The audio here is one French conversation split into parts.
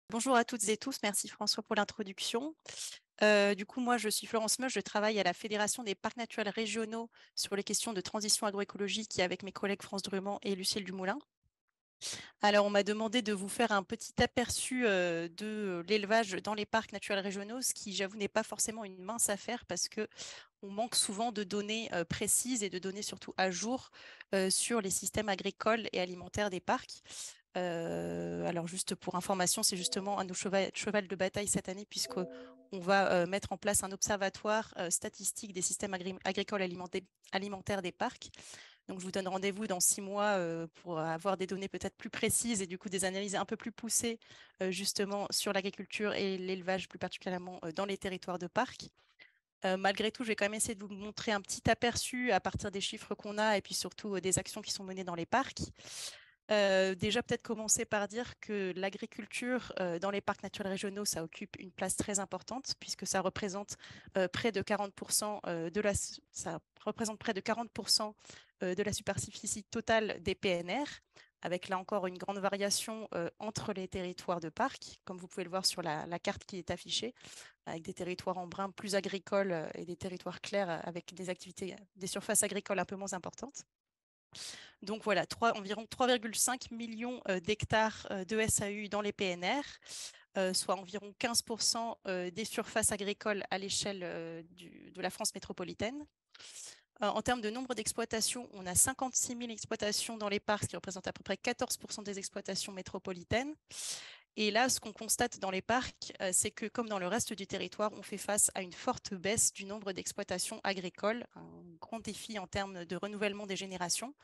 Bonjour à toutes et tous, merci François pour l'introduction. Du coup, moi, je suis Florence Meuch, je travaille à la Fédération des parcs naturels régionaux sur les questions de transition agroécologique avec mes collègues France Drummond et Lucille Dumoulin. Alors, on m'a demandé de vous faire un petit aperçu de l'élevage dans les parcs naturels régionaux, ce qui, j'avoue, n'est pas forcément une mince affaire parce que on manque souvent de données précises et de données surtout à jour sur les systèmes agricoles et alimentaires des parcs. Alors juste pour information, c'est justement un de nos cheval de bataille cette année puisque on va mettre en place un observatoire statistique des systèmes agricoles alimentaires des parcs. Donc je vous donne rendez-vous dans 6 mois pour avoir des données peut-être plus précises et du coup des analyses un peu plus poussées justement sur l'agriculture et l'élevage plus particulièrement dans les territoires de parcs. Malgré tout, je vais quand même essayer de vous montrer un petit aperçu à partir des chiffres qu'on a et puis surtout des actions qui sont menées dans les parcs. Déjà, peut-être commencer par dire que l'agriculture dans les parcs naturels régionaux, ça occupe une place très importante puisque ça représente près de 40% ça représente près de 40% de la superficie totale des PNR, avec là encore une grande variation entre les territoires de parcs, comme vous pouvez le voir sur la carte qui est affichée, avec des territoires en brun plus agricoles et des territoires clairs avec des activités, des surfaces agricoles un peu moins importantes. Donc voilà, environ 3,5 millions d'hectares de SAU dans les PNR, soit environ 15% des surfaces agricoles à l'échelle de la France métropolitaine. En termes de nombre d'exploitations, on a 56 000 exploitations dans les parcs, ce qui représente à peu près 14% des exploitations métropolitaines. Et là, ce qu'on constate dans les parcs, c'est que comme dans le reste du territoire, on fait face à une forte baisse du nombre d'exploitations agricoles, un grand défi en termes de renouvellement des générations.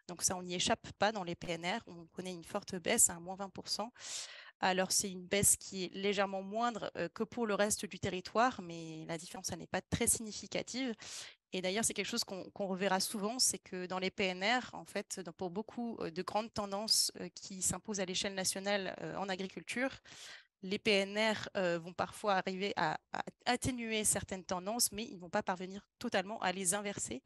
Donc ça, on n'y échappe pas dans les PNR. On connaît une forte baisse, à moins 20%. Alors c'est une baisse qui est légèrement moindre que pour le reste du territoire, mais la différence, elle n'est pas très significative. Et d'ailleurs, c'est quelque chose qu'on reverra souvent, c'est que dans les PNR, en fait, pour beaucoup de grandes tendances qui s'imposent à l'échelle nationale en agriculture, les PNR vont parfois arriver à atténuer certaines tendances, mais ils ne vont pas parvenir totalement à les inverser,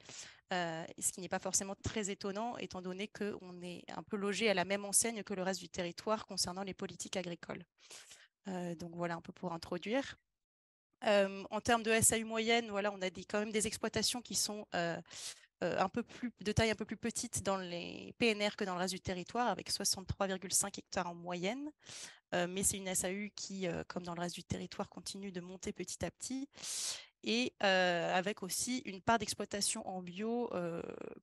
ce qui n'est pas forcément très étonnant, étant donné qu'on est un peu logé à la même enseigne que le reste du territoire concernant les politiques agricoles. Donc voilà un peu pour introduire. En termes de SAU moyenne, voilà, on a quand même des exploitations qui sont de taille un peu plus petite dans les PNR que dans le reste du territoire, avec 63,5 hectares en moyenne. Mais c'est une SAU qui, comme dans le reste du territoire, continue de monter petit à petit. Et avec aussi une part d'exploitation en bio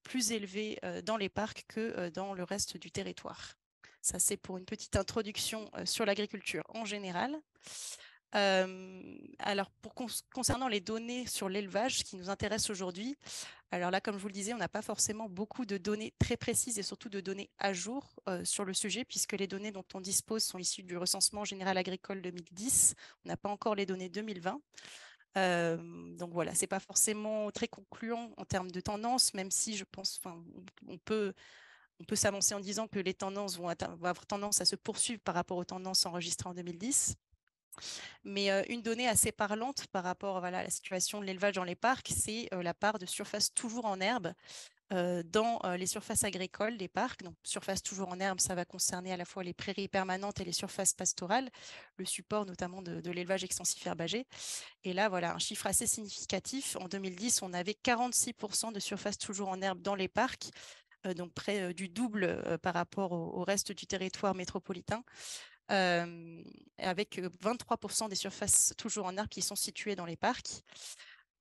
plus élevée dans les parcs que dans le reste du territoire. Ça, c'est pour une petite introduction sur l'agriculture en général. Alors, concernant les données sur l'élevage, ce qui nous intéresse aujourd'hui, alors là, comme je vous le disais, on n'a pas forcément beaucoup de données très précises et surtout de données à jour sur le sujet, puisque les données dont on dispose sont issues du recensement général agricole 2010. On n'a pas encore les données 2020. Donc voilà, c'est pas forcément très concluant en termes de tendance, même si je pense, enfin, on peut, on peut s'avancer en disant que les tendances vont avoir tendance à se poursuivre par rapport aux tendances enregistrées en 2010. Mais une donnée assez parlante par rapport voilà, à la situation de l'élevage dans les parcs, c'est la part de surface toujours en herbe dans les surfaces agricoles des parcs. Donc, surface toujours en herbe, ça va concerner à la fois les prairies permanentes et les surfaces pastorales, le support notamment de l'élevage extensif herbagé. Et là, voilà, un chiffre assez significatif. En 2010, on avait 46% de surface toujours en herbe dans les parcs, donc près du double par rapport au reste du territoire métropolitain, avec 23% des surfaces toujours en herbe qui sont situées dans les parcs.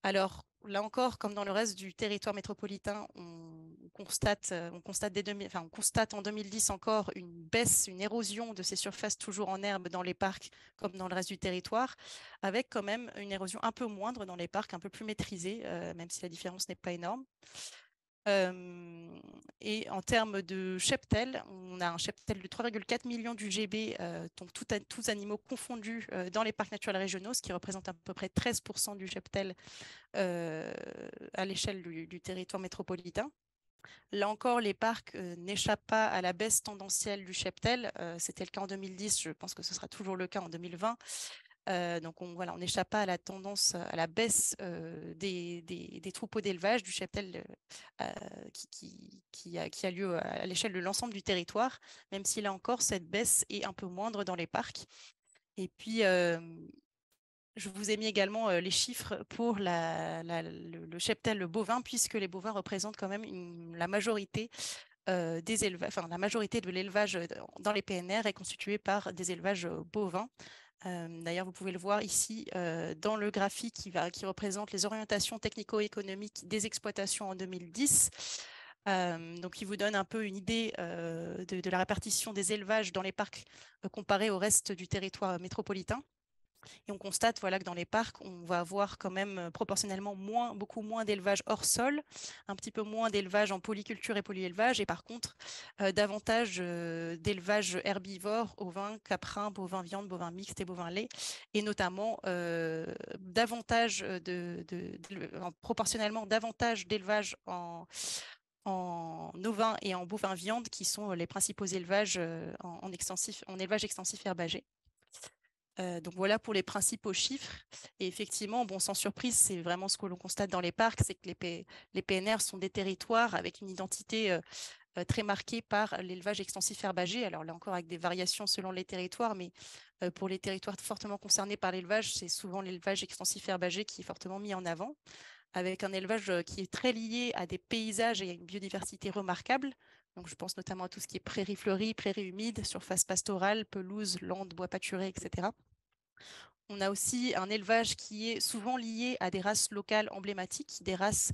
Alors, là encore, comme dans le reste du territoire métropolitain, on constate en 2010 encore une baisse, une érosion de ces surfaces toujours en herbe dans les parcs, comme dans le reste du territoire, avec quand même une érosion un peu moindre dans les parcs, un peu plus maîtrisée, même si la différence n'est pas énorme. Et en termes de cheptel, on a un cheptel de 3,4 millions d'UGB, donc tous animaux confondus dans les parcs naturels régionaux, ce qui représente à peu près 13% du cheptel euh, à l'échelle du territoire métropolitain. Là encore, les parcs n'échappent pas à la baisse tendancielle du cheptel. C'était le cas en 2010, je pense que ce sera toujours le cas en 2020. Donc voilà, on n'échappe pas à la tendance, à la baisse des troupeaux d'élevage, du cheptel qui a lieu à l'échelle de l'ensemble du territoire, même si là encore, cette baisse est un peu moindre dans les parcs. Et puis, je vous ai mis également les chiffres pour le cheptel bovin, puisque les bovins représentent quand même la majorité des élevages, enfin la majorité de l'élevage dans les PNR est constituée par des élevages bovins. D'ailleurs, vous pouvez le voir ici dans le graphique qui représente les orientations technico-économiques des exploitations en 2010. Donc, il vous donne un peu une idée de la répartition des élevages dans les parcs comparé au reste du territoire métropolitain. Et on constate voilà, que dans les parcs, on va avoir quand même proportionnellement beaucoup moins d'élevage hors sol, un petit peu moins d'élevage en polyculture et polyélevage, et par contre, davantage d'élevage herbivore, ovins, caprins, bovins viande, bovins mixtes et bovins lait, et notamment davantage proportionnellement davantage d'élevage en ovins et en bovins viande, qui sont les principaux élevages en élevage extensif herbagé. Donc voilà pour les principaux chiffres. Et effectivement, bon, sans surprise, c'est vraiment ce que l'on constate dans les parcs, c'est que les PNR sont des territoires avec une identité très marquée par l'élevage extensif herbagé. Alors là encore, avec des variations selon les territoires, mais pour les territoires fortement concernés par l'élevage, c'est souvent l'élevage extensif herbagé qui est fortement mis en avant, avec un élevage qui est très lié à des paysages et à une biodiversité remarquable. Donc, je pense notamment à tout ce qui est prairies fleuries, prairies humides, surface pastorale, pelouse, landes, bois pâturés, etc. On a aussi un élevage qui est souvent lié à des races locales emblématiques, des races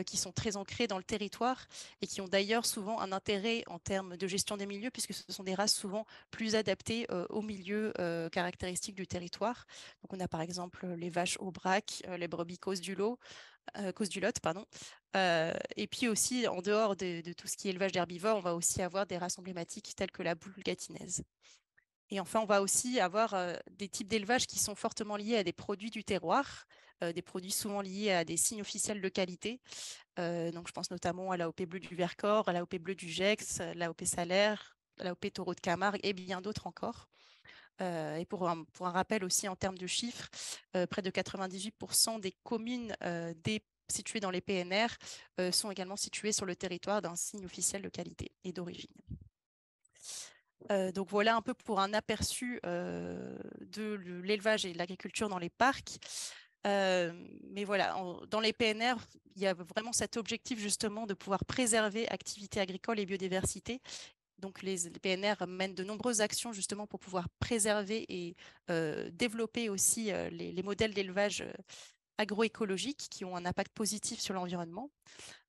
qui sont très ancrées dans le territoire et qui ont d'ailleurs souvent un intérêt en termes de gestion des milieux, puisque ce sont des races souvent plus adaptées aux milieux caractéristiques du territoire. Donc, on a par exemple les vaches aubrac, les brebis cause du Lot, pardon. Et puis aussi, en dehors de tout ce qui est élevage d'herbivores, on va aussi avoir des races emblématiques telles que la boule gatinaise. Et enfin, on va aussi avoir des types d'élevage qui sont fortement liés à des produits du terroir, des produits souvent liés à des signes officiels de qualité. Donc, je pense notamment à l'AOP bleu du Vercors, à l'AOP bleu du Gex, l'AOP Salaire, l'AOP Taureau de Camargue et bien d'autres encore. Et pour un rappel aussi en termes de chiffres, près de 98% des communes situées dans les PNR sont également situées sur le territoire d'un signe officiel de qualité et d'origine. Donc voilà un peu pour un aperçu de l'élevage et de l'agriculture dans les parcs. Mais voilà, dans les PNR, il y a vraiment cet objectif justement de pouvoir préserver activité agricole et biodiversité. Donc les PNR mènent de nombreuses actions justement pour pouvoir préserver et développer aussi les modèles d'élevage agroécologiques qui ont un impact positif sur l'environnement.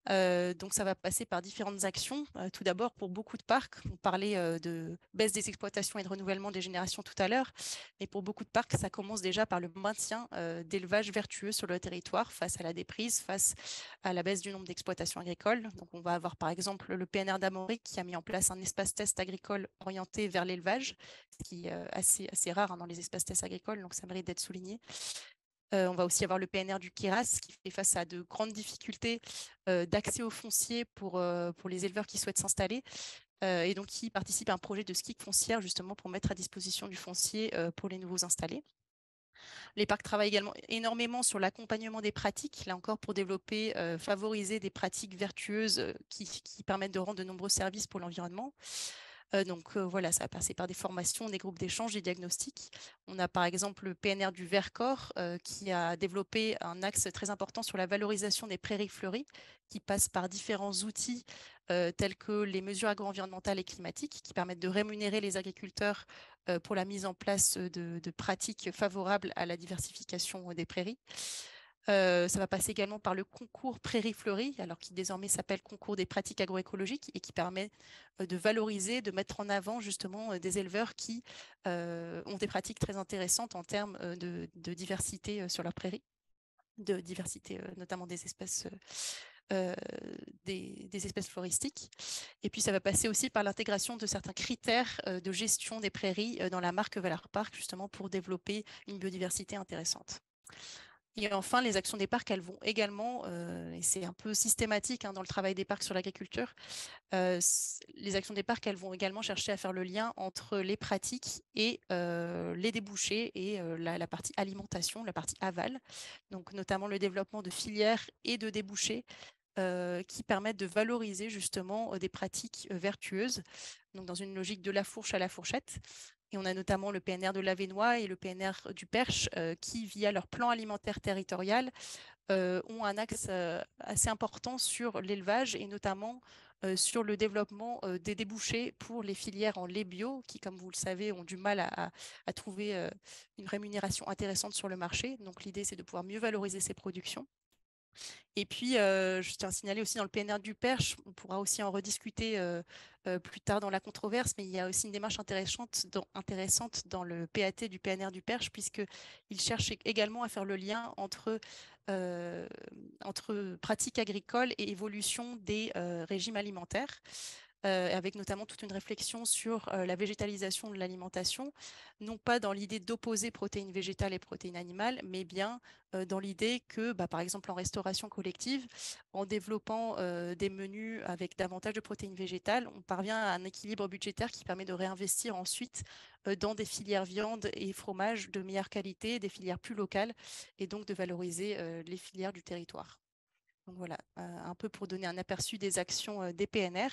Donc, ça va passer par différentes actions. Tout d'abord, pour beaucoup de parcs, on parlait de baisse des exploitations et de renouvellement des générations tout à l'heure, mais pour beaucoup de parcs, ça commence déjà par le maintien d'élevage vertueux sur le territoire face à la déprise, face à la baisse du nombre d'exploitations agricoles. Donc, on va avoir par exemple le PNR d'Amaury qui a mis en place un espace test agricole orienté vers l'élevage, ce qui est assez rare dans les espaces tests agricoles, donc ça mérite d'être souligné. On va aussi avoir le PNR du Queyras qui fait face à de grandes difficultés d'accès au foncier pour les éleveurs qui souhaitent s'installer et donc qui participe à un projet de SCIC foncière justement pour mettre à disposition du foncier pour les nouveaux installés. Les parcs travaillent également énormément sur l'accompagnement des pratiques, là encore pour développer, favoriser des pratiques vertueuses qui permettent de rendre de nombreux services pour l'environnement. Donc voilà, ça va passer par des formations, des groupes d'échange, des diagnostics. On a par exemple le PNR du Vercors qui a développé un axe très important sur la valorisation des prairies fleuries qui passe par différents outils tels que les mesures agro-environnementales et climatiques qui permettent de rémunérer les agriculteurs pour la mise en place de pratiques favorables à la diversification des prairies. Ça va passer également par le concours Prairies Fleuries, alors qui désormais s'appelle Concours des pratiques agroécologiques et qui permet de valoriser, de mettre en avant justement des éleveurs qui ont des pratiques très intéressantes en termes de diversité sur leur prairie, de diversité notamment des espèces. Des espèces floristiques. Et puis, ça va passer aussi par l'intégration de certains critères de gestion des prairies dans la marque Valeur Parc, justement pour développer une biodiversité intéressante. Et enfin, les actions des parcs, elles vont également, et c'est un peu systématique dans le travail des parcs sur l'agriculture, les actions des parcs, elles vont également chercher à faire le lien entre les pratiques et les débouchés et la partie alimentation, la partie aval. Donc, notamment le développement de filières et de débouchés qui permettent de valoriser justement des pratiques vertueuses, donc dans une logique de la fourche à la fourchette. Et on a notamment le PNR de l'Avesnois et le PNR du Perche qui, via leur plan alimentaire territorial, ont un axe assez important sur l'élevage et notamment sur le développement des débouchés pour les filières en lait bio qui, comme vous le savez, ont du mal à trouver une rémunération intéressante sur le marché. Donc l'idée, c'est de pouvoir mieux valoriser ces productions. Et puis, je tiens à signaler aussi dans le PNR du Perche, on pourra aussi en rediscuter plus tard dans la controverse, mais il y a aussi une démarche intéressante dans le PAT du PNR du Perche, puisqu'il cherche également à faire le lien euh, entre pratiques agricoles et évolution des régimes alimentaires. Avec notamment toute une réflexion sur la végétalisation de l'alimentation, non pas dans l'idée d'opposer protéines végétales et protéines animales, mais bien dans l'idée que, par exemple, en restauration collective, en développant des menus avec davantage de protéines végétales, on parvient à un équilibre budgétaire qui permet de réinvestir ensuite dans des filières viande et fromage de meilleure qualité, des filières plus locales, et donc de valoriser les filières du territoire. Donc voilà, un peu pour donner un aperçu des actions des PNR.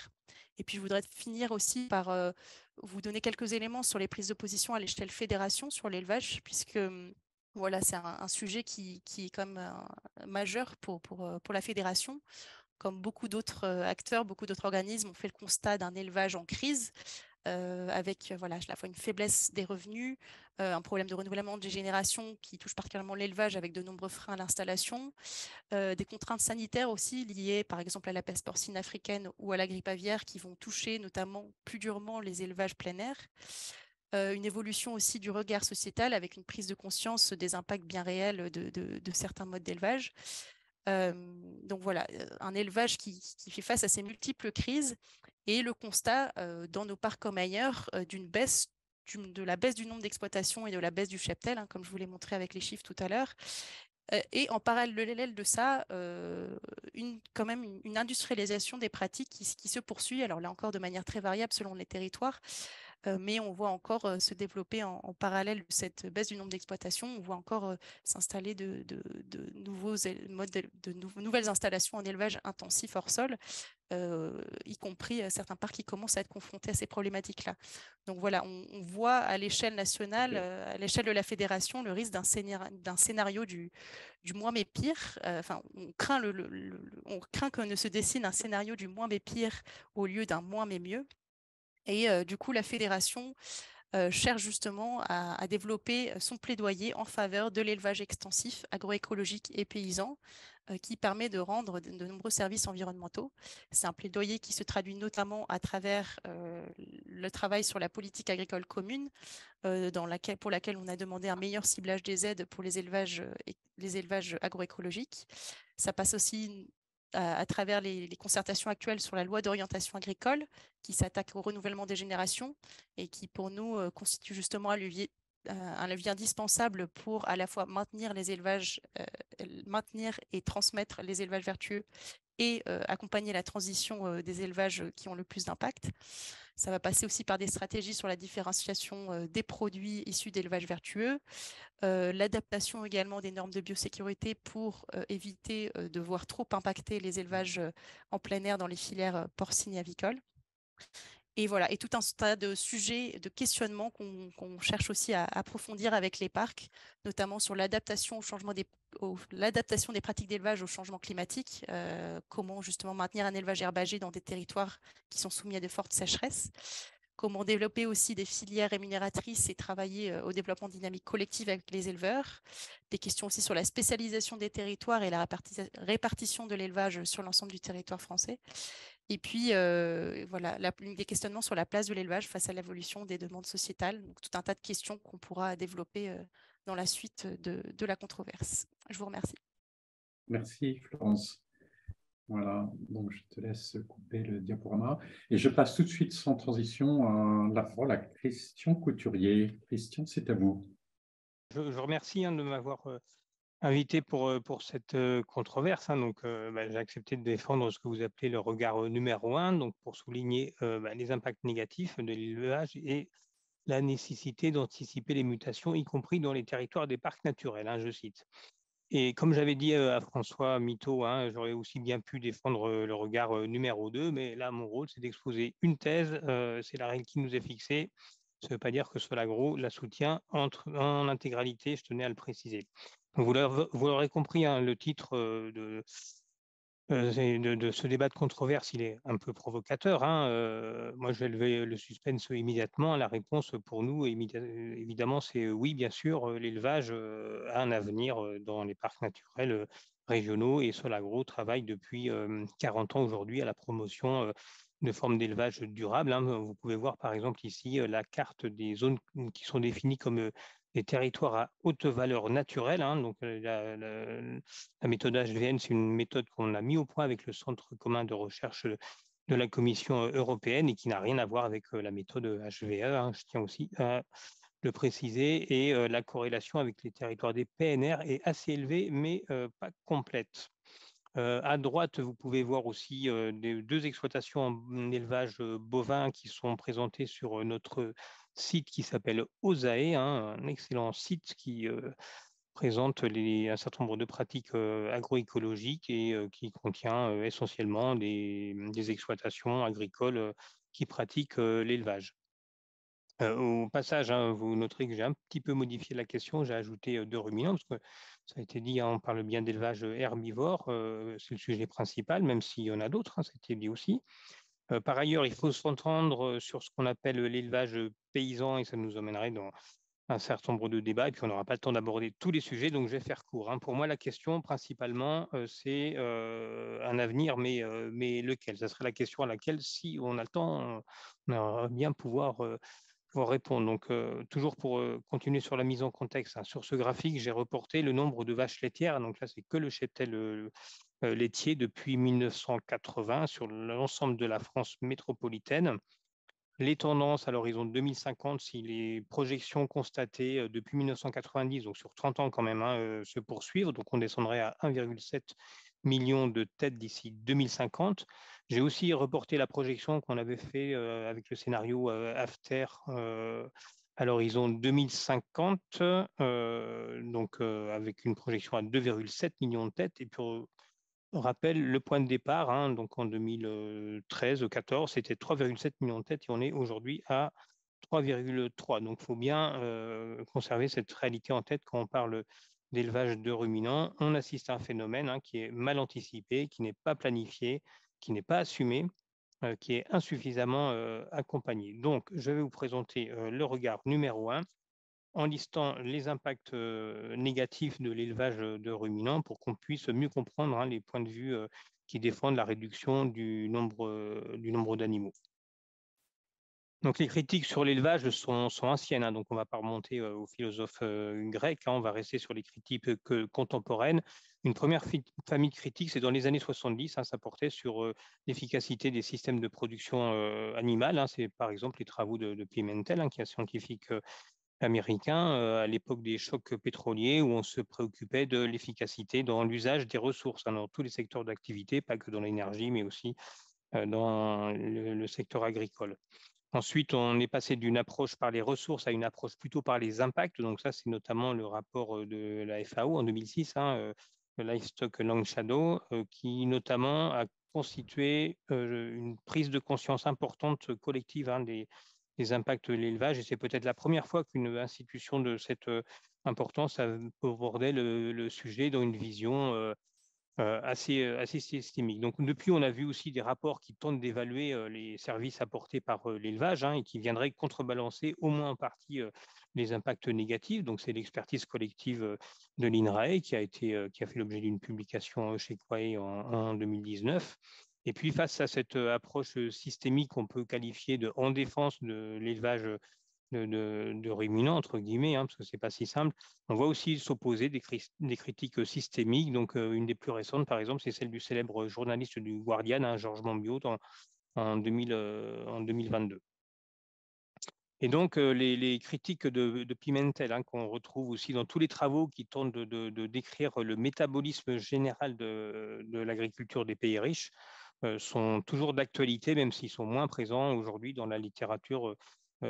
Et puis je voudrais finir aussi par vous donner quelques éléments sur les prises de position à l'échelle fédération sur l'élevage, puisque voilà, c'est un sujet qui est comme majeur pour la fédération. Comme beaucoup d'autres acteurs, beaucoup d'autres organismes ont fait le constat d'un élevage en crise, avec voilà, à la fois une faiblesse des revenus, un problème de renouvellement des générations qui touche particulièrement l'élevage avec de nombreux freins à l'installation, des contraintes sanitaires aussi liées par exemple à la peste porcine africaine ou à la grippe aviaire qui vont toucher notamment plus durement les élevages plein air. Une évolution aussi du regard sociétal avec une prise de conscience des impacts bien réels de certains modes d'élevage. Donc voilà, un élevage qui fait face à ces multiples crises et le constat dans nos parcs comme ailleurs d'une baisse de la baisse du nombre d'exploitations et de la baisse du cheptel, hein, comme je vous l'ai montré avec les chiffres tout à l'heure. Et en parallèle de ça, quand même une industrialisation des pratiques qui se poursuit, alors là encore de manière très variable selon les territoires, mais on voit encore se développer en parallèle de cette baisse du nombre d'exploitations, on voit encore s'installer de nouveaux modes, nouvelles installations en élevage intensif hors sol, y compris certains parcs qui commencent à être confrontés à ces problématiques-là. Donc voilà, on voit à l'échelle nationale, à l'échelle de la fédération, le risque d'un scénario du moins mais pire. Enfin, on craint que ne se dessine un scénario du moins mais pire au lieu d'un moins mais mieux. Et du coup, la fédération cherche justement à développer son plaidoyer en faveur de l'élevage extensif, agroécologique et paysan, qui permet de rendre de nombreux services environnementaux. C'est un plaidoyer qui se traduit notamment à travers le travail sur la politique agricole commune, pour laquelle on a demandé un meilleur ciblage des aides pour les élevages agroécologiques. Ça passe aussi à travers les concertations actuelles sur la loi d'orientation agricole qui s'attaque au renouvellement des générations et qui, pour nous, constitue justement un levier indispensable pour à la fois maintenir les élevages, maintenir et transmettre les élevages vertueux et accompagner la transition des élevages qui ont le plus d'impact. Ça va passer aussi par des stratégies sur la différenciation des produits issus d'élevage vertueux, l'adaptation également des normes de biosécurité pour éviter de voir trop impacter les élevages en plein air dans les filières porcines et avicoles. Et voilà, et tout un tas de sujets, de questionnements qu'on cherche aussi à approfondir avec les parcs, notamment sur l'adaptation l'adaptation des pratiques d'élevage au changement climatique, comment justement maintenir un élevage herbagé dans des territoires qui sont soumis à de fortes sécheresses, comment développer aussi des filières rémunératrices et travailler au développement dynamique collective avec les éleveurs, des questions aussi sur la spécialisation des territoires et la répartition de l'élevage sur l'ensemble du territoire français. Et puis, voilà, des questionnements sur la place de l'élevage face à l'évolution des demandes sociétales. Donc, tout un tas de questions qu'on pourra développer dans la suite de la controverse. Je vous remercie. Merci, Florence. Voilà, donc je te laisse couper le diaporama. Et je passe tout de suite, sans transition, la parole à Christian Couturier. Christian, c'est à vous. Je vous remercie de m'avoir invité pour cette controverse. Donc, j'ai accepté de défendre ce que vous appelez le regard numéro 1, donc pour souligner les impacts négatifs de l'élevage et la nécessité d'anticiper les mutations, y compris dans les territoires des parcs naturels, je cite. Et comme j'avais dit à François Mito, j'aurais aussi bien pu défendre le regard numéro 2, mais là, mon rôle, c'est d'exposer une thèse, c'est la règle qui nous est fixée, Ça ne veut pas dire que Solagro la soutient en intégralité, je tenais à le préciser. Donc, vous l'aurez compris, hein, le titre de ce débat de controverse, il est un peu provocateur, hein. Moi, je vais lever le suspense immédiatement. La réponse pour nous, évidemment, c'est oui, bien sûr, l'élevage a un avenir dans les parcs naturels régionaux et Solagro travaille depuis 40 ans aujourd'hui à la promotion de formes d'élevage durable, hein. Vous pouvez voir par exemple ici la carte des zones qui sont définies comme des territoires à haute valeur naturelle, hein. Donc, la méthode HVN, c'est une méthode qu'on a mis au point avec le Centre commun de recherche de la Commission européenne et qui n'a rien à voir avec la méthode HVE, hein, je tiens aussi à le préciser. Et la corrélation avec les territoires des PNR est assez élevée, mais pas complète. À droite, vous pouvez voir aussi deux exploitations en élevage bovin qui sont présentées sur notre site qui s'appelle OSAE, hein, un excellent site qui présente un certain nombre de pratiques agroécologiques et qui contient essentiellement des exploitations agricoles qui pratiquent l'élevage. Au passage, hein, vous noterez que j'ai un petit peu modifié la question, j'ai ajouté 2 ruminants, parce que ça a été dit, hein, on parle bien d'élevage herbivore, c'est le sujet principal, même s'il y en a d'autres, hein, ça a été dit aussi. Par ailleurs, il faut s'entendre sur ce qu'on appelle l'élevage paysan, et ça nous emmènerait dans un certain nombre de débats, et puis on n'aura pas le temps d'aborder tous les sujets, donc je vais faire court, hein. Pour moi, la question, principalement, c'est un avenir, mais lequel? Ça serait la question à laquelle, si on a le temps, on aimerait bien pouvoir répondre. Donc, toujours pour continuer sur la mise en contexte, hein, sur ce graphique, j'ai reporté le nombre de vaches laitières. Donc là, c'est que le cheptel laitier depuis 1980 sur l'ensemble de la France métropolitaine. Les tendances à l'horizon 2050, si les projections constatées depuis 1990, donc sur 30 ans quand même, hein, se poursuivent, donc on descendrait à 1,7 million de têtes d'ici 2050. J'ai aussi reporté la projection qu'on avait fait avec le scénario After à l'horizon 2050, donc avec une projection à 2,7 millions de têtes. Et pour rappel, le point de départ, hein, donc en 2013-14, c'était 3,7 millions de têtes et on est aujourd'hui à 3,3. Donc, il faut bien conserver cette réalité en tête quand on parle d'élevage de ruminants. On assiste à un phénomène, hein, qui est mal anticipé, qui n'est pas planifié, qui n'est pas assumé, qui est insuffisamment accompagné. Donc, je vais vous présenter le regard numéro 1 en listant les impacts négatifs de l'élevage de ruminants pour qu'on puisse mieux comprendre, hein, les points de vue qui défendent la réduction du nombre d'animaux. Donc, les critiques sur l'élevage sont anciennes, hein, donc on ne va pas remonter aux philosophes grecs, hein, on va rester sur les critiques contemporaines. Une première famille de critiques, c'est dans les années 70, hein, ça portait sur l'efficacité des systèmes de production animale, hein, c'est par exemple les travaux de Pimentel, hein, qui est un scientifique américain à l'époque des chocs pétroliers où on se préoccupait de l'efficacité dans l'usage des ressources, hein, dans tous les secteurs d'activité, pas que dans l'énergie, mais aussi dans le secteur agricole. Ensuite, on est passé d'une approche par les ressources à une approche plutôt par les impacts. Donc ça, c'est notamment le rapport de la FAO en 2006, hein, le Livestock Long Shadow, qui notamment a constitué une prise de conscience importante collective, hein, des impacts de l'élevage. Et c'est peut-être la première fois qu'une institution de cette importance a abordé le sujet dans une vision assez systémique. Donc, depuis, on a vu aussi des rapports qui tentent d'évaluer les services apportés par l'élevage, hein, et qui viendraient contrebalancer au moins en partie les impacts négatifs. Donc, c'est l'expertise collective de l'INRAE qui a fait l'objet d'une publication chez Quae en 2019. Et puis, face à cette approche systémique qu'on peut qualifier de en défense de l'élevage de ruminants, entre guillemets, hein, parce que ce n'est pas si simple. On voit aussi s'opposer des critiques systémiques. Donc, une des plus récentes, par exemple, c'est celle du célèbre journaliste du Guardian, hein, Georges Monbiot, en 2022. Et donc, les critiques de Pimentel, hein, qu'on retrouve aussi dans tous les travaux qui tentent de décrire le métabolisme général de l'agriculture des pays riches, sont toujours d'actualité, même s'ils sont moins présents aujourd'hui dans la littérature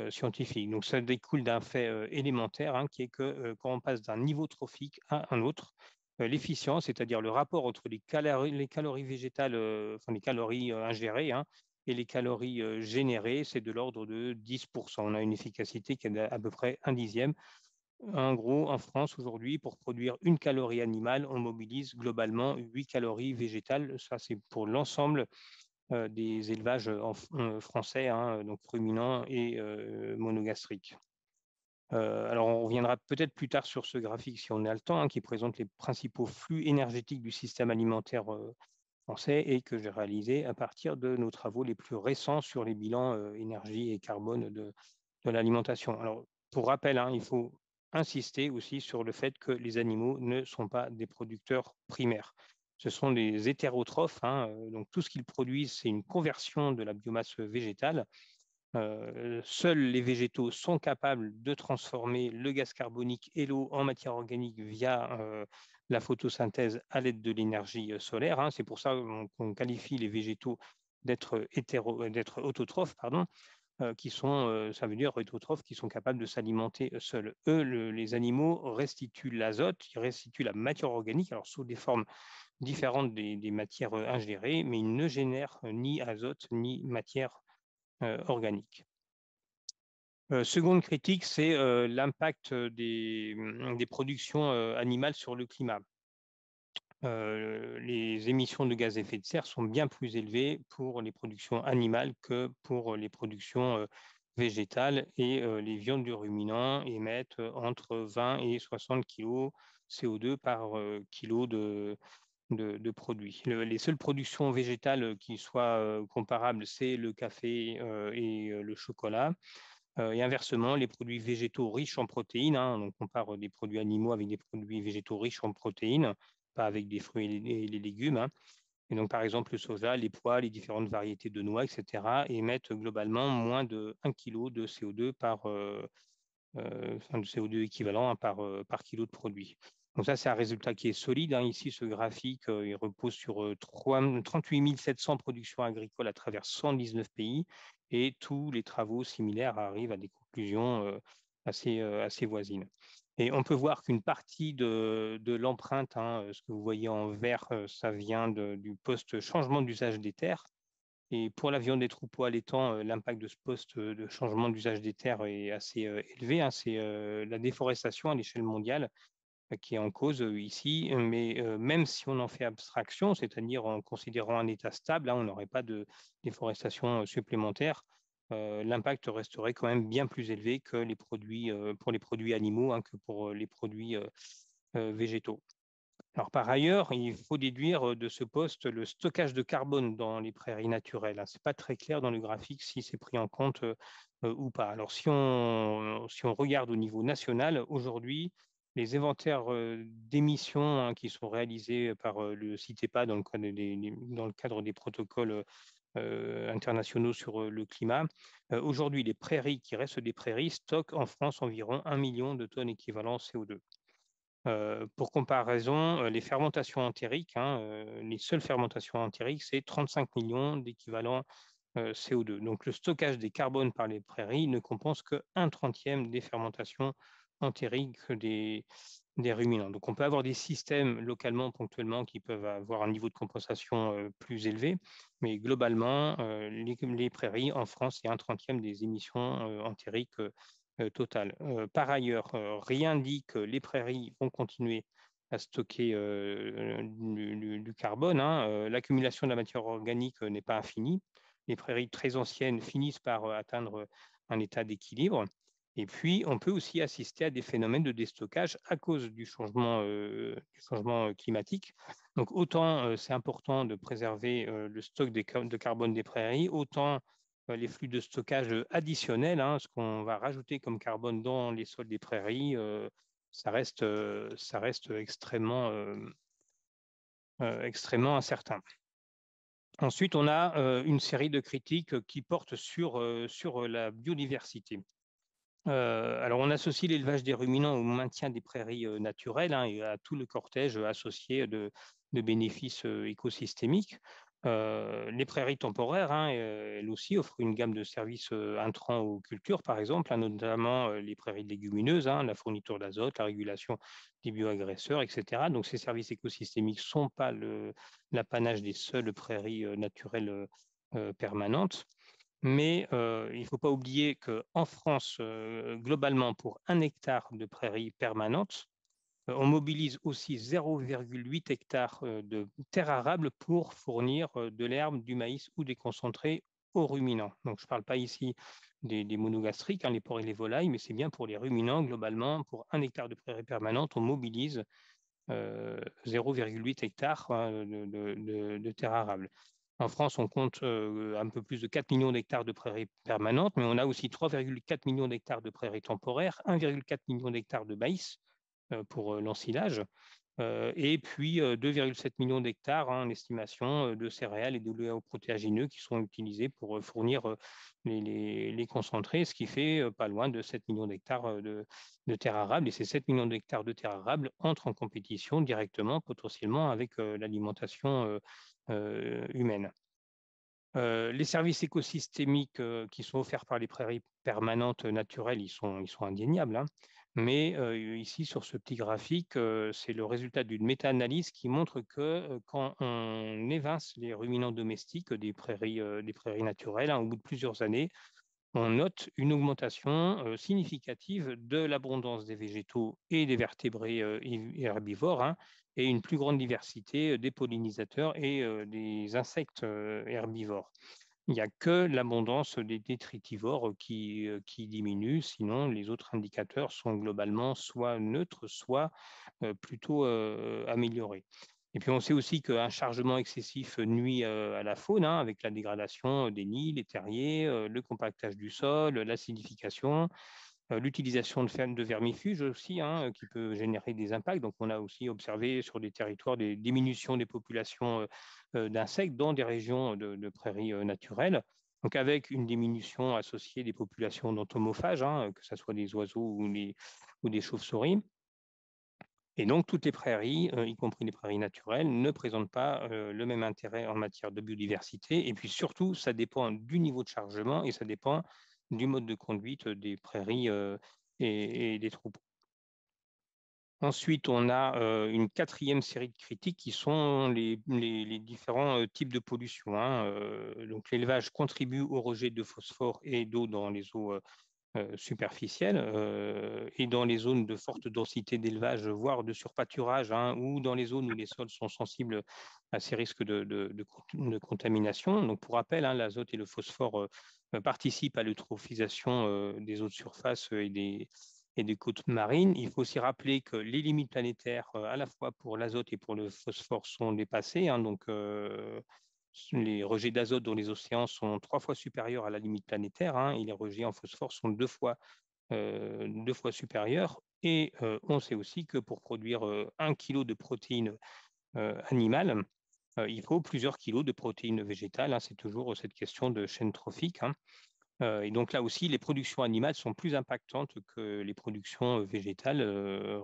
scientifique. Donc, ça découle d'un fait élémentaire, hein, qui est que quand on passe d'un niveau trophique à un autre, l'efficience, c'est-à-dire le rapport entre les calories végétales, enfin les calories ingérées, hein, et les calories générées, c'est de l'ordre de 10%. On a une efficacité qui est à peu près 1/10. En gros, en France, aujourd'hui, pour produire 1 calorie animale, on mobilise globalement 8 calories végétales. Ça, c'est pour l'ensemble des élevages français, hein, donc ruminants et monogastriques. Alors, on reviendra peut-être plus tard sur ce graphique, si on a le temps, hein, qui présente les principaux flux énergétiques du système alimentaire français et que j'ai réalisé à partir de nos travaux les plus récents sur les bilans énergie et carbone de l'alimentation. Alors, pour rappel, hein, il faut insister aussi sur le fait que les animaux ne sont pas des producteurs primaires. Ce sont des hétérotrophes, hein, donc tout ce qu'ils produisent, c'est une conversion de la biomasse végétale. Seuls les végétaux sont capables de transformer le gaz carbonique et l'eau en matière organique via la photosynthèse à l'aide de l'énergie solaire, hein. C'est pour ça qu'on qualifie les végétaux d'être autotrophes, pardon, qui sont, ça veut dire autotrophes, qui sont capables de s'alimenter seuls. Eux, les animaux restituent l'azote, ils restituent la matière organique, alors sous des formes différentes des matières ingérées, mais ils ne génèrent ni azote ni matière organique. Seconde critique, c'est l'impact des productions animales sur le climat. Les émissions de gaz à effet de serre sont bien plus élevées pour les productions animales que pour les productions végétales, et les viandes du ruminant émettent entre 20 et 60 kg CO2 par kilo de produits. Les seules productions végétales qui soient comparables, c'est le café et le chocolat. Et inversement, les produits végétaux riches en protéines, hein, on compare des produits animaux avec des produits végétaux riches en protéines, pas avec des fruits et les légumes, hein. Et donc, par exemple, le soja, les pois, les différentes variétés de noix, etc., émettent globalement moins de 1 kg de CO2 de CO2 équivalent, hein, par kilo de produit. Donc ça, c'est un résultat qui est solide, hein. Ici, ce graphique, il repose sur 38 700 productions agricoles à travers 119 pays, et tous les travaux similaires arrivent à des conclusions assez voisines. Et on peut voir qu'une partie de l'empreinte, hein, ce que vous voyez en vert, ça vient du post-changement d'usage des terres. Et pour la viande des troupeaux allaitants, l'impact de ce poste de changement d'usage des terres est assez élevé, hein. C'est la déforestation à l'échelle mondiale qui est en cause ici. Mais même si on en fait abstraction, c'est-à-dire en considérant un état stable, hein, on n'aurait pas de déforestation supplémentaire, l'impact resterait quand même bien plus élevé que les produits, pour les produits animaux, hein, que pour les produits végétaux. Alors, par ailleurs, il faut déduire de ce poste le stockage de carbone dans les prairies naturelles, hein. Ce n'est pas très clair dans le graphique si c'est pris en compte ou pas. Alors, si on regarde au niveau national, aujourd'hui, les inventaires d'émissions, hein, qui sont réalisés par le CITEPA dans le cadre des protocoles internationaux sur le climat, aujourd'hui, les prairies qui restent des prairies stockent en France environ 1 million de tonnes équivalent CO2. Pour comparaison, les fermentations entériques, hein, les seules fermentations entériques, c'est 35 millions d'équivalents CO2. Donc, le stockage des carbones par les prairies ne compense que 1/30 des fermentations entériques des ruminants. Donc, on peut avoir des systèmes localement, ponctuellement, qui peuvent avoir un niveau de compensation plus élevé, mais globalement, les prairies en France, c'est 1/30 des émissions entériques totales. Par ailleurs, rien dit que les prairies vont continuer à stocker du carbone, hein. L'accumulation de la matière organique n'est pas infinie. Les prairies très anciennes finissent par atteindre un état d'équilibre. Et puis, on peut aussi assister à des phénomènes de déstockage à cause du changement climatique. Donc, autant c'est important de préserver le stock de carbone des prairies, autant les flux de stockage additionnels, hein, ce qu'on va rajouter comme carbone dans les sols des prairies, ça reste extrêmement incertain. Ensuite, on a une série de critiques qui portent sur la biodiversité. Alors, on associe l'élevage des ruminants au maintien des prairies naturelles, hein, et à tout le cortège associé de bénéfices écosystémiques. Les prairies temporaires, hein, elles aussi offrent une gamme de services intrants aux cultures, par exemple, hein, notamment les prairies légumineuses, hein, la fourniture d'azote, la régulation des bioagresseurs, etc. Donc, ces services écosystémiques ne sont pas l'apanage des seules prairies naturelles permanentes. Mais il ne faut pas oublier qu'en France, globalement, pour 1 hectare de prairies permanentes, on mobilise aussi 0,8 hectares de terres arables pour fournir de l'herbe, du maïs ou des concentrés aux ruminants. Donc, je ne parle pas ici des monogastriques, les porcs et les volailles, mais c'est bien pour les ruminants. Globalement, pour 1 hectare de prairie permanente, on mobilise 0,8 hectares de terres arables. En France, on compte un peu plus de 4 millions d'hectares de prairies permanentes, mais on a aussi 3,4 millions d'hectares de prairies temporaires, 1,4 million d'hectares de maïs pour l'ensilage, et puis 2,7 millions d'hectares en estimation de céréales et d'oléoprotéagineux qui sont utilisés pour fournir les concentrés, ce qui fait pas loin de 7 millions d'hectares de terres arables. Et ces 7 millions d'hectares de terres arables entrent en compétition directement, potentiellement, avec l'alimentation humaine. Les services écosystémiques qui sont offerts par les prairies permanentes naturelles, ils sont indéniables. Mais ici, sur ce petit graphique, c'est le résultat d'une méta-analyse qui montre que quand on évince les ruminants domestiques des prairies naturelles, au bout de plusieurs années, on note une augmentation significative de l'abondance des végétaux et des vertébrés herbivores, et une plus grande diversité des pollinisateurs et des insectes herbivores. Il n'y a que l'abondance des détritivores qui diminue, sinon les autres indicateurs sont globalement soit neutres, soit plutôt améliorés. Et puis on sait aussi qu'un chargement excessif nuit à la faune, avec la dégradation des nids, les terriers, le compactage du sol, l'acidification, l'utilisation de vermifuges aussi, qui peut générer des impacts. Donc on a aussi observé sur des territoires des diminutions des populations d'insectes dans des régions de prairies naturelles. Donc avec une diminution associée des populations d'entomophages, que ce soit des oiseaux ou des chauves-souris. Et donc, toutes les prairies, y compris les prairies naturelles, ne présentent pas le même intérêt en matière de biodiversité. Et puis surtout, ça dépend du niveau de chargement et ça dépend du mode de conduite des prairies et des troupeaux. Ensuite, on a une 4e série de critiques qui sont les différents types de pollution. Donc, l'élevage contribue au rejet de phosphore et d'eau dans les eaux superficielles et dans les zones de forte densité d'élevage, voire de surpâturage, ou dans les zones où les sols sont sensibles à ces risques de contamination. Donc, pour rappel, l'azote et le phosphore participent à l'eutrophisation des eaux de surface et des côtes marines. Il faut aussi rappeler que les limites planétaires, à la fois pour l'azote et pour le phosphore, sont dépassées. Donc, les rejets d'azote dans les océans sont 3 fois supérieurs à la limite planétaire, et les rejets en phosphore sont 2 fois supérieurs. Et on sait aussi que pour produire 1 kilo de protéines animales, il faut plusieurs kilos de protéines végétales. C'est toujours cette question de chaîne trophique. Et donc là aussi, les productions animales sont plus impactantes que les productions végétales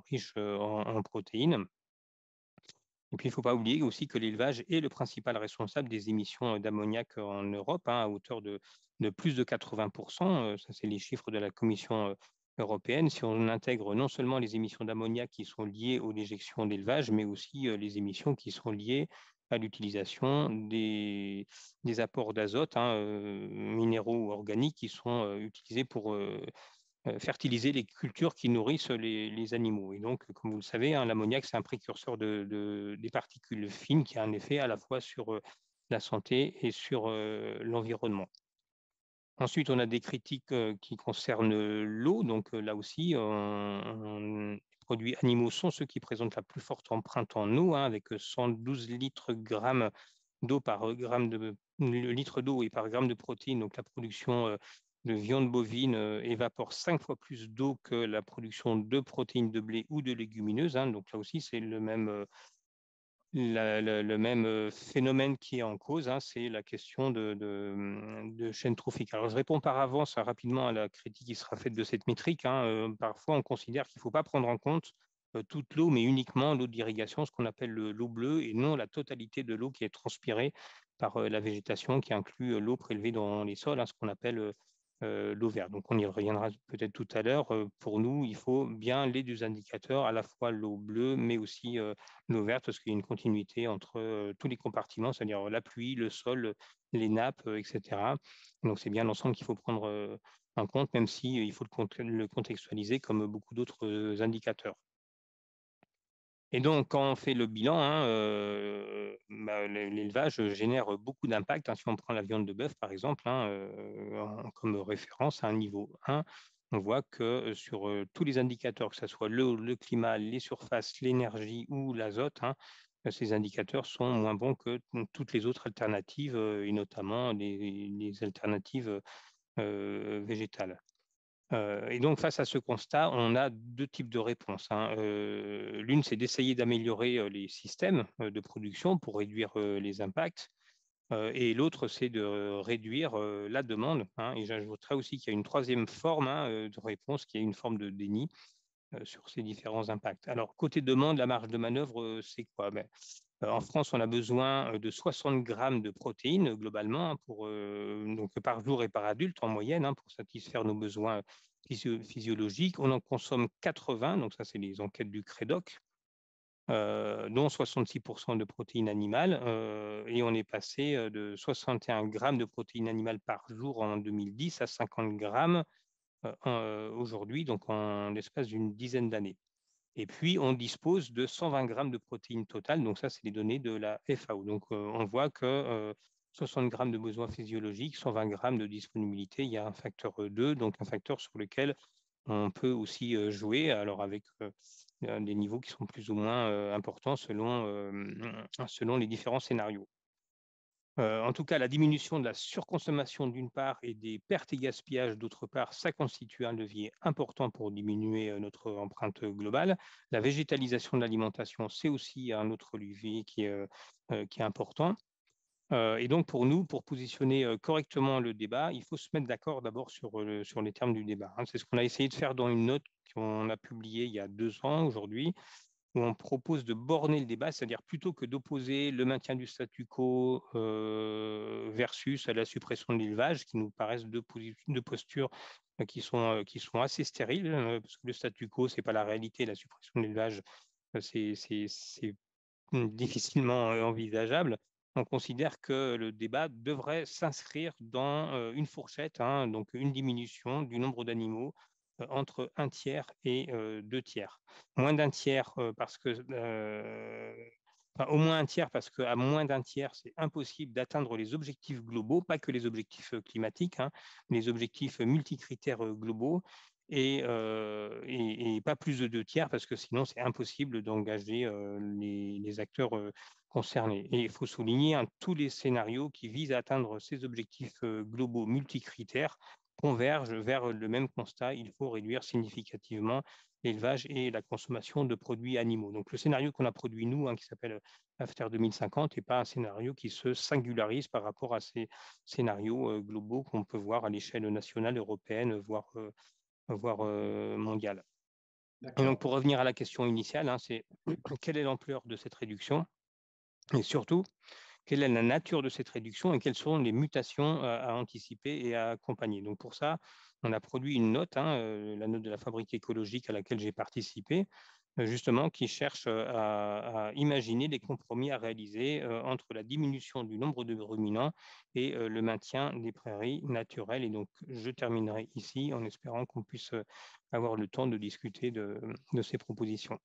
riches en protéines. Et puis, il ne faut pas oublier aussi que l'élevage est le principal responsable des émissions d'ammoniac en Europe, à hauteur de plus de 80%. Ça, c'est les chiffres de la Commission européenne. Si on intègre non seulement les émissions d'ammoniac qui sont liées aux déjections d'élevage, mais aussi les émissions qui sont liées à l'utilisation des apports d'azote, minéraux ou organiques, qui sont utilisés pour fertiliser les cultures qui nourrissent les animaux. Et donc, comme vous le savez, l'ammoniac, c'est un précurseur des particules fines qui a un effet à la fois sur la santé et sur l'environnement. Ensuite, on a des critiques qui concernent l'eau. Donc là aussi, les produits animaux sont ceux qui présentent la plus forte empreinte en eau, avec 112 litres grammes d'eau par gramme litre d'eau et par gramme de protéines. Donc la production de viande bovine évapore 5 fois plus d'eau que la production de protéines de blé ou de légumineuses. Donc là aussi, c'est le même phénomène qui est en cause, c'est la question de chaîne trophique. Alors, je réponds par avance rapidement à la critique qui sera faite de cette métrique. Parfois, on considère qu'il ne faut pas prendre en compte toute l'eau, mais uniquement l'eau d'irrigation, ce qu'on appelle l'eau bleue, et non la totalité de l'eau qui est transpirée par la végétation, qui inclut l'eau prélevée dans les sols, ce qu'on appelle l'eau verte. Donc, on y reviendra peut-être tout à l'heure. Pour nous, il faut bien les deux indicateurs, à la fois l'eau bleue, mais aussi l'eau verte, parce qu'il y a une continuité entre tous les compartiments, c'est-à-dire la pluie, le sol, les nappes, etc. Donc, c'est bien l'ensemble qu'il faut prendre en compte, même si il faut le contextualiser comme beaucoup d'autres indicateurs. Et donc, quand on fait le bilan, l'élevage génère beaucoup d'impact. Si on prend la viande de bœuf, par exemple, comme référence à un niveau 1, on voit que sur tous les indicateurs, que ce soit le climat, les surfaces, l'énergie ou l'azote, ces indicateurs sont moins bons que toutes les autres alternatives, et notamment les alternatives végétales. Et donc, face à ce constat, on a deux types de réponses. L'une, c'est d'essayer d'améliorer les systèmes de production pour réduire les impacts. Et l'autre, c'est de réduire la demande. Et j'ajouterais aussi qu'il y a une troisième forme de réponse, qui est une forme de déni sur ces différents impacts. Alors, côté demande, la marge de manœuvre, c'est quoi? En France, on a besoin de 60 grammes de protéines globalement donc par jour et par adulte en moyenne pour satisfaire nos besoins physiologiques. On en consomme 80, donc ça c'est les enquêtes du CREDOC, dont 66% de protéines animales, et on est passé de 61 grammes de protéines animales par jour en 2010 à 50 grammes aujourd'hui, donc en l'espace d'une dizaine d'années. Et puis, on dispose de 120 grammes de protéines totales. Donc, ça, c'est les données de la FAO. Donc, on voit que 60 grammes de besoins physiologiques, 120 grammes de disponibilité, il y a un facteur 2, donc un facteur sur lequel on peut aussi jouer, alors avec des niveaux qui sont plus ou moins importants selon les différents scénarios. En tout cas, la diminution de la surconsommation d'une part et des pertes et gaspillages d'autre part, ça constitue un levier important pour diminuer notre empreinte globale. La végétalisation de l'alimentation, c'est aussi un autre levier qui est important. Et donc, pour nous, pour positionner correctement le débat, il faut se mettre d'accord d'abord sur les termes du débat. C'est ce qu'on a essayé de faire dans une note qu'on a publiée il y a 2 ans aujourd'hui, où on propose de borner le débat, c'est-à-dire plutôt que d'opposer le maintien du statu quo versus la suppression de l'élevage, qui nous paraissent deux postures qui sont assez stériles, parce que le statu quo, ce n'est pas la réalité, la suppression de l'élevage, c'est difficilement envisageable. On considère que le débat devrait s'inscrire dans une fourchette, donc une diminution du nombre d'animaux entre 1/3 et 2/3. Moins d'1 tiers parce que, au moins 1 tiers parce qu'à moins d'1 tiers, c'est impossible d'atteindre les objectifs globaux, pas que les objectifs climatiques, mais les objectifs multicritères globaux. Et pas plus de 2 tiers parce que sinon c'est impossible d'engager les acteurs concernés. Et il faut souligner tous les scénarios qui visent à atteindre ces objectifs globaux multicritères convergent vers le même constat. Il faut réduire significativement l'élevage et la consommation de produits animaux. Donc le scénario qu'on a produit nous, qui s'appelle After 2050, n'est pas un scénario qui se singularise par rapport à ces scénarios globaux qu'on peut voir à l'échelle nationale, européenne, voire mondiale. Et donc, pour revenir à la question initiale, c'est quelle est l'ampleur de cette réduction et surtout, quelle est la nature de cette réduction et quelles sont les mutations à anticiper et à accompagner. Donc, pour ça, on a produit une note, la note de la Fabrique écologique à laquelle j'ai participé, justement, qui cherche à imaginer les compromis à réaliser entre la diminution du nombre de ruminants et le maintien des prairies naturelles. Et donc, je terminerai ici en espérant qu'on puisse avoir le temps de discuter de ces propositions.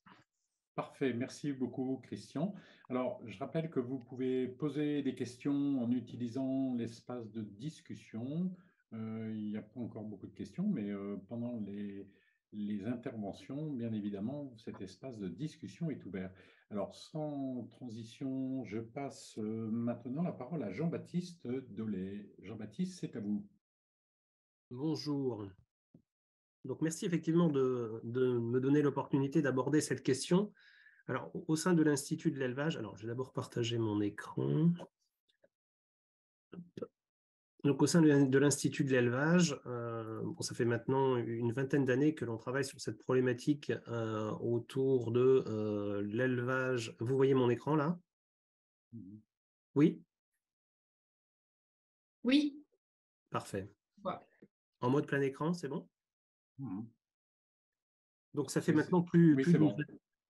Parfait, merci beaucoup Christian. Alors, je rappelle que vous pouvez poser des questions en utilisant l'espace de discussion. Il n'y a pas encore beaucoup de questions, mais pendant les interventions, bien évidemment, cet espace de discussion est ouvert. Alors, sans transition, je passe maintenant la parole à Jean-Baptiste Dolé. Jean-Baptiste, c'est à vous. Bonjour. Donc, merci effectivement de me donner l'opportunité d'aborder cette question. Alors, au sein de l'Institut de l'élevage, alors je vais d'abord partager mon écran. Donc, au sein de l'Institut de l'élevage, ça fait maintenant une vingtaine d'années que l'on travaille sur cette problématique autour de l'élevage. Vous voyez mon écran là? Oui? Oui. Parfait. Ouais. En mode plein écran, c'est bon? Donc, ça fait Oui, maintenant oui, c'est bon.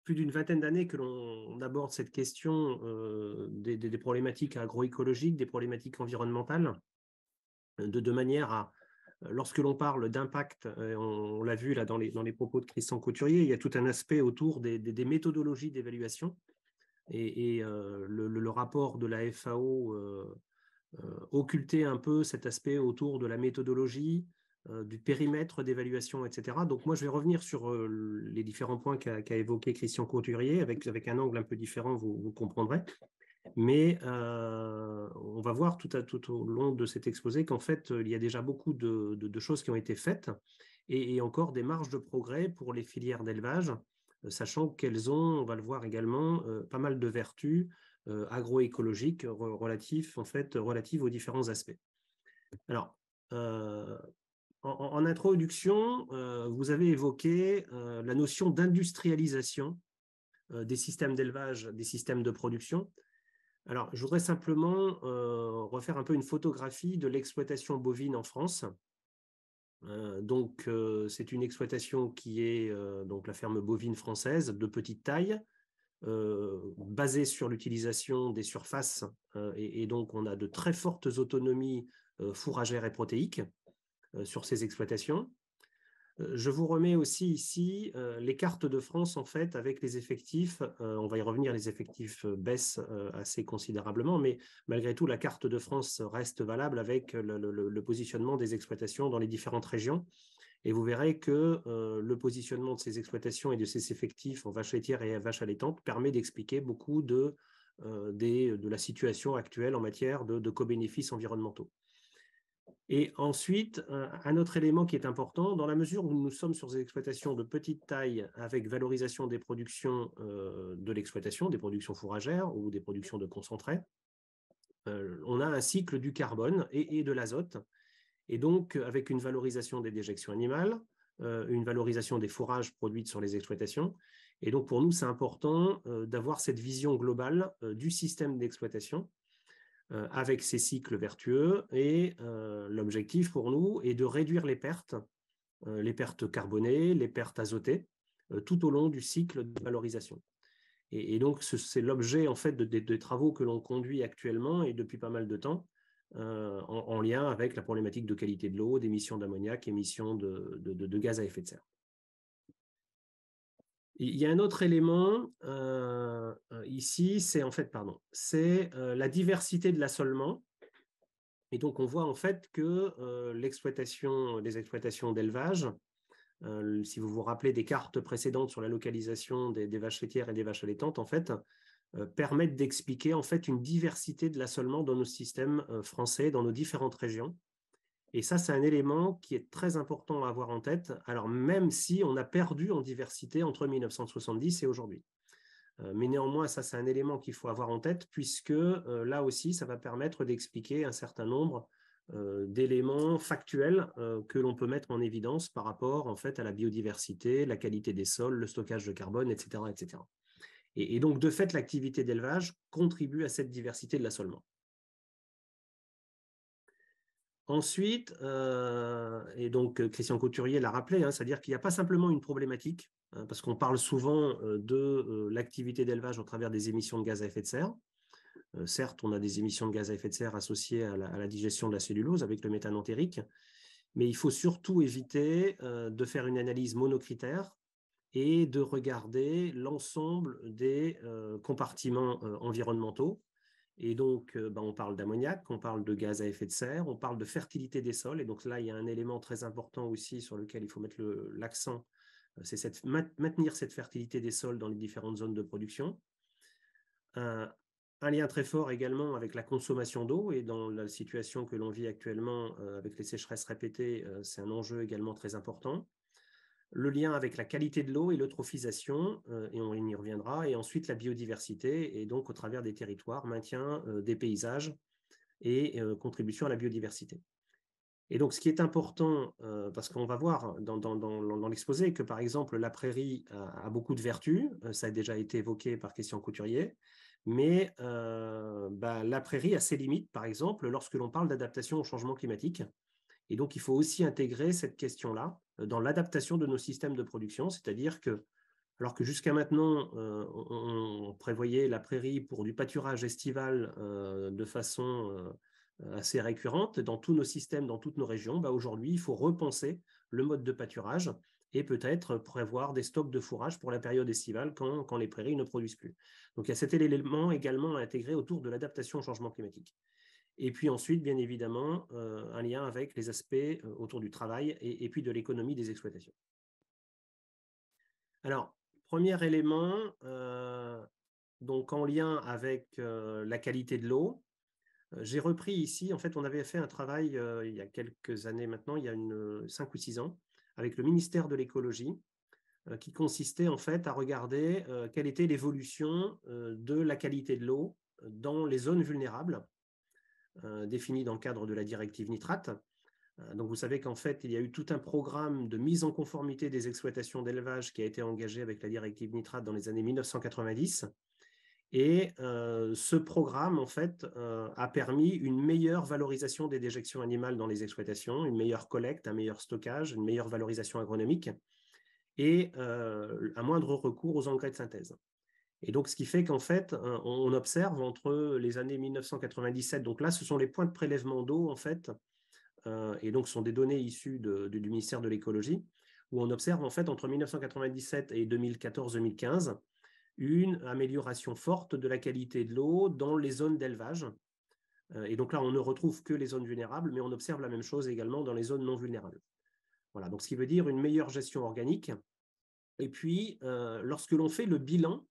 plus d'une vingtaine d'années que l'on aborde cette question des problématiques agroécologiques, des problématiques environnementales, de manière à, lorsque l'on parle d'impact, on l'a vu là dans les propos de Christian Couturier, il y a tout un aspect autour des méthodologies d'évaluation. Et le rapport de la FAO occultait un peu cet aspect autour de la méthodologie, du périmètre d'évaluation, etc. Donc moi, je vais revenir sur les différents points qu'a évoqué Christian Couturier, avec un angle un peu différent, vous comprendrez. Mais on va voir tout au long de cet exposé qu'en fait, il y a déjà beaucoup de choses qui ont été faites et encore des marges de progrès pour les filières d'élevage, sachant qu'elles ont, on va le voir également, pas mal de vertus agroécologiques relatives aux différents aspects. Alors, en introduction, vous avez évoqué la notion d'industrialisation des systèmes d'élevage, des systèmes de production. Alors, je voudrais simplement refaire un peu une photographie de l'exploitation bovine en France. C'est une exploitation qui est donc la ferme bovine française de petite taille, basée sur l'utilisation des surfaces, et donc on a de très fortes autonomies fourragères et protéiques sur ces exploitations. Je vous remets aussi ici les cartes de France, en fait, avec les effectifs. On va y revenir, les effectifs baissent assez considérablement, mais malgré tout, la carte de France reste valable avec le positionnement des exploitations dans les différentes régions. Et vous verrez que le positionnement de ces exploitations et de ces effectifs en vaches laitières et vaches allaitantes permet d'expliquer beaucoup de la situation actuelle en matière de co-bénéfices environnementaux. Et ensuite, un autre élément qui est important, dans la mesure où nous sommes sur des exploitations de petite taille avec valorisation des productions de l'exploitation, des productions fourragères ou des productions de concentrés, on a un cycle du carbone et de l'azote. Et donc, avec une valorisation des déjections animales, une valorisation des fourrages produits sur les exploitations. Et donc, pour nous, c'est important d'avoir cette vision globale du système d'exploitation avec ces cycles vertueux. Et l'objectif pour nous est de réduire les pertes carbonées, les pertes azotées, tout au long du cycle de valorisation. Et donc, c'est l'objet en fait des travaux que l'on conduit actuellement et depuis pas mal de temps, en lien avec la problématique de qualité de l'eau, d'émissions d'ammoniac, émissions de gaz à effet de serre. Il y a un autre élément ici, c'est la diversité de l'assolement. Et donc, on voit en fait que les exploitations d'élevage, si vous vous rappelez des cartes précédentes sur la localisation des vaches laitières et des vaches allaitantes, en fait, permettent d'expliquer en fait une diversité de l'assolement dans nos systèmes français, dans nos différentes régions. Et ça, c'est un élément qui est très important à avoir en tête, alors même si on a perdu en diversité entre 1970 et aujourd'hui. Mais néanmoins, ça, c'est un élément qu'il faut avoir en tête, puisque là aussi, ça va permettre d'expliquer un certain nombre d'éléments factuels que l'on peut mettre en évidence par rapport en fait, à la biodiversité, la qualité des sols, le stockage de carbone, etc. etc. Et donc, de fait, l'activité d'élevage contribue à cette diversité de l'assolement. Ensuite, et donc Christian Couturier l'a rappelé, c'est-à-dire qu'il n'y a pas simplement une problématique, parce qu'on parle souvent de l'activité d'élevage au travers des émissions de gaz à effet de serre. Certes, on a des émissions de gaz à effet de serre associées à la digestion de la cellulose avec le méthane entérique, mais il faut surtout éviter de faire une analyse monocritère et de regarder l'ensemble des compartiments environnementaux. Et donc, on parle d'ammoniac, on parle de gaz à effet de serre, on parle de fertilité des sols. Et donc là, il y a un élément très important aussi sur lequel il faut mettre l'accent, c'est maintenir cette fertilité des sols dans les différentes zones de production. Un lien très fort également avec la consommation d'eau, et dans la situation que l'on vit actuellement avec les sécheresses répétées, c'est un enjeu également très important. Le lien avec la qualité de l'eau et l'eutrophisation, et on y reviendra, et ensuite la biodiversité, et donc au travers des territoires, maintien des paysages et contribution à la biodiversité. Et donc ce qui est important, parce qu'on va voir dans l'exposé que par exemple la prairie a beaucoup de vertus, ça a déjà été évoqué par Christian Couturier, mais la prairie a ses limites, par exemple, lorsque l'on parle d'adaptation au changement climatique. Et donc, il faut aussi intégrer cette question-là dans l'adaptation de nos systèmes de production, c'est-à-dire que, alors que jusqu'à maintenant, on prévoyait la prairie pour du pâturage estival de façon assez récurrente dans tous nos systèmes, dans toutes nos régions, aujourd'hui, il faut repenser le mode de pâturage et peut-être prévoir des stocks de fourrage pour la période estivale quand les prairies ne produisent plus. Donc, il y a cet élément également à intégrer autour de l'adaptation au changement climatique. Et puis ensuite, bien évidemment, un lien avec les aspects autour du travail et puis de l'économie des exploitations. Alors, premier élément, donc en lien avec la qualité de l'eau, j'ai repris ici, en fait, on avait fait un travail il y a quelques années maintenant, il y a 5 ou 6 ans, avec le ministère de l'écologie, qui consistait en fait à regarder quelle était l'évolution de la qualité de l'eau dans les zones vulnérables, définies dans le cadre de la directive nitrate. Donc, vous savez qu'en fait, il y a eu tout un programme de mise en conformité des exploitations d'élevage qui a été engagé avec la directive nitrate dans les années 1990. Et ce programme, en fait, a permis une meilleure valorisation des déjections animales dans les exploitations, une meilleure collecte, un meilleur stockage, une meilleure valorisation agronomique et un moindre recours aux engrais de synthèse. Et donc, ce qui fait qu'en fait, on observe entre les années 1997, donc là, ce sont les points de prélèvement d'eau, en fait, et donc ce sont des données issues du ministère de l'écologie, où on observe, en fait, entre 1997 et 2014-2015, une amélioration forte de la qualité de l'eau dans les zones d'élevage. Et donc là, on ne retrouve que les zones vulnérables, mais on observe la même chose également dans les zones non vulnérables. Voilà, donc ce qui veut dire une meilleure gestion organique. Et puis, lorsque l'on fait le bilan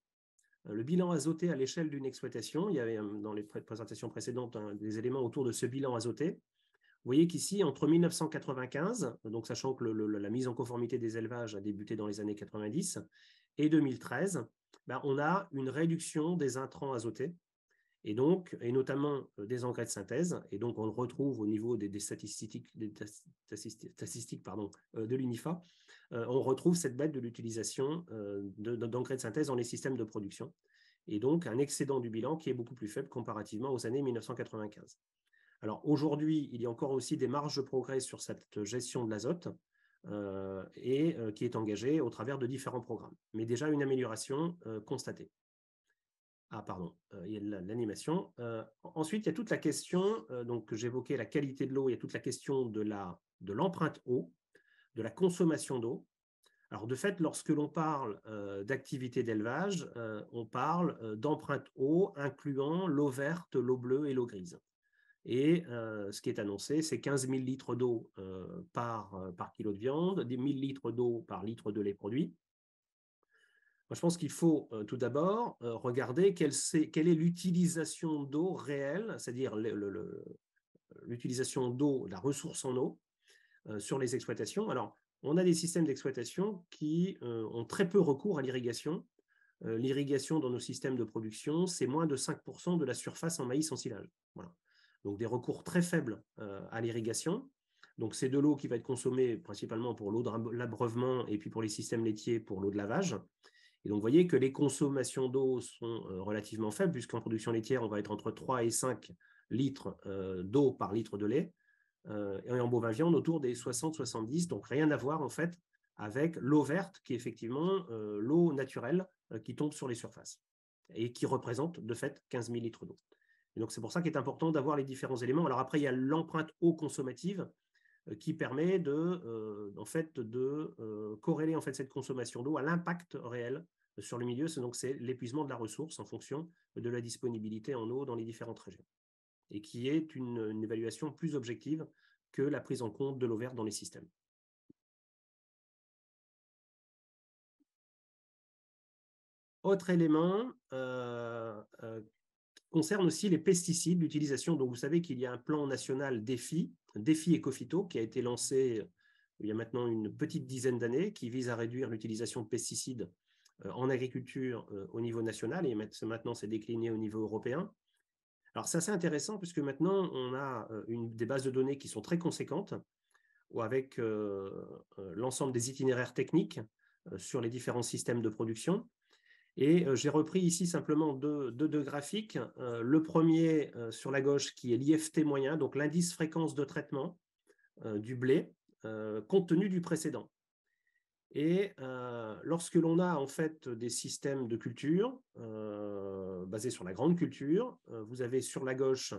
azoté à l'échelle d'une exploitation, il y avait dans les présentations précédentes des éléments autour de ce bilan azoté. Vous voyez qu'ici, entre 1995, donc sachant que la mise en conformité des élevages a débuté dans les années 90, et 2013, on a une réduction des intrants azotés, et notamment des engrais de synthèse, et donc on le retrouve au niveau des statistiques de l'UNIFA, on retrouve cette baisse de l'utilisation d'engrais de synthèse dans les systèmes de production, et donc un excédent du bilan qui est beaucoup plus faible comparativement aux années 1995. Alors aujourd'hui, il y a encore aussi des marges de progrès sur cette gestion de l'azote qui est engagée au travers de différents programmes, mais déjà une amélioration constatée. Ah, pardon, il y a l'animation. Ensuite, il y a toute la question, donc j'évoquais la qualité de l'eau, il y a toute la question de l'empreinte eau, de la consommation d'eau. Alors, de fait, lorsque l'on parle d'activité d'élevage, on parle d'empreinte eau incluant l'eau verte, l'eau bleue et l'eau grise. Et ce qui est annoncé, c'est 15 000 litres d'eau par kilo de viande, des 1000 litres d'eau par litre de lait produit. Moi, je pense qu'il faut tout d'abord regarder quelle est l'utilisation d'eau réelle, c'est-à-dire l'utilisation d'eau, la ressource en eau sur les exploitations. Alors, on a des systèmes d'exploitation qui ont très peu recours à l'irrigation. L'irrigation dans nos systèmes de production, c'est moins de 5% de la surface en maïs en silage. Voilà. Donc, des recours très faibles à l'irrigation. Donc, c'est de l'eau qui va être consommée principalement pour l'eau de l'abreuvement et puis pour les systèmes laitiers, pour l'eau de lavage. Et donc, vous voyez que les consommations d'eau sont relativement faibles, puisqu'en production laitière, on va être entre 3 et 5 litres d'eau par litre de lait, et en bovin viande autour des 60-70, donc rien à voir en fait avec l'eau verte, qui est effectivement l'eau naturelle qui tombe sur les surfaces, et qui représente de fait 15 000 litres d'eau. Et donc, c'est pour ça qu'il est important d'avoir les différents éléments. Alors après, il y a l'empreinte eau consommative, qui permet de corréler en fait cette consommation d'eau à l'impact réel sur le milieu. Donc, c'est l'épuisement de la ressource en fonction de la disponibilité en eau dans les différentes régions, et qui est une évaluation plus objective que la prise en compte de l'eau verte dans les systèmes. Autre élément concerne aussi les pesticides, l'utilisation. Donc, vous savez qu'il y a un plan national défi Ecophyto, qui a été lancé il y a maintenant une petite dizaine d'années, qui vise à réduire l'utilisation de pesticides en agriculture au niveau national, et maintenant c'est décliné au niveau européen. Alors, c'est assez intéressant puisque maintenant on a des bases de données qui sont très conséquentes, avec l'ensemble des itinéraires techniques sur les différents systèmes de production. Et j'ai repris ici simplement deux graphiques. Le premier sur la gauche, qui est l'IFT moyen, donc l'indice fréquence de traitement du blé compte tenu du précédent. Et lorsque l'on a en fait des systèmes de culture basés sur la grande culture, vous avez sur la gauche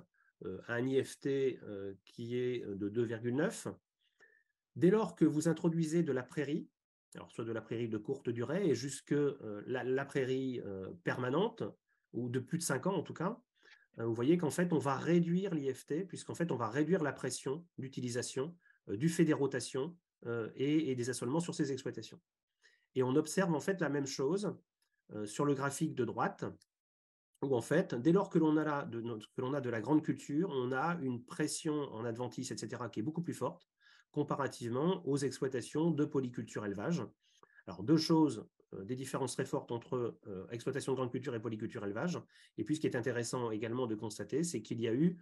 un IFT qui est de 2,9. Dès lors que vous introduisez de la prairie, alors soit de la prairie de courte durée et jusque la prairie permanente, ou de plus de 5 ans en tout cas, vous voyez qu'en fait, on va réduire l'IFT, puisqu'en fait, on va réduire la pression d'utilisation du fait des rotations et des assolements sur ces exploitations. Et on observe en fait la même chose sur le graphique de droite, où en fait, dès lors que l'on a de la grande culture, on a une pression en adventice, etc., qui est beaucoup plus forte comparativement aux exploitations de polyculture élevage. Alors, deux choses, des différences très fortes entre exploitation de grande culture et polyculture élevage. Et puis, ce qui est intéressant également de constater, c'est qu'il y a eu,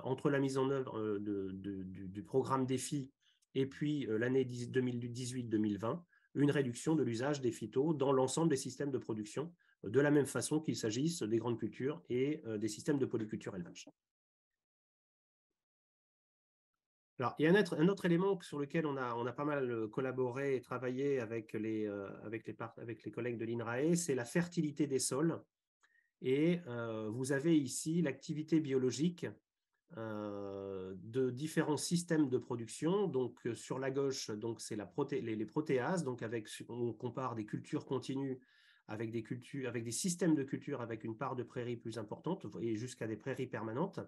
entre la mise en œuvre du programme DEFI et puis l'année 2018-2020, une réduction de l'usage des phytos dans l'ensemble des systèmes de production, de la même façon qu'il s'agisse des grandes cultures et des systèmes de polyculture élevage. Alors, il y a un autre élément sur lequel on a pas mal collaboré et travaillé avec les collègues de l'INRAE, c'est la fertilité des sols. Et vous avez ici l'activité biologique de différents systèmes de production. Donc, sur la gauche, c'est les protéases. Donc, on compare des cultures continues avec des systèmes de culture avec une part de prairies plus importante et jusqu'à des prairies permanentes.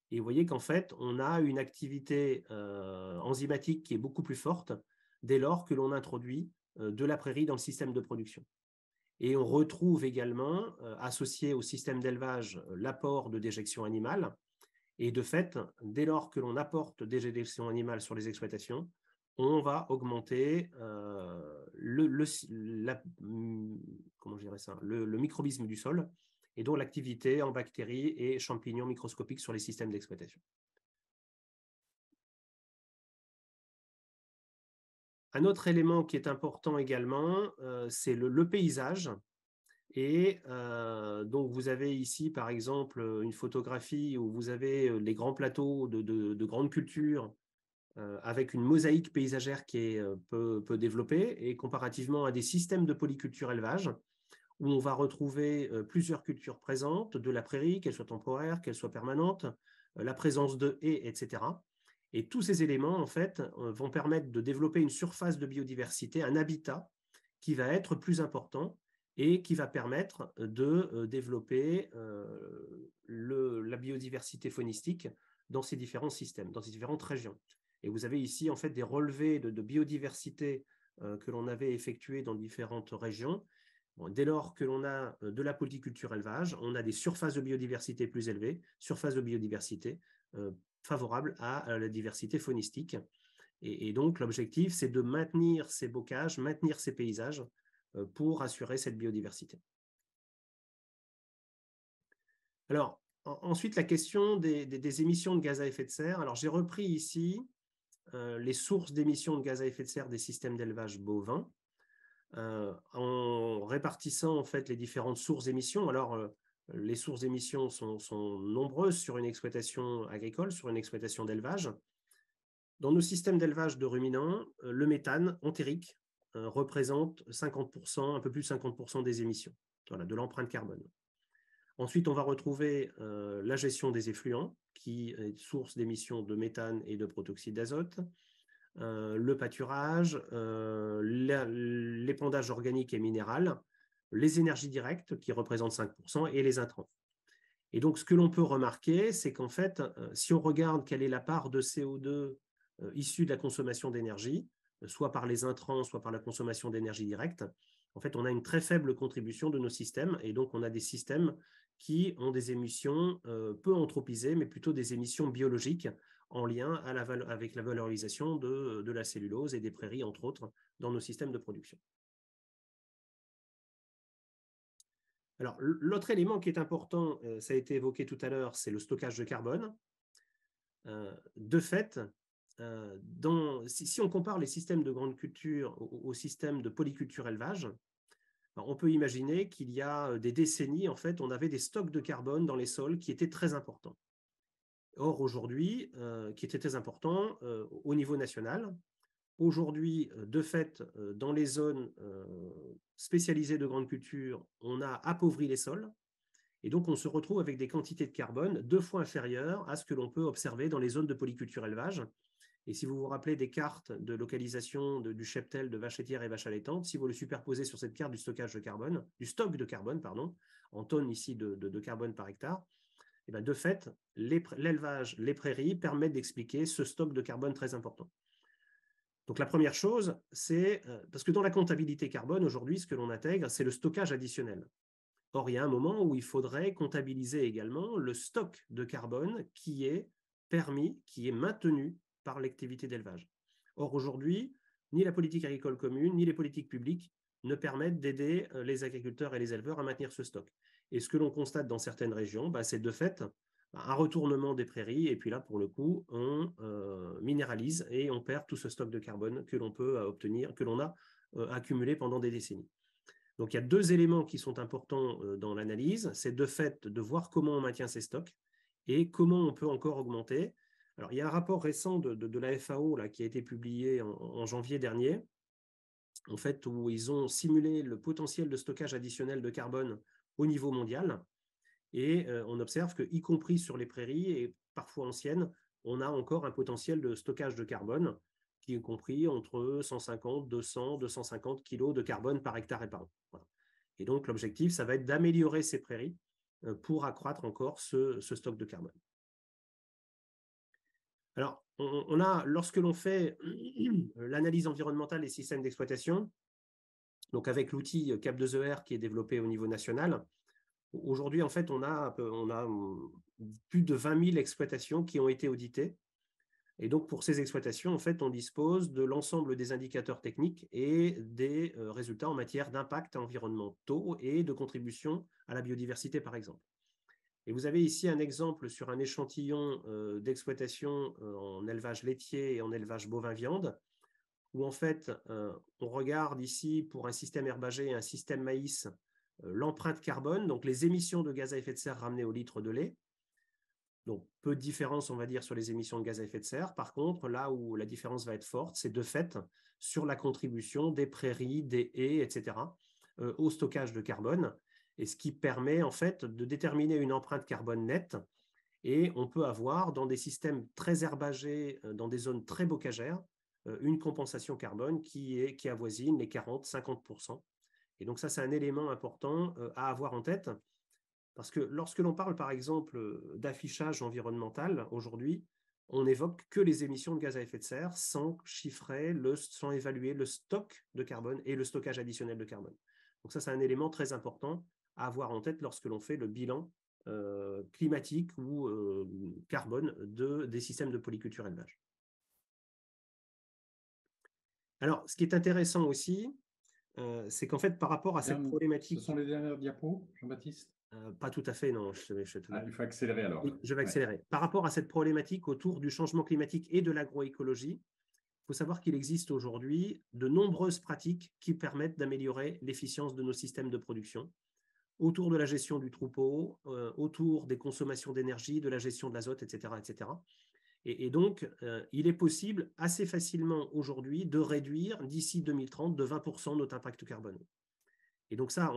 Et vous voyez qu'en fait, on a une activité enzymatique qui est beaucoup plus forte dès lors que l'on introduit de la prairie dans le système de production. Et on retrouve également, associé au système d'élevage, l'apport de déjection animale. Et de fait, dès lors que l'on apporte des déjections animales sur les exploitations, on va augmenter le microbisme du sol et donc l'activité en bactéries et champignons microscopiques sur les systèmes d'exploitation. Un autre élément qui est important également, c'est le paysage. Et donc, vous avez ici, par exemple, une photographie où vous avez les grands plateaux de grande culture avec une mosaïque paysagère qui est peu développée et comparativement à des systèmes de polyculture élevage où on va retrouver plusieurs cultures présentes, de la prairie, qu'elle soit temporaire, qu'elle soit permanente, la présence de haies, etc. Et tous ces éléments, en fait, vont permettre de développer une surface de biodiversité, un habitat qui va être plus important et qui va permettre de développer la biodiversité faunistique dans ces différents systèmes, dans ces différentes régions. Et vous avez ici, en fait, des relevés de biodiversité que l'on avait effectués dans différentes régions. Bon, dès lors que l'on a de la polyculture élevage, on a des surfaces de biodiversité plus élevées, surfaces de biodiversité favorables à la diversité faunistique. Et donc, l'objectif, c'est de maintenir ces bocages, maintenir ces paysages pour assurer cette biodiversité. Alors, ensuite, la question des émissions de gaz à effet de serre. Alors, j'ai repris ici les sources d'émissions de gaz à effet de serre des systèmes d'élevage bovin. En répartissant en fait les différentes sources d'émissions. Alors, les sources d'émissions sont nombreuses sur une exploitation agricole, sur une exploitation d'élevage. Dans nos systèmes d'élevage de ruminants, le méthane entérique représente 50%, un peu plus de 50% des émissions, voilà, de l'empreinte carbone. Ensuite, on va retrouver la gestion des effluents, qui est source d'émissions de méthane et de protoxyde d'azote. Le pâturage, l'épandage organique et minéral, les énergies directes qui représentent 5% et les intrants. Et donc, ce que l'on peut remarquer, c'est qu'en fait, si on regarde quelle est la part de CO2 issue de la consommation d'énergie, soit par les intrants, soit par la consommation d'énergie directe, en fait, on a une très faible contribution de nos systèmes et donc on a des systèmes qui ont des émissions peu anthropisées, mais plutôt des émissions biologiques en lien avec la valorisation de la cellulose et des prairies, entre autres, dans nos systèmes de production. Alors, l'autre élément qui est important, ça a été évoqué tout à l'heure, c'est le stockage de carbone. De fait, si on compare les systèmes de grande culture aux systèmes de polyculture élevage, on peut imaginer qu'il y a des décennies, en fait, on avait des stocks de carbone dans les sols qui étaient très importants. Or, aujourd'hui, qui était très important au niveau national, aujourd'hui, de fait, dans les zones spécialisées de grandes cultures, on a appauvri les sols. Et donc, on se retrouve avec des quantités de carbone 2 fois inférieures à ce que l'on peut observer dans les zones de polyculture élevage. Et si vous vous rappelez des cartes de localisation du cheptel de vaches laitières et vaches allaitantes, si vous le superposez sur cette carte du stockage de carbone, du stock de carbone, pardon, en tonnes ici de carbone par hectare, et bien de fait, l'élevage, les prairies permettent d'expliquer ce stock de carbone très important. Donc la première chose, c'est, parce que dans la comptabilité carbone, aujourd'hui, ce que l'on intègre, c'est le stockage additionnel. Or, il y a un moment où il faudrait comptabiliser également le stock de carbone qui est permis, qui est maintenu par l'activité d'élevage. Or, aujourd'hui, ni la politique agricole commune, ni les politiques publiques ne permettent d'aider les agriculteurs et les éleveurs à maintenir ce stock. Et ce que l'on constate dans certaines régions, c'est de fait un retournement des prairies, et puis là, pour le coup, on minéralise et on perd tout ce stock de carbone que l'on peut obtenir, que l'on a accumulé pendant des décennies. Donc, il y a 2 éléments qui sont importants dans l'analyse. C'est de fait de voir comment on maintient ces stocks et comment on peut encore augmenter. Alors, il y a un rapport récent de la FAO là, qui a été publié en janvier dernier, en fait, où ils ont simulé le potentiel de stockage additionnel de carbone au niveau mondial. Et on observe que, y compris sur les prairies et parfois anciennes, on a encore un potentiel de stockage de carbone qui est compris entre 150, 200, 250 kg de carbone par hectare et par an. Voilà. Et donc, l'objectif, ça va être d'améliorer ces prairies pour accroître encore ce stock de carbone. Alors, lorsque l'on fait l'analyse environnementale des systèmes d'exploitation, donc avec l'outil CAP2ER qui est développé au niveau national, aujourd'hui, en fait, on a plus de 20 000 exploitations qui ont été auditées. Et donc, pour ces exploitations, en fait, on dispose de l'ensemble des indicateurs techniques et des résultats en matière d'impact environnementaux et de contribution à la biodiversité, par exemple. Et vous avez ici un exemple sur un échantillon d'exploitation en élevage laitier et en élevage bovin-viande, où en fait, on regarde ici pour un système herbagé et un système maïs l'empreinte carbone, donc les émissions de gaz à effet de serre ramenées au litre de lait. Donc, peu de différence, on va dire, sur les émissions de gaz à effet de serre. Par contre, là où la différence va être forte, c'est de fait sur la contribution des prairies, des haies, etc., au stockage de carbone, et ce qui permet en fait de déterminer une empreinte carbone nette. Et on peut avoir, dans des systèmes très herbagés, dans des zones très bocagères, une compensation carbone qui avoisine les 40-50%. Et donc ça, c'est un élément important à avoir en tête. Parce que lorsque l'on parle, par exemple, d'affichage environnemental, aujourd'hui, on n'évoque que les émissions de gaz à effet de serre sans chiffrer, sans évaluer le stock de carbone et le stockage additionnel de carbone. Donc ça, c'est un élément très important à avoir en tête lorsque l'on fait le bilan climatique ou carbone des systèmes de polyculture élevage. Alors, ce qui est intéressant aussi, c'est qu'en fait, par rapport à cette problématique… Ce sont les dernières diapos, Jean-Baptiste? Pas tout à fait, non. Il faut accélérer alors. Oui, je vais accélérer. Par rapport à cette problématique autour du changement climatique et de l'agroécologie, il faut savoir qu'il existe aujourd'hui de nombreuses pratiques qui permettent d'améliorer l'efficience de nos systèmes de production, autour de la gestion du troupeau, autour des consommations d'énergie, de la gestion de l'azote, etc., etc. Et donc, il est possible assez facilement aujourd'hui de réduire d'ici 2030 de 20% notre impact carbone. Et donc ça,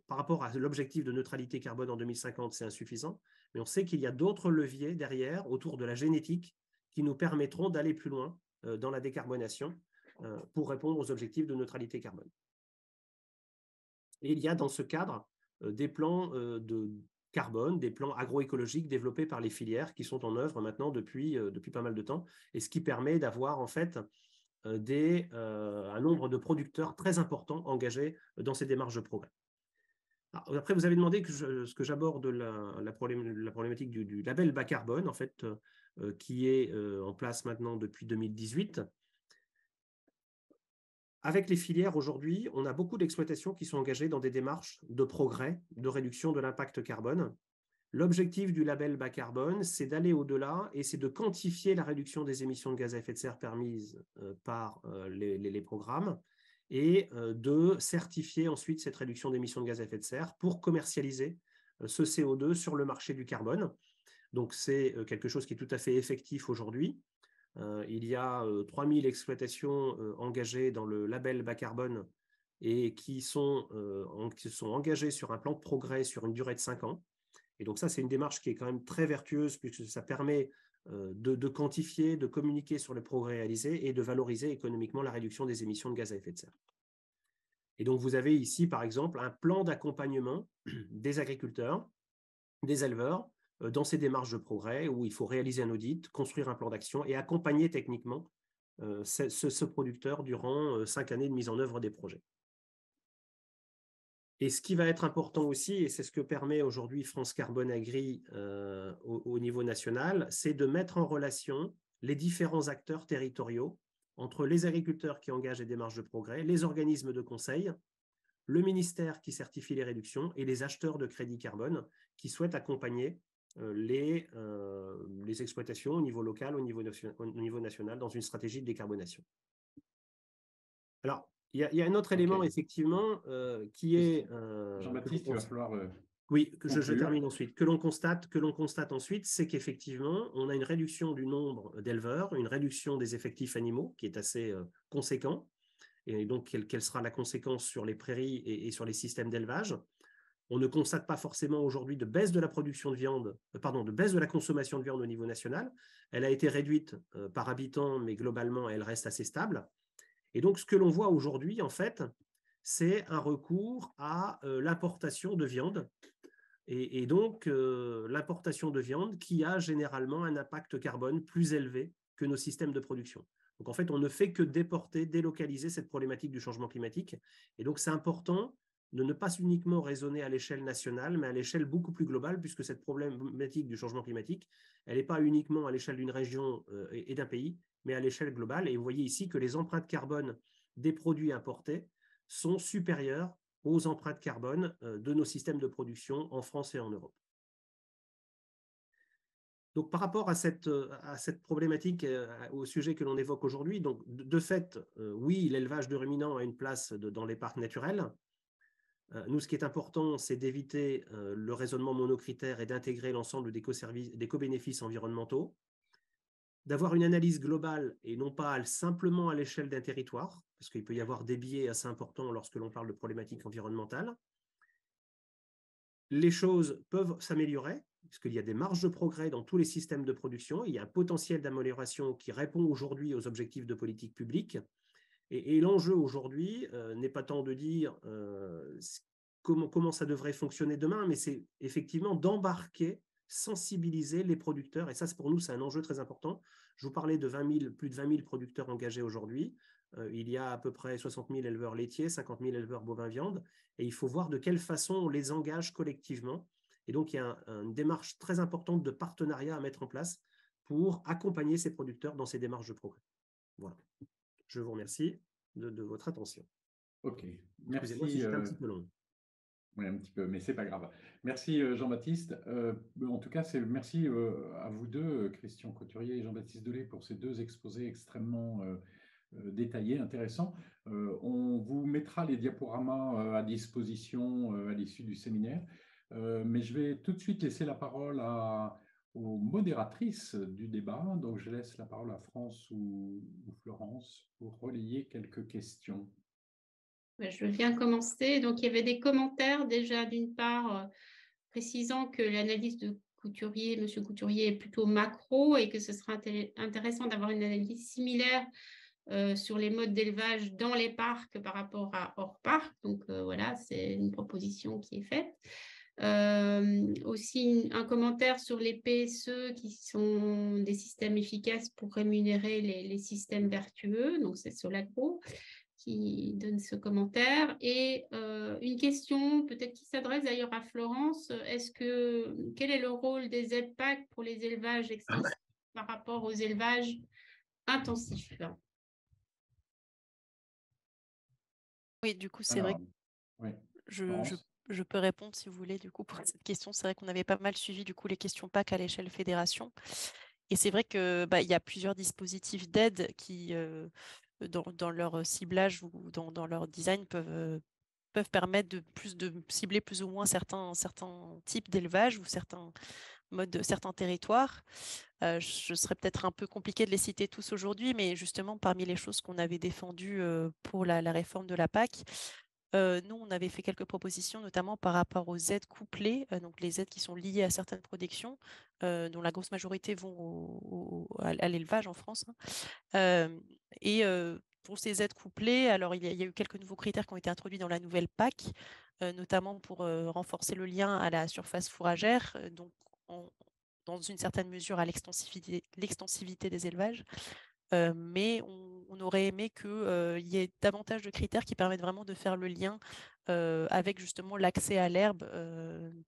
par rapport à l'objectif de neutralité carbone en 2050, c'est insuffisant, mais on sait qu'il y a d'autres leviers derrière, autour de la génétique, qui nous permettront d'aller plus loin dans la décarbonation pour répondre aux objectifs de neutralité carbone. Et il y a dans ce cadre des plans de carbone, des plans agroécologiques développés par les filières qui sont en œuvre maintenant depuis pas mal de temps, et ce qui permet d'avoir en fait un nombre de producteurs très importants engagés dans ces démarches de progrès. Alors, après, vous avez demandé ce que j'aborde la problématique du label bas carbone, en fait, qui est en place maintenant depuis 2018. Avec les filières aujourd'hui, on a beaucoup d'exploitations qui sont engagées dans des démarches de progrès, de réduction de l'impact carbone. L'objectif du label bas carbone, c'est d'aller au-delà et c'est de quantifier la réduction des émissions de gaz à effet de serre permises par les programmes et de certifier ensuite cette réduction d'émissions de gaz à effet de serre pour commercialiser ce CO2 sur le marché du carbone. Donc, c'est quelque chose qui est tout à fait effectif aujourd'hui. Il y a 3000 exploitations engagées dans le label bas carbone et qui sont engagées sur un plan de progrès sur une durée de 5 ans. Et donc ça, c'est une démarche qui est quand même très vertueuse puisque ça permet de quantifier, de communiquer sur les progrès réalisés et de valoriser économiquement la réduction des émissions de gaz à effet de serre. Et donc, vous avez ici, par exemple, un plan d'accompagnement des agriculteurs, des éleveurs, dans ces démarches de progrès où il faut réaliser un audit, construire un plan d'action et accompagner techniquement ce producteur durant 5 années de mise en œuvre des projets. Et ce qui va être important aussi, et c'est ce que permet aujourd'hui France Carbone Agri au niveau national, c'est de mettre en relation les différents acteurs territoriaux entre les agriculteurs qui engagent des démarches de progrès, les organismes de conseil, le ministère qui certifie les réductions et les acheteurs de crédit carbone qui souhaitent accompagner les exploitations au niveau local, au niveau national, dans une stratégie de décarbonation. Alors, il y a un autre élément, effectivement, qui est… Jean-Baptiste, il va falloir… oui, je termine ensuite. Que l'on constate ensuite, c'est qu'effectivement, on a une réduction du nombre d'éleveurs, une réduction des effectifs animaux qui est assez conséquent. Et donc, quelle sera la conséquence sur les prairies et sur les systèmes d'élevage? On ne constate pas forcément aujourd'hui de baisse de la production de viande, de baisse de la consommation de viande au niveau national. Elle a été réduite par habitant, mais globalement, elle reste assez stable. Et donc, ce que l'on voit aujourd'hui, en fait, c'est un recours à l'importation de viande. Et donc, l'importation de viande qui a généralement un impact carbone plus élevé que nos systèmes de production. Donc, en fait, on ne fait que déporter, délocaliser cette problématique du changement climatique. Et donc, c'est important de ne pas uniquement raisonner à l'échelle nationale, mais à l'échelle beaucoup plus globale, puisque cette problématique du changement climatique, elle n'est pas uniquement à l'échelle d'une région et d'un pays, mais à l'échelle globale. Et vous voyez ici que les empreintes carbone des produits importés sont supérieures aux empreintes carbone de nos systèmes de production en France et en Europe. Donc, par rapport à cette problématique, au sujet que l'on évoque aujourd'hui, donc de fait, oui, l'élevage de ruminants a une place dans les parcs naturels. Nous, ce qui est important, c'est d'éviter le raisonnement monocritère et d'intégrer l'ensemble des co-bénéfices environnementaux, d'avoir une analyse globale et non pas simplement à l'échelle d'un territoire, parce qu'il peut y avoir des biais assez importants lorsque l'on parle de problématiques environnementales. Les choses peuvent s'améliorer, puisqu'il y a des marges de progrès dans tous les systèmes de production. Il y a un potentiel d'amélioration qui répond aujourd'hui aux objectifs de politique publique. Et l'enjeu aujourd'hui n'est pas tant de dire comment ça devrait fonctionner demain, mais c'est effectivement d'embarquer, sensibiliser les producteurs. Et ça, pour nous, c'est un enjeu très important. Je vous parlais de plus de 20 000 producteurs engagés aujourd'hui. Il y a à peu près 60 000 éleveurs laitiers, 50 000 éleveurs bovins viande. Et il faut voir de quelle façon on les engage collectivement. Et donc, il y a une démarche très importante de partenariat à mettre en place pour accompagner ces producteurs dans ces démarches de progrès. Voilà. Je vous remercie de votre attention. OK. Merci. Excusez-moi si j'étais un petit peu long. Oui, un petit peu, mais ce n'est pas grave. Merci Jean-Baptiste. En tout cas, merci à vous deux, Christian Couturier et Jean-Baptiste Delay, pour ces deux exposés extrêmement détaillés, intéressants. On vous mettra les diaporamas à disposition à l'issue du séminaire, mais je vais tout de suite laisser la parole aux modératrices du débat. Donc, je laisse la parole à France ou Florence pour relayer quelques questions. Je viens commencer. Donc, il y avait des commentaires déjà, d'une part, précisant que l'analyse de Couturier, M. Couturier, est plutôt macro et que ce sera intéressant d'avoir une analyse similaire sur les modes d'élevage dans les parcs par rapport à hors parc. Donc, voilà, c'est une proposition qui est faite. Aussi, un commentaire sur les PSE qui sont des systèmes efficaces pour rémunérer les systèmes vertueux. Donc, c'est Solagro qui donne ce commentaire. Et une question peut-être qui s'adresse d'ailleurs à Florence, quel est le rôle des aides PAC pour les élevages extensifs par rapport aux élevages intensifs? Oui, du coup, c'est vrai que oui. je peux répondre si vous voulez du coup pour cette question. C'est vrai qu'on avait pas mal suivi du coup les questions PAC à l'échelle fédération. Et c'est vrai qu'il y a plusieurs dispositifs d'aide qui, dans leur ciblage ou dans leur design, peuvent permettre de cibler plus ou moins certains types d'élevage ou certains modes de certains territoires. Ce serait peut-être un peu compliqué de les citer tous aujourd'hui, mais justement, parmi les choses qu'on avait défendues pour la réforme de la PAC, nous, on avait fait quelques propositions, notamment par rapport aux aides couplées, donc les aides qui sont liées à certaines productions, dont la grosse majorité vont à l'élevage en France, hein. Et pour ces aides couplées, alors il y a eu quelques nouveaux critères qui ont été introduits dans la nouvelle PAC, notamment pour renforcer le lien à la surface fourragère, donc dans une certaine mesure à l'extensivité des élevages. Mais on aurait aimé qu'il y ait davantage de critères qui permettent vraiment de faire le lien avec justement l'accès à l'herbe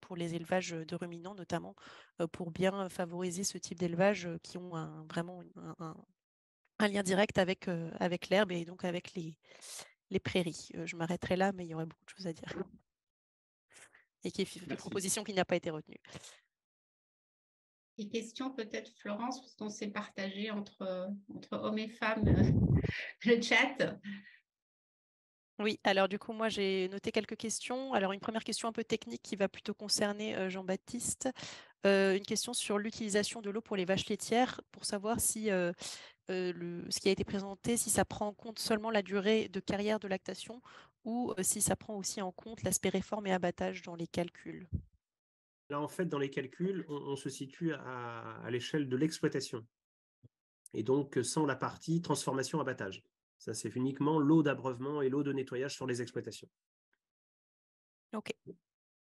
pour les élevages de ruminants, notamment pour bien favoriser ce type d'élevage qui ont vraiment un lien direct avec l'herbe et donc avec les prairies. Je m'arrêterai là, mais il y aurait beaucoup de choses à dire. Et qui est une Merci. proposition qui n'a pas été retenue. Des questions peut-être, Florence, parce qu'on s'est partagé entre hommes et femmes le chat. Oui, alors du coup, moi j'ai noté quelques questions. Alors une première question un peu technique qui va plutôt concerner Jean-Baptiste. Une question sur l'utilisation de l'eau pour les vaches laitières, pour savoir si ce qui a été présenté, si ça prend en compte seulement la durée de carrière de lactation ou si ça prend aussi en compte l'aspect réforme et abattage dans les calculs. Là, en fait, dans les calculs, on se situe à l'échelle de l'exploitation. Et donc, sans la partie transformation-abattage. Ça, c'est uniquement l'eau d'abreuvement et l'eau de nettoyage sur les exploitations. Ok.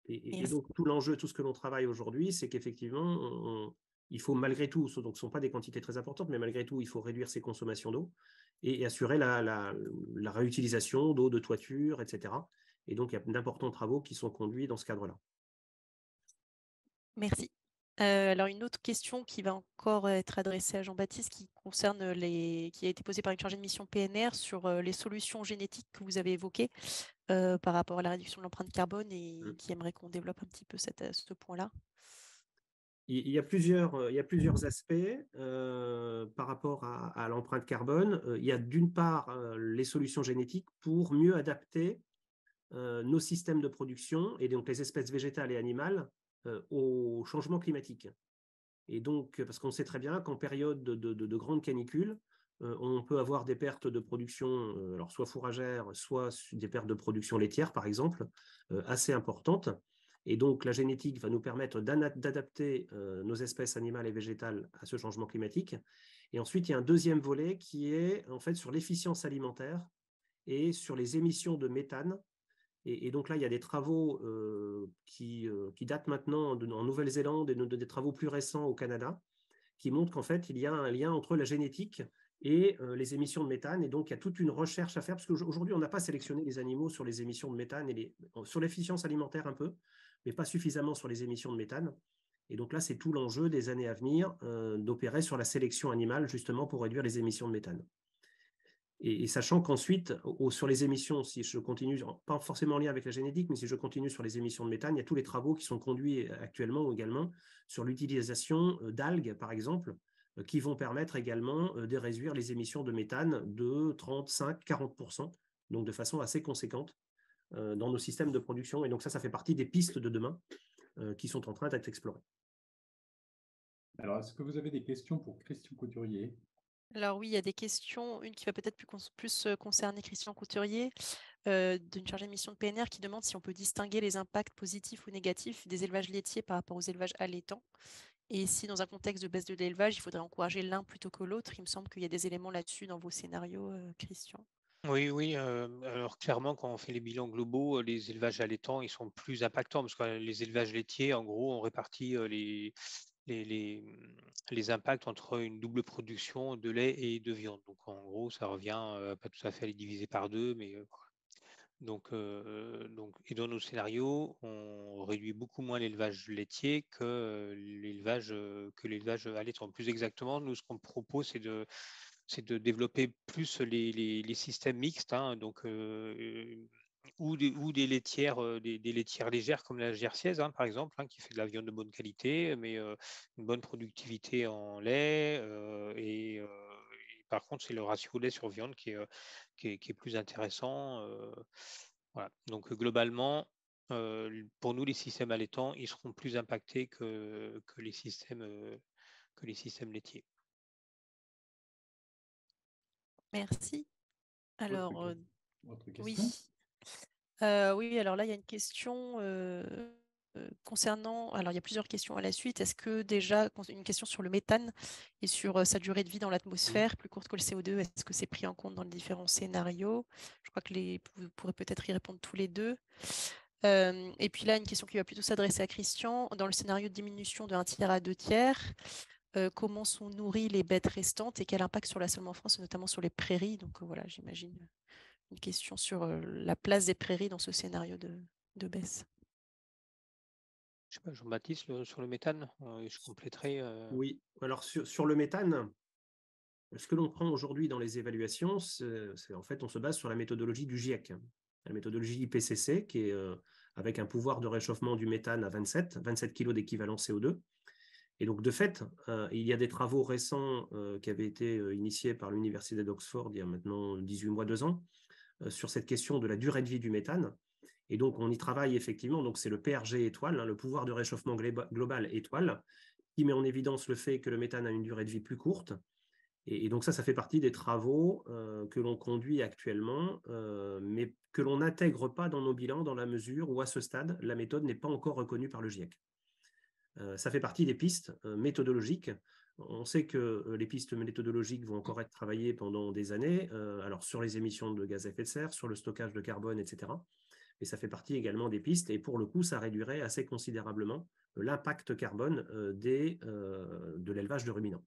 Et donc, tout l'enjeu, tout ce que l'on travaille aujourd'hui, c'est qu'effectivement, il faut malgré tout, donc ce ne sont pas des quantités très importantes, mais malgré tout, il faut réduire ses consommations d'eau et assurer la réutilisation d'eau de toiture, etc. Et donc, il y a d'importants travaux qui sont conduits dans ce cadre-là. Merci. Alors une autre question qui va encore être adressée à Jean-Baptiste qui concerne qui a été posée par une chargée de mission PNR sur les solutions génétiques que vous avez évoquées par rapport à la réduction de l'empreinte carbone et qui aimerait qu'on développe un petit peu ce point-là. Il y a plusieurs aspects par rapport à l'empreinte carbone. Il y a d'une part les solutions génétiques pour mieux adapter nos systèmes de production et donc les espèces végétales et animales au changement climatique. Et donc, parce qu'on sait très bien qu'en période de grande canicule, on peut avoir des pertes de production, alors soit fourragères, soit des pertes de production laitière, par exemple, assez importantes. Et donc, la génétique va nous permettre d'adapter nos espèces animales et végétales à ce changement climatique. Et ensuite, il y a un deuxième volet qui est en fait sur l'efficience alimentaire et sur les émissions de méthane. Et donc là, il y a des travaux qui datent maintenant en Nouvelle-Zélande et des travaux plus récents au Canada qui montrent qu'en fait, il y a un lien entre la génétique et les émissions de méthane. Et donc, il y a toute une recherche à faire parce qu'aujourd'hui, on n'a pas sélectionné les animaux sur les émissions de méthane et sur l'efficience alimentaire un peu, mais pas suffisamment sur les émissions de méthane. Et donc là, c'est tout l'enjeu des années à venir d'opérer sur la sélection animale justement pour réduire les émissions de méthane. Et sachant qu'ensuite, sur les émissions, si je continue, pas forcément en lien avec la génétique, mais si je continue sur les émissions de méthane, il y a tous les travaux qui sont conduits actuellement également sur l'utilisation d'algues, par exemple, qui vont permettre également de réduire les émissions de méthane de 35-40%, donc de façon assez conséquente dans nos systèmes de production. Et donc ça fait partie des pistes de demain qui sont en train d'être explorées. Alors, est-ce que vous avez des questions pour Christian Couturier? Alors oui, il y a des questions, une qui va peut-être plus concerner Christian Couturier, d'une chargée de mission de PNR qui demande si on peut distinguer les impacts positifs ou négatifs des élevages laitiers par rapport aux élevages allaitants. Et si dans un contexte de baisse de l'élevage, il faudrait encourager l'un plutôt que l'autre. Il me semble qu'il y a des éléments là-dessus dans vos scénarios, Christian. Oui, alors clairement, quand on fait les bilans globaux, les élevages allaitants, ils sont plus impactants parce que les élevages laitiers, en gros, on répartit les impacts entre une double production de lait et de viande. Donc en gros, ça revient pas tout à fait à les diviser par deux, mais et dans nos scénarios, on réduit beaucoup moins l'élevage laitier que l'élevage allaitant. Plus exactement, nous, ce qu'on propose, c'est de développer plus les systèmes mixtes, hein, donc ou des laitières, des laitières légères comme la jersiaise, hein, par exemple, hein, qui fait de la viande de bonne qualité, mais une bonne productivité en lait. Et par contre, c'est le ratio lait sur viande qui est plus intéressant. Voilà. Donc globalement, pour nous, les systèmes allaitants, ils seront plus impactés que les systèmes laitiers. Merci. Alors, Autre oui. question? Oui, alors là, il y a une question concernant. Alors, il y a plusieurs questions à la suite. Est-ce que déjà, une question sur le méthane et sur sa durée de vie dans l'atmosphère, plus courte que le CO2, est-ce que c'est pris en compte dans les différents scénarios? Je crois que vous pourrez peut-être y répondre tous les deux. Et puis là, une question qui va plutôt s'adresser à Christian. Dans le scénario de diminution de 1 tiers à 2 tiers, comment sont nourries les bêtes restantes et quel impact sur la Somme en France, notamment sur les prairies? Donc voilà, j'imagine une question sur la place des prairies dans ce scénario de baisse. Je sais pas, Jean-Baptiste, sur le méthane, je compléterai. Oui, alors sur le méthane, ce que l'on prend aujourd'hui dans les évaluations, c'est en fait, on se base sur la méthodologie du GIEC, la méthodologie IPCC, qui est avec un pouvoir de réchauffement du méthane à 27 kg d'équivalent CO2. Et donc, de fait, il y a des travaux récents qui avaient été initiés par l'Université d'Oxford il y a maintenant 18 mois, 2 ans, sur cette question de la durée de vie du méthane. Et donc, on y travaille effectivement. Donc, c'est le PRG étoile, le pouvoir de réchauffement global étoile, qui met en évidence le fait que le méthane a une durée de vie plus courte. Et donc, ça fait partie des travaux que l'on conduit actuellement, mais que l'on n'intègre pas dans nos bilans dans la mesure où, à ce stade, la méthode n'est pas encore reconnue par le GIEC. Ça fait partie des pistes méthodologiques. On sait que les pistes méthodologiques vont encore être travaillées pendant des années, alors sur les émissions de gaz à effet de serre, sur le stockage de carbone, etc. Mais ça fait partie également des pistes, et pour le coup, ça réduirait assez considérablement l'impact carbone de l'élevage de ruminants.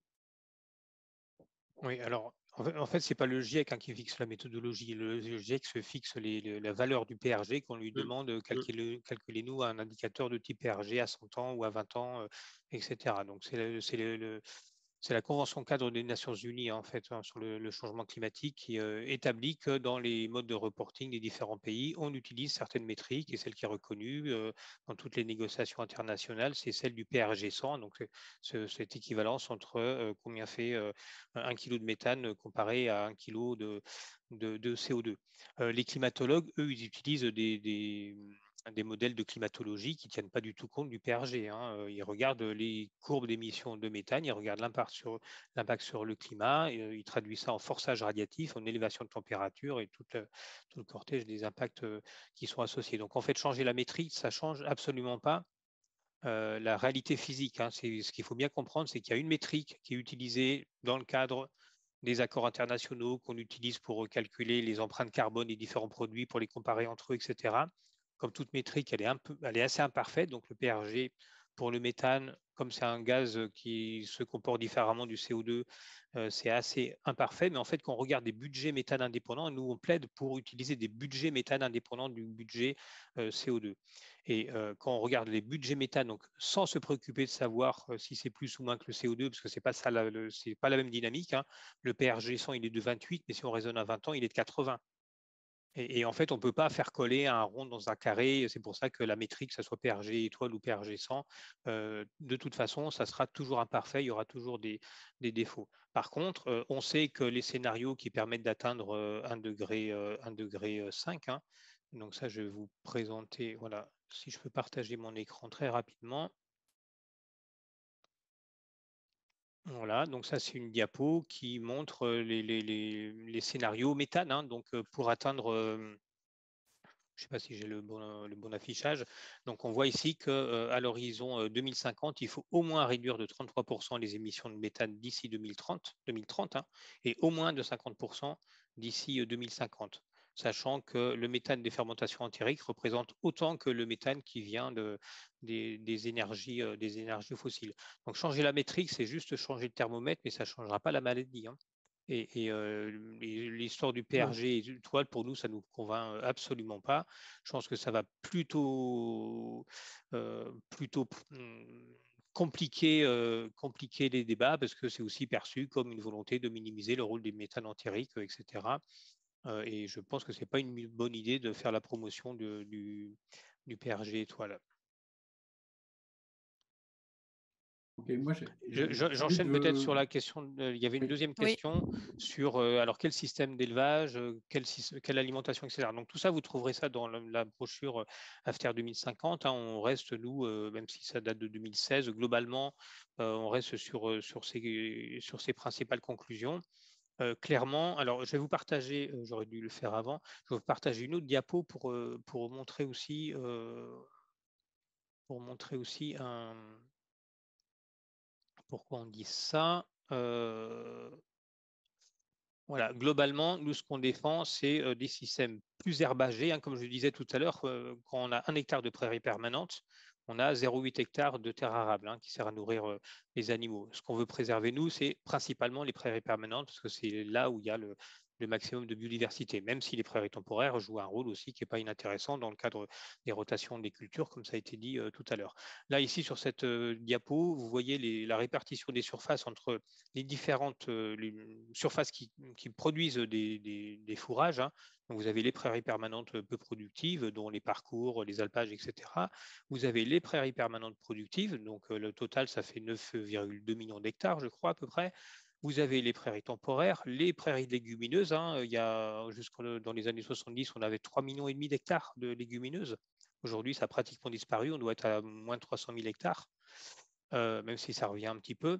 Oui, alors en fait, ce n'est pas le GIEC qui fixe la méthodologie. Le GIEC se fixe la valeur du PRG qu'on lui demande de calculer-nous un indicateur de type PRG à 100 ans ou à 20 ans, etc. Donc, c'est la Convention cadre des Nations Unies en fait sur le changement climatique qui établit que dans les modes de reporting des différents pays, on utilise certaines métriques et celle qui est reconnue dans toutes les négociations internationales, c'est celle du PRG 100. Donc cette équivalence entre combien fait 1 kg de méthane comparé à 1 kg de CO2. Les climatologues, eux, ils utilisent des modèles de climatologie qui ne tiennent pas du tout compte du PRG. Ils regardent les courbes d'émissions de méthane, ils regardent l'impact sur le climat, ils traduisent ça en forçage radiatif, en élévation de température et tout le cortège des impacts qui sont associés. Donc en fait, changer la métrique, ça ne change absolument pas la réalité physique. Ce qu'il faut bien comprendre, c'est qu'il y a une métrique qui est utilisée dans le cadre des accords internationaux qu'on utilise pour calculer les empreintes carbone des différents produits, pour les comparer entre eux, etc. Comme toute métrique, elle est assez imparfaite. Donc le PRG pour le méthane, comme c'est un gaz qui se comporte différemment du CO2, c'est assez imparfait. Mais en fait, quand on regarde des budgets méthane indépendants, nous, on plaide pour utiliser des budgets méthane indépendants du budget CO2. Et quand on regarde les budgets méthane, donc sans se préoccuper de savoir si c'est plus ou moins que le CO2, parce que c'est pas ça, c'est pas la même dynamique. Le PRG 100, il est de 28, mais si on raisonne à 20 ans, il est de 80. Et en fait, on ne peut pas faire coller un rond dans un carré. C'est pour ça que la métrique, que ce soit PRG étoile ou PRG 100, de toute façon, ça sera toujours imparfait. Il y aura toujours des défauts. Par contre, on sait que les scénarios qui permettent d'atteindre 1 degré 5, donc ça, je vais vous présenter. Voilà, si je peux partager mon écran très rapidement. Voilà, donc ça, c'est une diapo qui montre les scénarios méthane. Donc, pour atteindre, je ne sais pas si j'ai le bon affichage. Donc, on voit ici qu'à l'horizon 2050, il faut au moins réduire de 33% les émissions de méthane d'ici 2030 et au moins de 50% d'ici 2050, sachant que le méthane des fermentations entériques représente autant que le méthane qui vient des énergies fossiles. Donc, changer la métrique, c'est juste changer le thermomètre, mais ça ne changera pas la maladie. Et l'histoire du PRG et du étoile, pour nous, ça ne nous convainc absolument pas. Je pense que ça va plutôt compliquer les débats parce que c'est aussi perçu comme une volonté de minimiser le rôle des méthanes entériques, etc. Et je pense que ce n'est pas une bonne idée de faire la promotion du PRG étoile. Ok, moi, J'enchaîne peut-être sur la question. Il y avait une deuxième Oui. question sur alors quel système d'élevage, quelle alimentation, etc. Donc tout ça, vous trouverez ça dans la brochure After 2050. Hein. On reste, nous, même si ça date de 2016, globalement, on reste sur ces principales conclusions. Clairement, alors je vais vous partager, j'aurais dû le faire avant, je vais vous partager une autre diapo pour montrer aussi pourquoi on dit ça. Voilà, globalement, nous, ce qu'on défend, c'est des systèmes plus herbagés. Hein, comme je le disais tout à l'heure, quand on a 1 hectare de prairie permanente, on a 0,8 hectares de terre arable qui sert à nourrir les animaux. Ce qu'on veut préserver, nous, c'est principalement les prairies permanentes, parce que c'est là où il y a le maximum de biodiversité, même si les prairies temporaires jouent un rôle aussi qui n'est pas inintéressant dans le cadre des rotations des cultures, comme ça a été dit tout à l'heure. Là, ici, sur cette diapo, vous voyez la répartition des surfaces entre les différentes les surfaces qui produisent des fourrages. Hein. Donc, vous avez les prairies permanentes peu productives, dont les parcours, les alpages, etc. Vous avez les prairies permanentes productives, donc le total, ça fait 9,2 millions d'hectares, je crois, à peu près. Vous avez les prairies temporaires, les prairies légumineuses. Hein. Il y a, dans les années 70, on avait 3,5 millions d'hectares de légumineuses. Aujourd'hui, ça a pratiquement disparu. On doit être à moins de 300 000 hectares, même si ça revient un petit peu.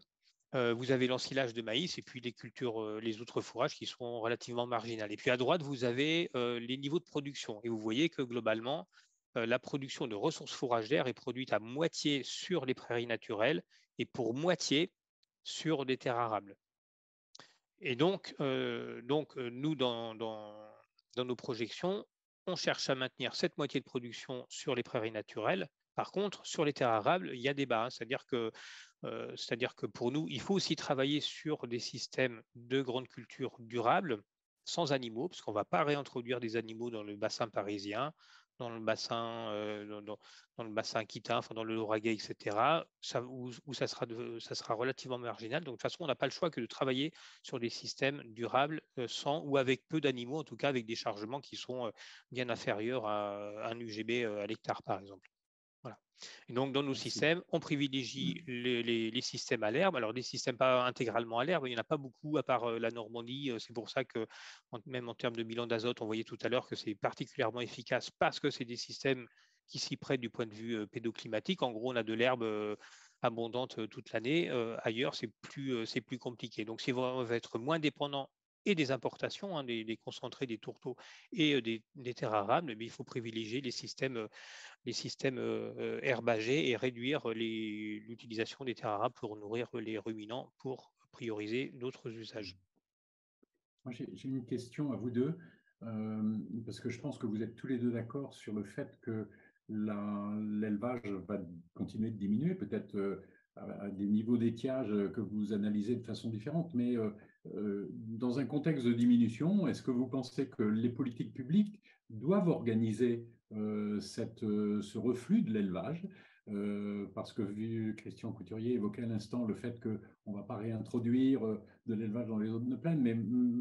Vous avez l'ensilage de maïs et puis les cultures, les autres fourrages qui sont relativement marginales. Et puis à droite, vous avez les niveaux de production. Et vous voyez que globalement, la production de ressources fourragères est produite à moitié sur les prairies naturelles et pour moitié sur des terres arables. Et donc nous, dans nos projections, on cherche à maintenir cette moitié de production sur les prairies naturelles. Par contre, sur les terres arables, il y a débat. Hein, c'est-à-dire que pour nous, il faut aussi travailler sur des systèmes de grande culture durables, sans animaux, parce qu'on ne va pas réintroduire des animaux dans le bassin parisien, dans le bassin aquitain, enfin dans le Lauragais, etc., où ça sera relativement marginal. Donc, de toute façon, on n'a pas le choix que de travailler sur des systèmes durables sans ou avec peu d'animaux, en tout cas avec des chargements qui sont bien inférieurs à 1 UGB à l'hectare, par exemple. Voilà. Et donc, dans nos systèmes, on privilégie les systèmes à l'herbe. Alors, des systèmes pas intégralement à l'herbe, il n'y en a pas beaucoup à part la Normandie. C'est pour ça que, même en termes de bilan d'azote, on voyait tout à l'heure que c'est particulièrement efficace parce que c'est des systèmes qui s'y prêtent du point de vue pédoclimatique. En gros, on a de l'herbe abondante toute l'année. Ailleurs, c'est plus compliqué. Donc, si on veut être moins dépendant et des importations, des concentrés, des tourteaux et des terres arables, mais il faut privilégier les systèmes herbagés et réduire l'utilisation des terres arables pour nourrir les ruminants, pour prioriser d'autres usages. Moi, j'ai une question à vous deux, parce que je pense que vous êtes tous les deux d'accord sur le fait que l'élevage va continuer de diminuer, peut-être à des niveaux d'étiage que vous analysez de façon différente, mais dans un contexte de diminution, est-ce que vous pensez que les politiques publiques doivent organiser ce reflux de l'élevage? Parce que vu Christian Couturier évoquait à l'instant le fait qu'on ne va pas réintroduire de l'élevage dans les zones de plaine, mais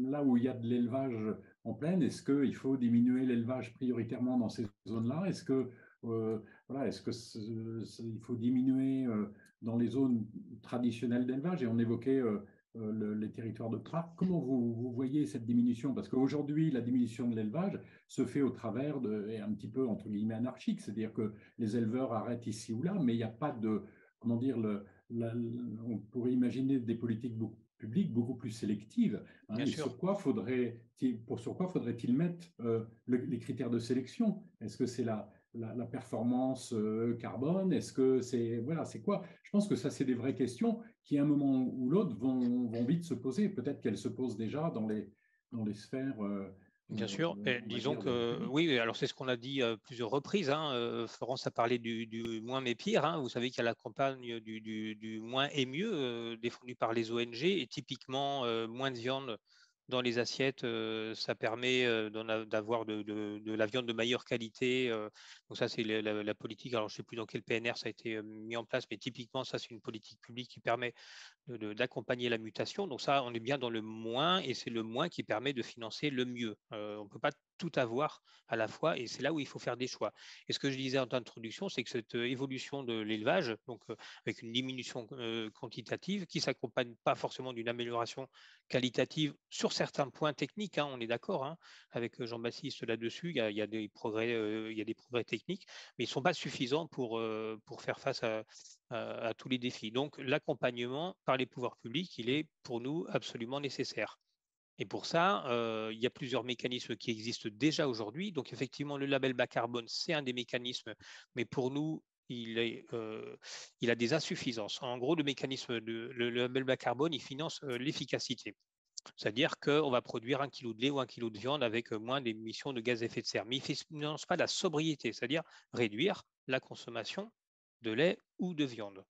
là où il y a de l'élevage en plaine, est-ce qu'il faut diminuer l'élevage prioritairement dans ces zones-là? Est-ce que il faut diminuer dans les zones traditionnelles d'élevage? Et on évoquait les territoires de parc. Comment vous voyez cette diminution? Parce qu'aujourd'hui, la diminution de l'élevage se fait au travers et un petit peu entre guillemets anarchique, c'est-à-dire que les éleveurs arrêtent ici ou là, mais il n'y a pas de, comment dire, on pourrait imaginer des politiques publiques beaucoup plus sélectives. Hein, et sur quoi faudrait-il mettre les critères de sélection? Est-ce que c'est la performance carbone? Est-ce que c'est quoi? Je pense que ça, c'est des vraies questions qui, à un moment ou l'autre, vont vite se poser. Peut-être qu'elles se posent déjà dans les sphères. Bien sûr, disons que oui, alors c'est ce qu'on a dit à plusieurs reprises. Hein. Florence a parlé du moins mais pire. Hein. Vous savez qu'il y a la campagne du moins et mieux défendue par les ONG, et typiquement moins de viande dans les assiettes, ça permet d'avoir de la viande de meilleure qualité. Donc ça, c'est la politique. Alors, je ne sais plus dans quel PNR ça a été mis en place, mais typiquement, ça, c'est une politique publique qui permet d'accompagner la mutation. Donc ça, on est bien dans le moins, et c'est le moins qui permet de financer le mieux. On ne peut pas tout avoir à la fois, et c'est là où il faut faire des choix. Et ce que je disais en introduction, c'est que cette évolution de l'élevage, donc avec une diminution quantitative qui ne s'accompagne pas forcément d'une amélioration qualitative sur certains points techniques, hein, on est d'accord, hein, avec Jean-Baptiste là-dessus, il y a des progrès, techniques, mais ils ne sont pas suffisants pour faire face à tous les défis. Donc l'accompagnement par les pouvoirs publics, il est pour nous absolument nécessaire. Et pour ça, il y a plusieurs mécanismes qui existent déjà aujourd'hui. Donc effectivement, le label bas carbone, c'est un des mécanismes, mais pour nous, il a des insuffisances. En gros, le label bas carbone, il finance l'efficacité. C'est-à-dire qu'on va produire 1 kg de lait ou 1 kg de viande avec moins d'émissions de gaz à effet de serre. Mais il ne finance pas la sobriété, c'est-à-dire réduire la consommation de lait ou de viande.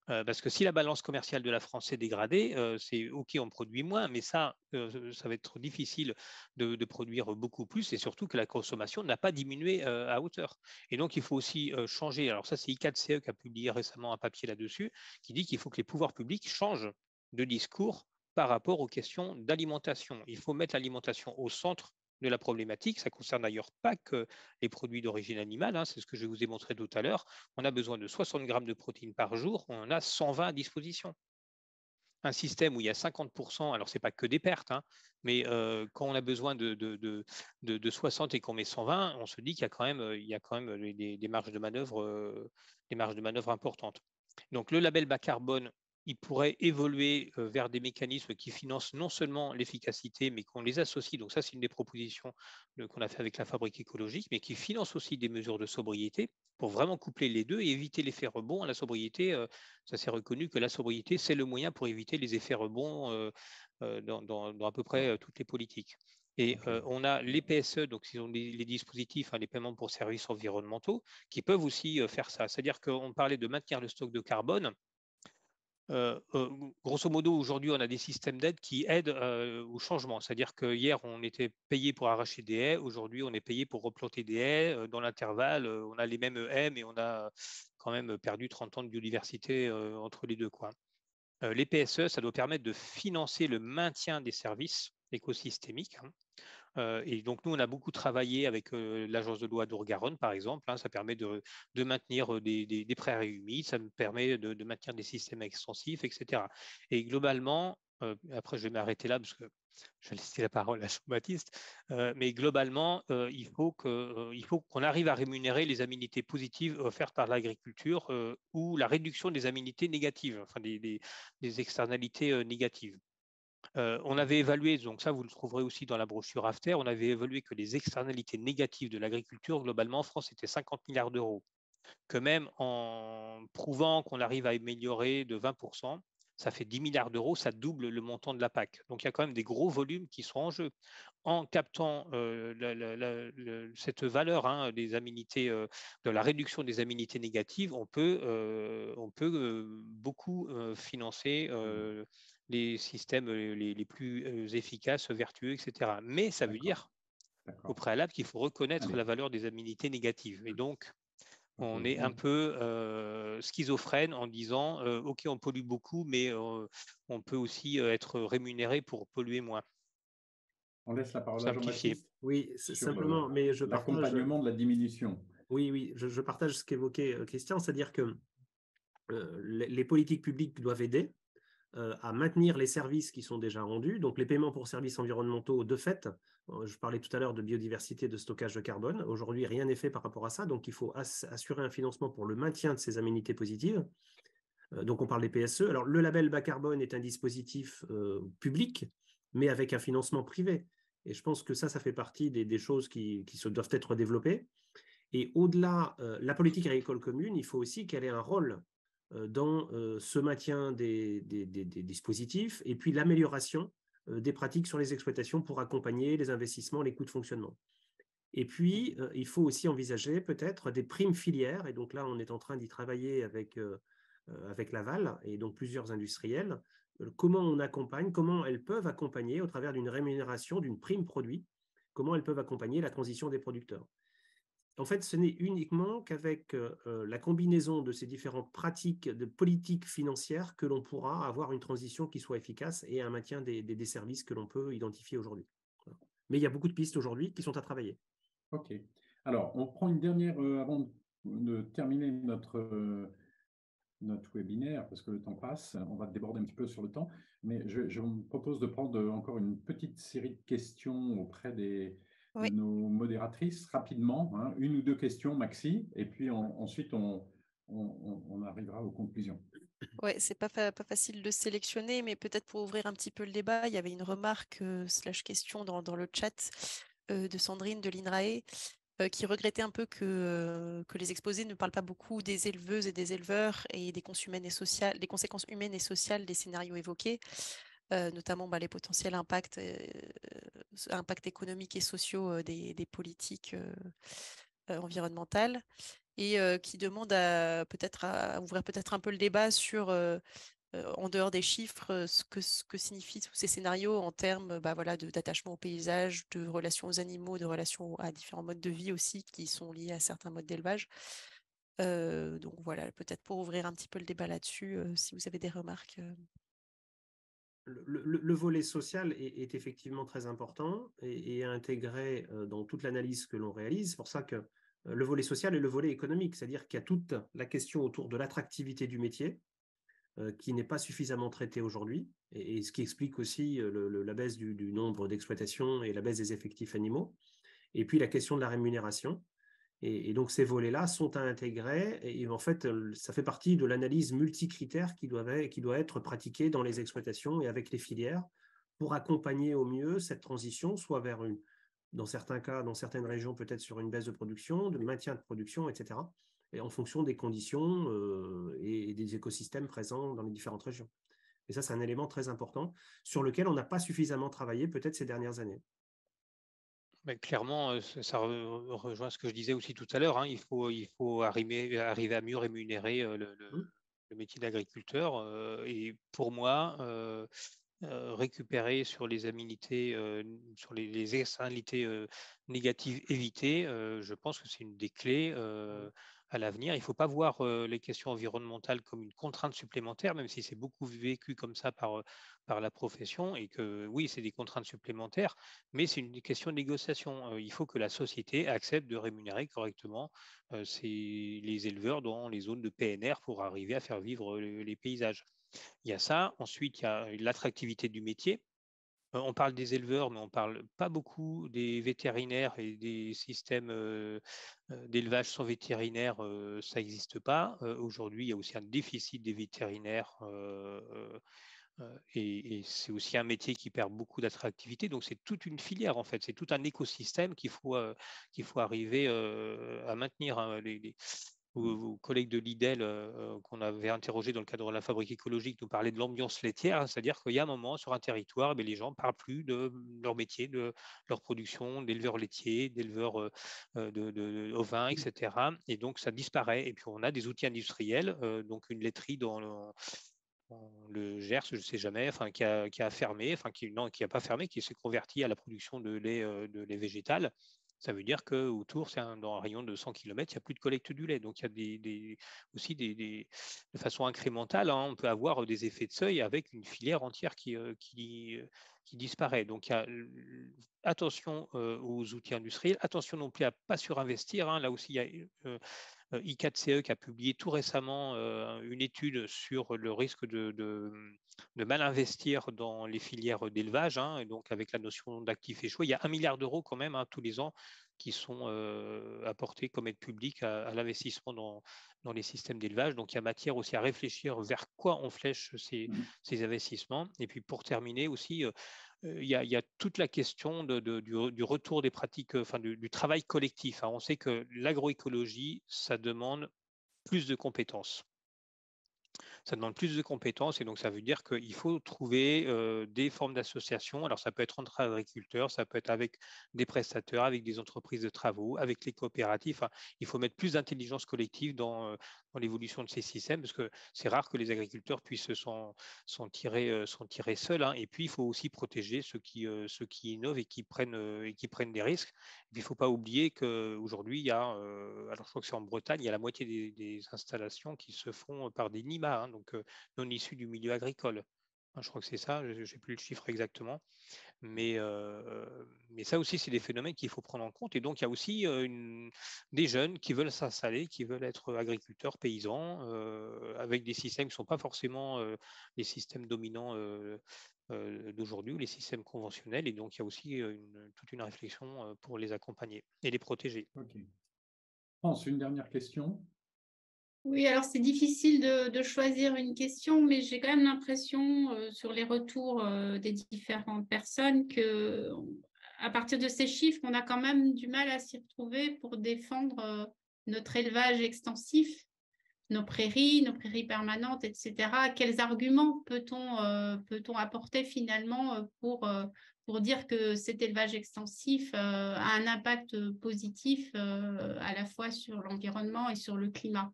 Parce que si la balance commerciale de la France est dégradée, c'est OK, on produit moins, mais ça va être difficile de produire beaucoup plus, et surtout que la consommation n'a pas diminué à hauteur. Et donc, il faut aussi changer. Alors ça, c'est I4CE qui a publié récemment un papier là-dessus, qui dit qu'il faut que les pouvoirs publics changent de discours par rapport aux questions d'alimentation. Il faut mettre l'alimentation au centre de la problématique. Ça ne concerne d'ailleurs pas que les produits d'origine animale, hein, c'est ce que je vous ai montré tout à l'heure. On a besoin de 60 grammes de protéines par jour, on en a 120 à disposition. Un système où il y a 50%, alors ce n'est pas que des pertes, hein, mais quand on a besoin de 60 et qu'on met 120, on se dit qu'il y a quand même, des marges de manœuvre importantes. Donc le label bas carbone, il pourrait évoluer vers des mécanismes qui financent non seulement l'efficacité, mais qu'on les associe. Donc ça, c'est une des propositions qu'on a fait avec la Fabrique écologique, mais qui finance aussi des mesures de sobriété pour vraiment coupler les deux et éviter l'effet rebond. La sobriété, ça s'est reconnu que la sobriété, c'est le moyen pour éviter les effets rebonds dans à peu près toutes les politiques. Et on a les PSE, donc ils ont les dispositifs, hein, les paiements pour services environnementaux, qui peuvent aussi faire ça. C'est-à-dire qu'on parlait de maintenir le stock de carbone. Grosso modo, aujourd'hui, on a des systèmes d'aide qui aident au changement. C'est-à-dire que hier, on était payé pour arracher des haies. Aujourd'hui, on est payé pour replanter des haies. Dans l'intervalle, on a les mêmes haies, mais on a quand même perdu 30 ans de biodiversité entre les deux, quoi. Les PSE, ça doit permettre de financer le maintien des services écosystémiques, hein. Et donc, nous, on a beaucoup travaillé avec l'agence de l'eau Adour-Garonne, par exemple, hein. Ça permet de maintenir des prairies humides, ça me permet de maintenir des systèmes extensifs, etc. Et globalement, après, je vais m'arrêter là parce que je vais laisser la parole à Jean-Baptiste, mais globalement, il faut qu'on arrive à rémunérer les aménités positives offertes par l'agriculture ou la réduction des aménités négatives, enfin des externalités négatives. On avait évalué, donc ça vous le trouverez aussi dans la brochure AFTER, on avait évalué que les externalités négatives de l'agriculture, globalement en France, c'était 50 milliards d'euros. Que même en prouvant qu'on arrive à améliorer de 20%, ça fait 10 milliards d'euros, ça double le montant de la PAC. Donc il y a quand même des gros volumes qui sont en jeu. En captant cette valeur, hein, des aménités, de la réduction des aménités négatives, on peut beaucoup financer les systèmes les plus efficaces, vertueux, etc. Mais ça veut dire au préalable qu'il faut reconnaître la valeur des aménités négatives. Et donc, on est un peu schizophrène en disant OK, on pollue beaucoup, mais on peut aussi être rémunéré pour polluer moins. On laisse la parole à Jean-Baptiste. Oui, simplement, mais je partage l'accompagnement de la diminution. Oui, je partage ce qu'évoquait Christian, c'est-à-dire que les politiques publiques doivent aider à maintenir les services qui sont déjà rendus. Donc, les paiements pour services environnementaux, de fait, je parlais tout à l'heure de biodiversité, de stockage de carbone. Aujourd'hui, rien n'est fait par rapport à ça. Donc, il faut assurer un financement pour le maintien de ces aménités positives. Donc, on parle des PSE. Alors, le label bas carbone est un dispositif public, mais avec un financement privé. Et je pense que ça fait partie des choses qui doivent être développées. Et au-delà, la politique agricole commune, il faut aussi qu'elle ait un rôle dans ce maintien des dispositifs et puis l'amélioration des pratiques sur les exploitations pour accompagner les investissements, les coûts de fonctionnement. Et puis, il faut aussi envisager peut-être des primes filières. Et donc là, on est en train d'y travailler avec Laval et donc plusieurs industriels. Comment on accompagne, comment elles peuvent accompagner au travers d'une rémunération, d'une prime produit, comment elles peuvent accompagner la transition des producteurs. En fait, ce n'est uniquement qu'avec la combinaison de ces différentes pratiques de politique financière que l'on pourra avoir une transition qui soit efficace et un maintien des services que l'on peut identifier aujourd'hui. Mais il y a beaucoup de pistes aujourd'hui qui sont à travailler. OK. Alors, on prend une dernière, avant de terminer notre webinaire, parce que le temps passe, on va déborder un petit peu sur le temps, mais je me propose de prendre encore une petite série de questions auprès de Oui. nos modératrices, rapidement, hein, une ou deux questions maxi, et puis ensuite on arrivera aux conclusions. Ouais, c'est pas facile de sélectionner, mais peut-être pour ouvrir un petit peu le débat, il y avait une remarque slash question dans le chat de Sandrine de l'INRAE qui regrettait un peu que les exposés ne parlent pas beaucoup des éleveuses et des éleveurs et des des conséquences humaines et sociales des scénarios évoqués, notamment les potentiels impacts économiques et sociaux des politiques environnementales, et qui demande à ouvrir peut-être un peu le débat sur en dehors des chiffres, ce que signifient tous ces scénarios en termes d'attachement au paysage, de relations aux animaux, de relations à différents modes de vie aussi qui sont liés à certains modes d'élevage. Donc voilà, peut-être pour ouvrir un petit peu le débat là-dessus, si vous avez des remarques. Le volet social est effectivement très important et intégré dans toute l'analyse que l'on réalise. C'est pour ça que le volet social est le volet économique, c'est-à-dire qu'il y a toute la question autour de l'attractivité du métier, qui n'est pas suffisamment traité aujourd'hui, et ce qui explique aussi la baisse du nombre d'exploitations et la baisse des effectifs animaux. Et puis la question de la rémunération. Et donc ces volets-là sont à intégrer, et en fait, ça fait partie de l'analyse multicritère qui doit être pratiquée dans les exploitations et avec les filières pour accompagner au mieux cette transition, soit vers dans certains cas, dans certaines régions, peut-être sur une baisse de production, de maintien de production, etc., et en fonction des conditions et des écosystèmes présents dans les différentes régions. Et ça, c'est un élément très important sur lequel on n'a pas suffisamment travaillé peut-être ces dernières années. Clairement, ça rejoint ce que je disais aussi tout à l'heure, hein. Il faut arriver à mieux rémunérer le métier d'agriculteur. Et pour moi, récupérer sur les aménités, sur les externalités négatives évitées, je pense que c'est une des clés à l'avenir. Il ne faut pas voir les questions environnementales comme une contrainte supplémentaire, même si c'est beaucoup vécu comme ça par la profession, et que oui, c'est des contraintes supplémentaires, mais c'est une question de négociation. Il faut que la société accepte de rémunérer correctement les éleveurs dans les zones de PNR pour arriver à faire vivre les paysages. Il y a ça. Ensuite, il y a l'attractivité du métier. On parle des éleveurs, mais on ne parle pas beaucoup des vétérinaires et des systèmes d'élevage sans vétérinaire. Ça n'existe pas. Aujourd'hui, il y a aussi un déficit des vétérinaires. Et c'est aussi un métier qui perd beaucoup d'attractivité. Donc, c'est toute une filière, en fait. C'est tout un écosystème qu'il faut arriver à maintenir, hein. Vos collègues de Lidl qu'on avait interrogés dans le cadre de la fabrique écologique nous parlaient de l'ambiance laitière, hein, c'est-à-dire qu'il y a un moment sur un territoire, les gens ne parlent plus de leur métier, de leur production, d'éleveurs laitiers, d'éleveurs ovins, etc. Et donc ça disparaît. Et puis on a des outils industriels, donc une laiterie dans le Gers, je ne sais jamais, enfin, qui a fermé, enfin, qui n'a pas fermé, qui s'est converti à la production de lait végétal. Ça veut dire qu'autour, dans un rayon de 100 km, il n'y a plus de collecte du lait. Donc, il y a aussi de façon incrémentale, hein, on peut avoir des effets de seuil avec une filière entière qui disparaît. Donc, attention aux outils industriels, attention non plus à ne pas surinvestir, hein. Là aussi, il y a I4CE qui a publié tout récemment une étude sur le risque de mal investir dans les filières d'élevage, hein, et donc avec la notion d'actifs échoués. Il y a 1 milliard d'euros quand même, hein, tous les ans qui sont apportés comme aide publique à l'investissement dans les systèmes d'élevage. Donc il y a matière aussi à réfléchir vers quoi on flèche ces investissements. Et puis pour terminer aussi, il y a toute la question du retour des pratiques, enfin du travail collectif, hein. On sait que l'agroécologie, ça demande plus de compétences. Ça demande plus de compétences, et donc ça veut dire qu'il faut trouver des formes d'association. Alors ça peut être entre agriculteurs, ça peut être avec des prestataires, avec des entreprises de travaux, avec les coopératives. Enfin, il faut mettre plus d'intelligence collective dans l'évolution de ces systèmes, parce que c'est rare que les agriculteurs puissent s'en tirer seuls, hein. Et puis il faut aussi protéger ceux qui innovent et qui prennent des risques. Et puis il ne faut pas oublier qu'aujourd'hui, il y a, alors je crois que c'est en Bretagne, il y a la moitié des installations qui se font par des NIMA, hein, donc non issus du milieu agricole. Je crois que c'est ça, je n'ai plus le chiffre exactement. Mais ça aussi, c'est des phénomènes qu'il faut prendre en compte. Et donc, il y a aussi des jeunes qui veulent s'installer, qui veulent être agriculteurs, paysans, avec des systèmes qui ne sont pas forcément les systèmes dominants d'aujourd'hui ou les systèmes conventionnels. Et donc, il y a aussi toute une réflexion pour les accompagner et les protéger. Ok. France, une dernière question. Oui, alors c'est difficile de choisir une question, mais j'ai quand même l'impression sur les retours des différentes personnes que à partir de ces chiffres, on a quand même du mal à s'y retrouver pour défendre notre élevage extensif, nos prairies permanentes, etc. Quels arguments peut-on apporter finalement pour dire que cet élevage extensif a un impact positif à la fois sur l'environnement et sur le climat?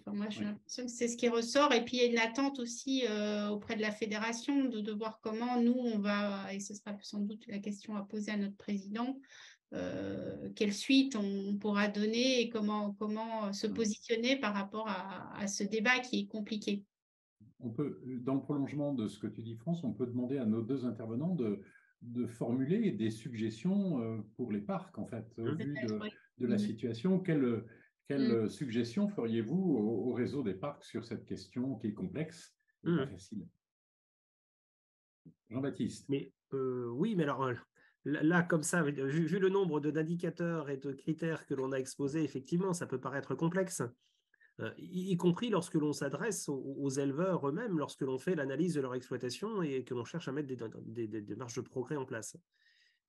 Moi, j'ai l'impression que c'est ce qui ressort. Et puis, il y a une attente aussi auprès de la fédération de voir comment nous, on va, et ce sera sans doute la question à poser à notre président, quelle suite on pourra donner et comment se positionner par rapport à ce débat qui est compliqué. On peut, dans le prolongement de ce que tu dis, France, on peut demander à nos deux intervenants de formuler des suggestions pour les parcs, en fait, au vu de la situation. Quelle suggestion feriez-vous au réseau des parcs sur cette question qui est complexe et pas facile? Jean-Baptiste. Mais oui, mais alors là, comme ça, vu le nombre d'indicateurs et de critères que l'on a exposés, effectivement, ça peut paraître complexe, y compris lorsque l'on s'adresse aux éleveurs eux-mêmes, lorsque l'on fait l'analyse de leur exploitation et que l'on cherche à mettre des marges de progrès en place.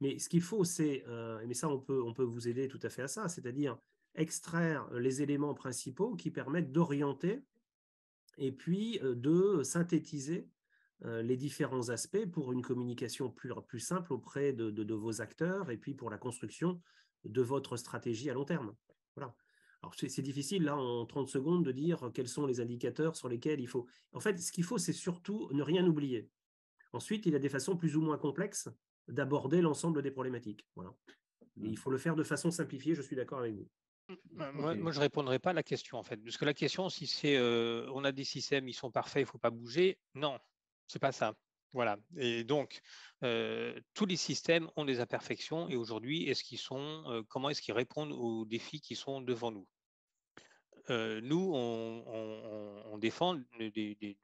Mais ce qu'il faut, c'est, mais ça, on peut vous aider tout à fait à ça, c'est-à-dire extraire les éléments principaux qui permettent d'orienter et puis de synthétiser les différents aspects pour une communication plus simple auprès de vos acteurs et puis pour la construction de votre stratégie à long terme. Voilà. Alors, c'est difficile, là, en 30 secondes, de dire quels sont les indicateurs sur lesquels il faut... En fait, ce qu'il faut, c'est surtout ne rien oublier. Ensuite, il y a des façons plus ou moins complexes d'aborder l'ensemble des problématiques. Voilà. Et il faut le faire de façon simplifiée, je suis d'accord avec vous. Moi, je ne répondrai pas à la question, en fait. Parce que la question, si c'est on a des systèmes, ils sont parfaits, il ne faut pas bouger. Non, ce n'est pas ça. Voilà. Et donc, tous les systèmes ont des imperfections. Et aujourd'hui, comment est-ce qu'ils répondent aux défis qui sont devant nous? Nous, on défend des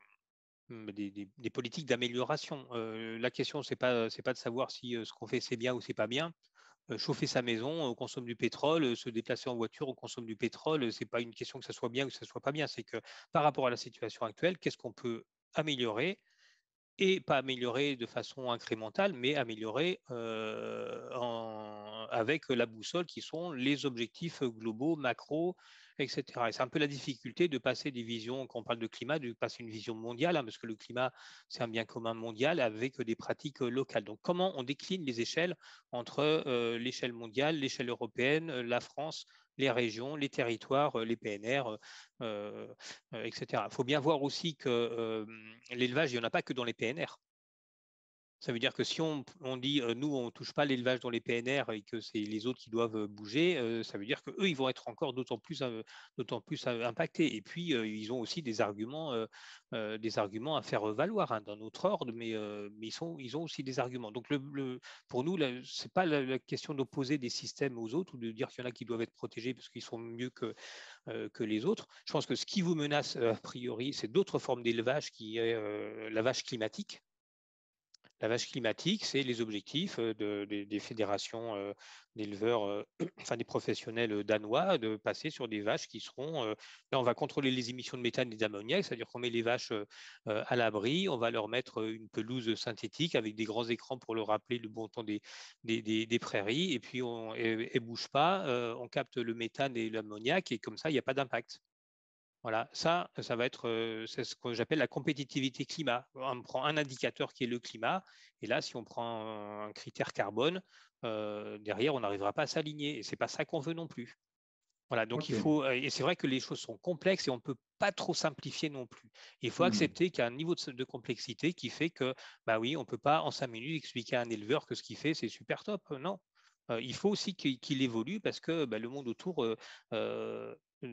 politiques d'amélioration. La question, c'est pas de savoir si ce qu'on fait, c'est bien ou c'est pas bien. Chauffer sa maison, on consomme du pétrole, se déplacer en voiture, on consomme du pétrole. Ce n'est pas une question que ça soit bien ou que ça soit pas bien. C'est que par rapport à la situation actuelle, qu'est-ce qu'on peut améliorer et pas améliorer de façon incrémentale, mais améliorer avec la boussole qui sont les objectifs globaux, macro, etc. Et c'est un peu la difficulté de passer des visions, quand on parle de climat, de passer une vision mondiale, parce que le climat, c'est un bien commun mondial avec des pratiques locales. Donc, comment on décline les échelles entre l'échelle mondiale, l'échelle européenne, la France, les régions, les territoires, les PNR, etc. Il faut bien voir aussi que l'élevage, il n'y en a pas que dans les PNR. Ça veut dire que si on dit nous, on ne touche pas l'élevage dans les PNR et que c'est les autres qui doivent bouger, ça veut dire qu'eux, ils vont être encore d'autant plus impactés. Et puis, ils ont aussi des arguments à faire valoir d'un autre ordre, mais ils ont aussi des arguments. Donc, pour nous, ce n'est pas la question d'opposer des systèmes aux autres ou de dire qu'il y en a qui doivent être protégés parce qu'ils sont mieux que les autres. Je pense que ce qui vous menace, a priori, c'est d'autres formes d'élevage qui est la vache climatique. La vache climatique, c'est les objectifs des fédérations d'éleveurs, enfin des professionnels danois, de passer sur des vaches qui seront. Là, on va contrôler les émissions de méthane et d'ammoniac, c'est-à-dire qu'on met les vaches à l'abri, on va leur mettre une pelouse synthétique avec des grands écrans pour leur rappeler le bon temps des prairies, et puis elles ne bougent pas, on capte le méthane et l'ammoniac, et comme ça, il n'y a pas d'impact. Voilà, ça va être c'est ce que j'appelle la compétitivité climat. On prend un indicateur qui est le climat, et là, si on prend un critère carbone, derrière, on n'arrivera pas à s'aligner, et c'est pas ça qu'on veut non plus. Voilà, donc il faut, et c'est vrai que les choses sont complexes et on ne peut pas trop simplifier non plus. Il faut accepter qu'il y a un niveau de complexité qui fait que, bah oui, on ne peut pas en 5 minutes expliquer à un éleveur que ce qu'il fait, c'est super top. Non. Il faut aussi qu'il évolue parce que le monde autour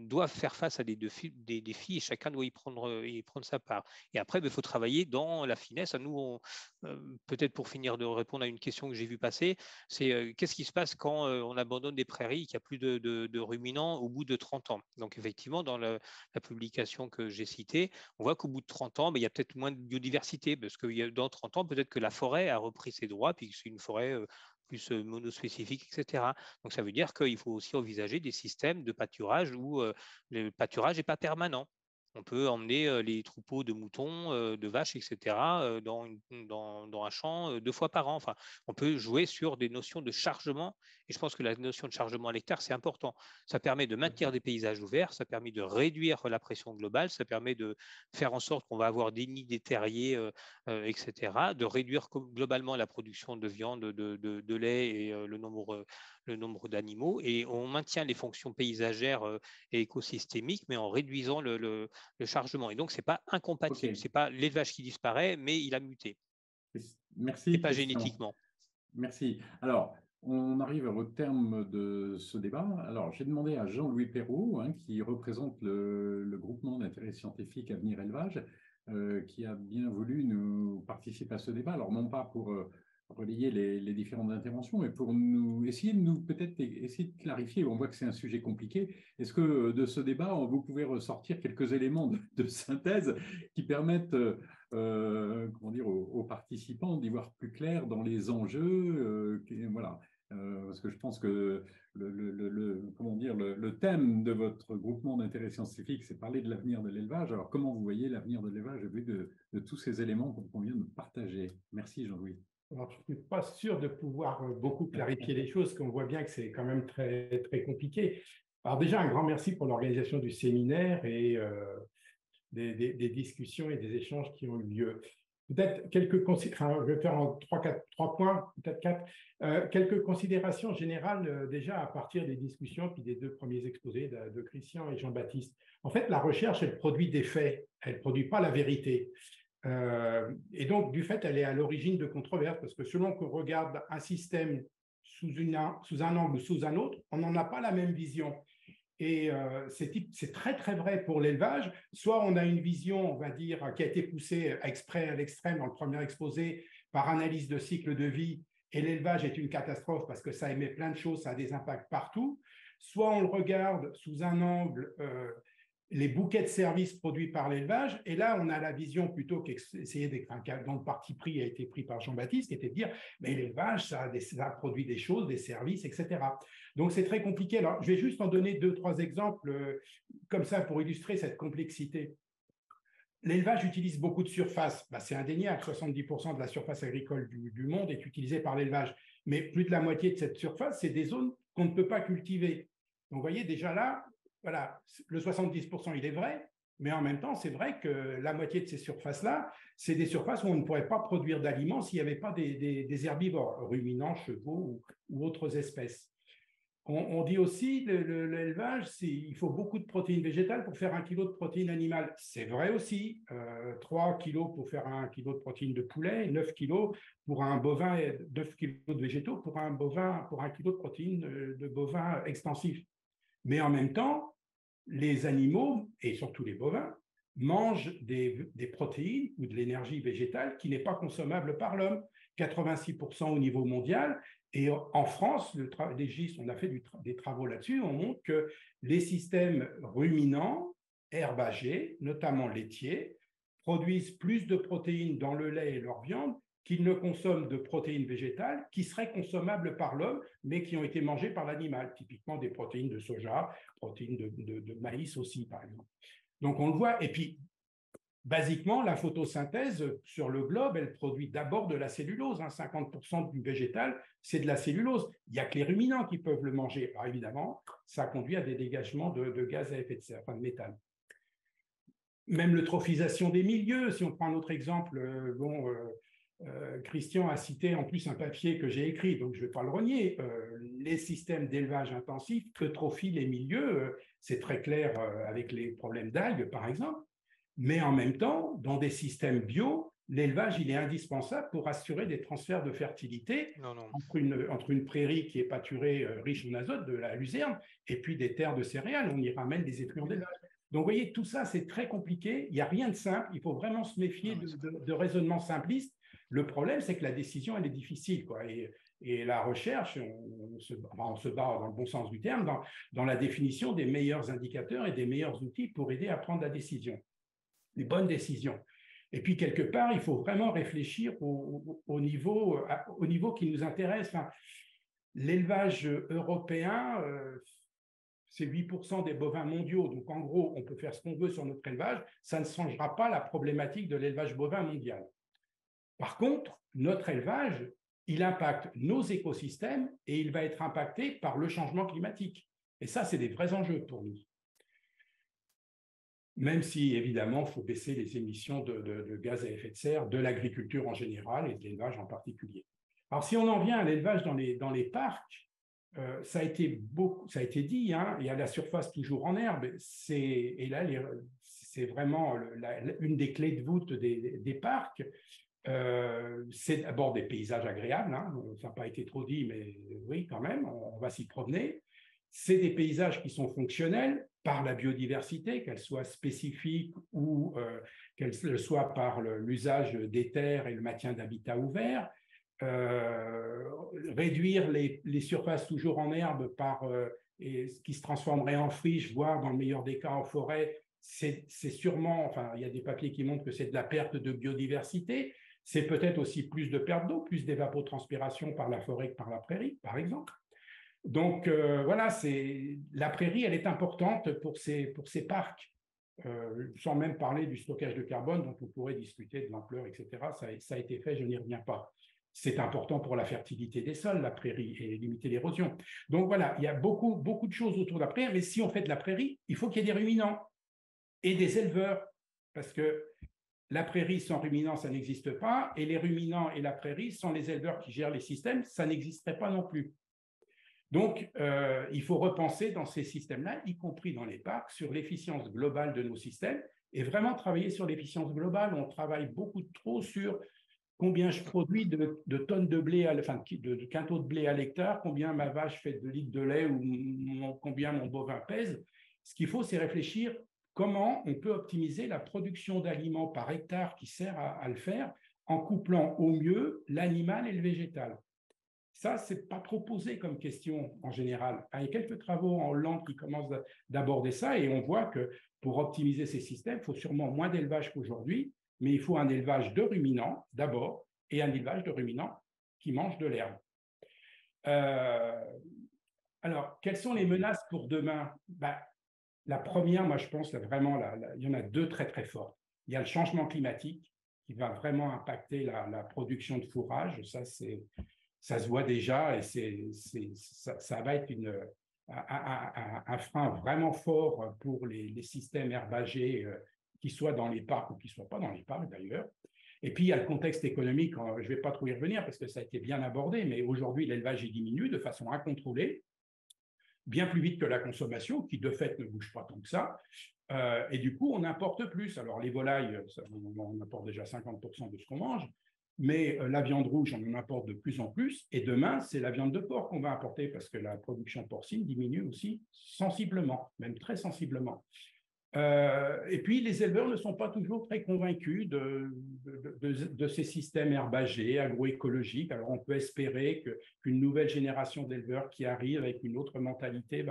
doivent faire face à des défis et chacun doit y prendre sa part. Et après, il faut travailler dans la finesse. À nous, peut-être pour finir de répondre à une question que j'ai vue passer, c'est qu'est-ce qui se passe quand on abandonne des prairies, qu'il n'y a plus de ruminants au bout de 30 ans. Donc effectivement, dans la publication que j'ai citée, on voit qu'au bout de 30 ans, il y a peut-être moins de biodiversité, parce que dans 30 ans, peut-être que la forêt a repris ses droits, puis que c'est une forêt plus monospécifique, etc. Donc ça veut dire qu'il faut aussi envisager des systèmes de pâturage où le pâturage n'est pas permanent. On peut emmener les troupeaux de moutons, de vaches, etc. Dans un champ 2 fois par an. Enfin, on peut jouer sur des notions de chargement. Et je pense que la notion de chargement à l'hectare, c'est important. Ça permet de maintenir des paysages ouverts, ça permet de réduire la pression globale, ça permet de faire en sorte qu'on va avoir des nids, des terriers, etc. De réduire globalement la production de viande, de lait et le nombre d'animaux. Et on maintient les fonctions paysagères et écosystémiques, mais en réduisant le chargement. Et donc, ce n'est pas incompatible. Ce n'est pas l'élevage qui disparaît, mais il a muté. Merci. Et pas génétiquement. Merci. Alors, on arrive au terme de ce débat. Alors, j'ai demandé à Jean-Louis Perrault, qui représente le groupement d'intérêt scientifique Avenir Élevage, qui a bien voulu nous participer à ce débat. Alors, non pas pour relayer les différentes interventions, mais pour nous essayer de clarifier. On voit que c'est un sujet compliqué. Est-ce que de ce débat, vous pouvez ressortir quelques éléments de synthèse qui permettent aux participants d'y voir plus clair dans les enjeux, voilà. Parce que je pense que le thème de votre groupement d'intérêt scientifique, c'est parler de l'avenir de l'élevage. Alors, comment vous voyez l'avenir de l'élevage au vu de tous ces éléments qu'on vient de partager? Merci, Jean-Louis. Alors, je ne suis pas sûr de pouvoir beaucoup clarifier les choses, qu'on voit bien que c'est quand même très, très compliqué. Alors déjà, un grand merci pour l'organisation du séminaire et des discussions et des échanges qui ont eu lieu. Peut-être je vais faire en trois points, peut-être 4. Quelques considérations générales déjà à partir des discussions puis des 2 premiers exposés de Christian et Jean-Baptiste. En fait, la recherche, elle produit des faits, elle ne produit pas la vérité. Et donc, du fait, elle est à l'origine de controverses, parce que selon qu'on regarde un système sous un angle ou sous un autre, on n'en a pas la même vision. Et c'est très, très vrai pour l'élevage. Soit on a une vision, on va dire, qui a été poussée exprès à l'extrême dans le premier exposé par analyse de cycle de vie, et l'élevage est une catastrophe parce que ça émet plein de choses, ça a des impacts partout. Soit on le regarde sous un angle les bouquets de services produits par l'élevage. Et là, on a la vision plutôt qu'essayer dont le parti pris a été pris par Jean-Baptiste, qui était de dire, mais l'élevage, ça produit des choses, des services, etc. Donc, c'est très compliqué. Alors, je vais juste en donner 2-3 exemples comme ça pour illustrer cette complexité. L'élevage utilise beaucoup de surface. C'est indéniable, 70% de la surface agricole du monde est utilisée par l'élevage. Mais plus de la moitié de cette surface, c'est des zones qu'on ne peut pas cultiver. Donc, vous voyez, déjà là, voilà, le 70%, il est vrai, mais en même temps, c'est vrai que la moitié de ces surfaces-là, c'est des surfaces où on ne pourrait pas produire d'aliments s'il n'y avait pas des herbivores, ruminants, chevaux ou autres espèces. On dit aussi que l'élevage, il faut beaucoup de protéines végétales pour faire 1 kg de protéines animales. C'est vrai aussi, 3 kg pour faire 1 kg de protéines de poulet, 9 kg pour un bovin, 9 kg de végétaux pour un bovin, pour 1 kg de protéines de bovin extensif. Mais en même temps, les animaux, et surtout les bovins, mangent des protéines ou de l'énergie végétale qui n'est pas consommable par l'homme. 86% au niveau mondial. Et en France, les GIS, on a fait des travaux là-dessus, on montre que les systèmes ruminants, herbagers, notamment laitiers, produisent plus de protéines dans le lait et leur viande qu'ils ne consomment de protéines végétales qui seraient consommables par l'homme, mais qui ont été mangées par l'animal, typiquement des protéines de soja, protéines de maïs aussi, par exemple. Donc, on le voit. Et puis, basiquement, la photosynthèse sur le globe, elle produit d'abord de la cellulose. 50% du végétal, c'est de la cellulose. Il n'y a que les ruminants qui peuvent le manger. Alors, évidemment, ça conduit à des dégagements de gaz à effet de serre, enfin de méthane. Même l'eutrophisation des milieux, si on prend un autre exemple, Christian a cité en plus un papier que j'ai écrit, donc je ne vais pas le renier. Les systèmes d'élevage intensif eutrophient les milieux, c'est très clair avec les problèmes d'algues, par exemple. Mais en même temps, dans des systèmes bio, l'élevage, il est indispensable pour assurer des transferts de fertilité entre une prairie qui est pâturée riche en azote, de la luzerne, et puis des terres de céréales. On y ramène des effluents d'élevage. Donc, vous voyez, tout ça, c'est très compliqué. Il n'y a rien de simple. Il faut vraiment se méfier de raisonnement simpliste. Le problème, c'est que la décision, elle est difficile, quoi. Et la recherche, on se bat dans le bon sens du terme, dans la définition des meilleurs indicateurs et des meilleurs outils pour aider à prendre la décision, les bonnes décisions. Et puis, quelque part, il faut vraiment réfléchir au niveau qui nous intéresse. Enfin, l'élevage européen, c'est 8% des bovins mondiaux. Donc, en gros, on peut faire ce qu'on veut sur notre élevage. Ça ne changera pas la problématique de l'élevage bovin mondial. Par contre, notre élevage, il impacte nos écosystèmes et il va être impacté par le changement climatique. Et ça, c'est des vrais enjeux pour nous. Même si, évidemment, il faut baisser les émissions de gaz à effet de serre de l'agriculture en général et de l'élevage en particulier. Alors, si on en vient à l'élevage dans les parcs, ça a été dit, hein, il y a la surface toujours en herbe, et là, c'est vraiment une des clés de voûte des parcs. C'est d'abord des paysages agréables, hein, ça n'a pas été trop dit, mais oui, quand même, on va s'y promener. C'est des paysages qui sont fonctionnels par la biodiversité, qu'elle soit spécifique ou qu'elle soit par l'usage des terres et le maintien d'habitats ouverts. Réduire les surfaces toujours en herbe par qui se transformerait en friche, voire dans le meilleur des cas en forêt, c'est sûrement, enfin, il y a des papiers qui montrent que c'est de la perte de biodiversité. C'est peut-être aussi plus de perte d'eau, plus d'évapotranspiration par la forêt que par la prairie, par exemple. Donc, voilà, la prairie, elle est importante pour ces parcs, sans même parler du stockage de carbone dont on pourrait discuter de l'ampleur, etc. Ça a été fait, je n'y reviens pas. C'est important pour la fertilité des sols, la prairie, et limiter l'érosion. Donc, voilà, il y a beaucoup de choses autour de la prairie, mais si on fait de la prairie, il faut qu'il y ait des ruminants et des éleveurs, parce que la prairie sans ruminants, ça n'existe pas, et les ruminants et la prairie sans les éleveurs qui gèrent les systèmes, ça n'existerait pas non plus. Donc, il faut repenser dans ces systèmes-là, y compris dans les parcs, sur l'efficience globale de nos systèmes, et vraiment travailler sur l'efficience globale. On travaille beaucoup trop sur combien je produis de tonnes de blé, de quintaux de blé à l'hectare, combien ma vache fait de litres de lait ou combien mon bovin pèse. Ce qu'il faut, c'est réfléchir comment on peut optimiser la production d'aliments par hectare qui sert à le faire en couplant au mieux l'animal et le végétal. Ça, ce n'est pas trop posé comme question en général. Il y a quelques travaux en Hollande qui commencent d'aborder ça et on voit que pour optimiser ces systèmes, il faut sûrement moins d'élevage qu'aujourd'hui, mais il faut un élevage de ruminants d'abord et un élevage de ruminants qui mangent de l'herbe. Alors, quelles sont les menaces pour demain? La première, moi je pense, vraiment, il y en a deux très très fortes. Il y a le changement climatique qui va vraiment impacter la production de fourrage. Ça se voit déjà et ça va être un frein vraiment fort pour les systèmes herbagers, qui soient dans les parcs ou qui ne soient pas dans les parcs d'ailleurs. Et puis, il y a le contexte économique, je ne vais pas trop y revenir parce que ça a été bien abordé, mais aujourd'hui, l'élevage diminue de façon incontrôlée, bien plus vite que la consommation, qui de fait ne bouge pas tant que ça. Et du coup, on importe plus. Alors, les volailles, on importe déjà 50% de ce qu'on mange, mais la viande rouge, on en importe de plus en plus. Et demain, c'est la viande de porc qu'on va importer parce que la production porcine diminue aussi sensiblement, même très sensiblement. Et puis, les éleveurs ne sont pas toujours très convaincus de ces systèmes herbagés, agroécologiques. Alors, on peut espérer qu'une nouvelle génération d'éleveurs qui arrive avec une autre mentalité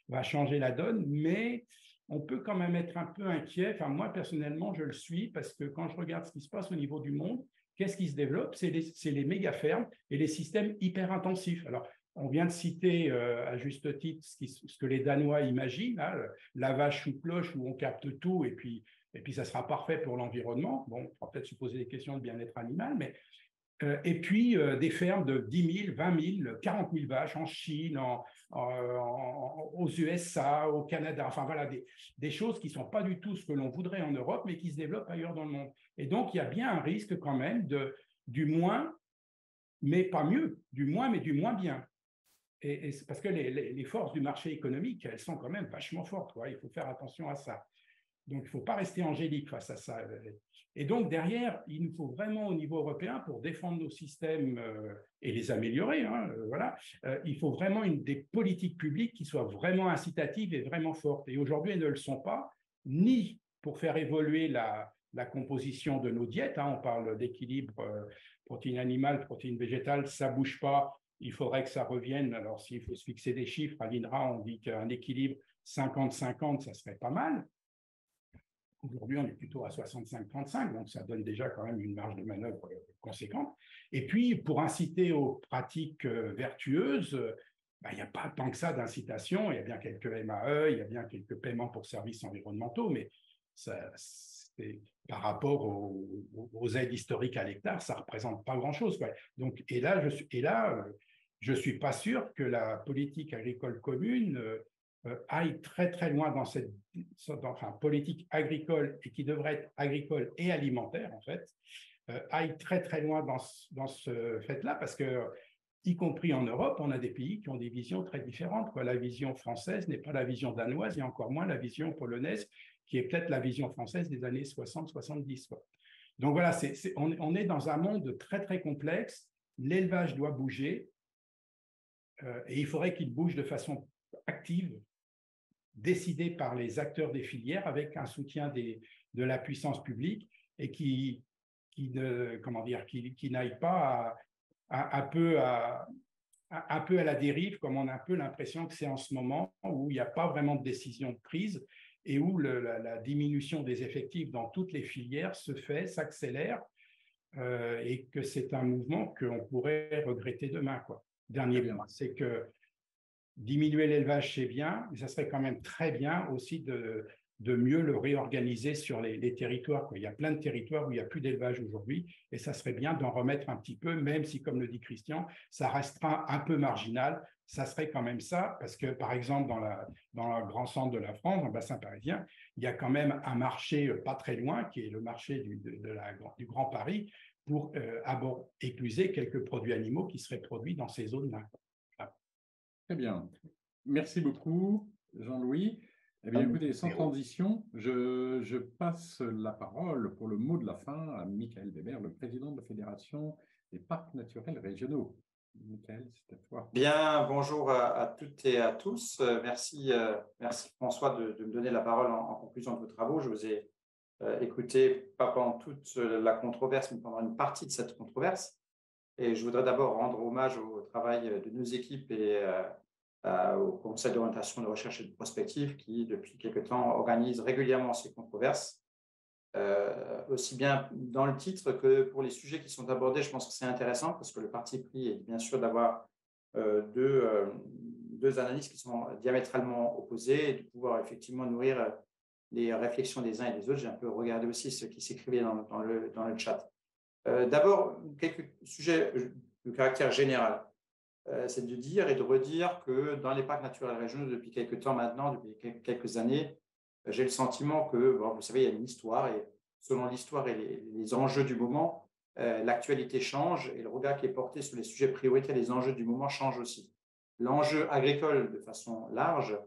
va changer la donne, mais on peut quand même être un peu inquiet. Enfin, moi, personnellement, je le suis parce que quand je regarde ce qui se passe au niveau du monde, qu'est-ce qui se développe? C'est les méga-fermes et les systèmes hyper intensifs. Alors, on vient de citer à juste titre ce que les Danois imaginent, hein, la vache sous cloche où on capte tout et puis ça sera parfait pour l'environnement. Bon, on pourra peut-être se poser des questions de bien-être animal, mais et puis des fermes de 10 000, 20 000, 40 000 vaches en Chine, aux USA, au Canada, enfin voilà, des choses qui ne sont pas du tout ce que l'on voudrait en Europe, mais qui se développent ailleurs dans le monde. Et donc, il y a bien un risque quand même du moins, mais pas mieux, du moins, mais du moins bien. Et parce que les forces du marché économique, elles sont quand même vachement fortes, quoi. Il faut faire attention à ça. Donc, il ne faut pas rester angélique face à ça. Et donc, derrière, il nous faut vraiment, au niveau européen, pour défendre nos systèmes et les améliorer, voilà, il faut vraiment des politiques publiques qui soient vraiment incitatives et vraiment fortes. Et aujourd'hui, elles ne le sont pas, ni pour faire évoluer la composition de nos diètes. On parle d'équilibre protéines animales, protéines végétales, ça ne bouge pas. Il faudrait que ça revienne. Alors, s'il faut se fixer des chiffres, à l'INRA, on dit qu'un équilibre 50-50, ça serait pas mal. Aujourd'hui, on est plutôt à 65-35, donc ça donne déjà quand même une marge de manœuvre conséquente. Et puis, pour inciter aux pratiques vertueuses, il n'y a pas tant que ça d'incitation. Il y a bien quelques MAE, il y a bien quelques paiements pour services environnementaux, mais par rapport aux aides historiques à l'hectare, ça ne représente pas grand-chose. Donc, et là, je ne suis pas sûr que la politique agricole commune aille très très loin dans cette politique agricole, et qui devrait être agricole et alimentaire en fait, aille très très loin dans ce fait-là, parce que, y compris en Europe, on a des pays qui ont des visions très différentes. La vision française n'est pas la vision danoise, et encore moins la vision polonaise, qui est peut-être la vision française des années 60-70. Donc voilà, on est dans un monde très très complexe. L'élevage doit bouger, et il faudrait qu'il bouge de façon active, décidé par les acteurs des filières, avec un soutien de la puissance publique, et qui n'aille pas un peu à la dérive, comme on a un peu l'impression que c'est en ce moment, où il n'y a pas vraiment de décision prise, et où la diminution des effectifs dans toutes les filières s'accélère, et que c'est un mouvement qu'on pourrait regretter demain. Dernier point, c'est que diminuer l'élevage, c'est bien, mais ça serait quand même très bien aussi de mieux le réorganiser sur les territoires. Il y a plein de territoires où il n'y a plus d'élevage aujourd'hui, et ça serait bien d'en remettre un petit peu, même si, comme le dit Christian, ça restera un peu marginal. Ça serait quand même ça, parce que, par exemple, dans le grand centre de la France, dans le bassin parisien, il y a quand même un marché pas très loin, qui est le marché du Grand Paris, pour écluser quelques produits animaux qui seraient produits dans ces zones-là. Très bien. Merci beaucoup, Jean-Louis. Eh bien, écoutez, sans transition, je passe la parole pour le mot de la fin à Michael Weber, le président de la Fédération des parcs naturels régionaux. Michael, c'est à toi. Bien, bonjour à toutes et à tous. Merci François de me donner la parole en conclusion de vos travaux. Je vous ai écouté, pas pendant toute la controverse, mais pendant une partie de cette controverse. Et je voudrais d'abord rendre hommage au travail de nos équipes et au Conseil d'orientation de recherche et de prospective qui, depuis quelque temps, organise régulièrement ces controverses. Aussi bien dans le titre que pour les sujets qui sont abordés, je pense que c'est intéressant parce que le parti pris est bien sûr d'avoir deux analyses qui sont diamétralement opposées et de pouvoir effectivement nourrir les réflexions des uns et des autres. J'ai un peu regardé aussi ce qui s'écrivait dans le chat. D'abord, quelques sujets de caractère général. C'est de dire et de redire que dans les parcs naturels régionaux, depuis quelques temps maintenant, depuis quelques années, j'ai le sentiment que, vous savez, il y a une histoire et selon l'histoire et les enjeux du moment, l'actualité change et le regard qui est porté sur les sujets prioritaires, les enjeux du moment changent aussi. L'enjeu agricole, de façon large,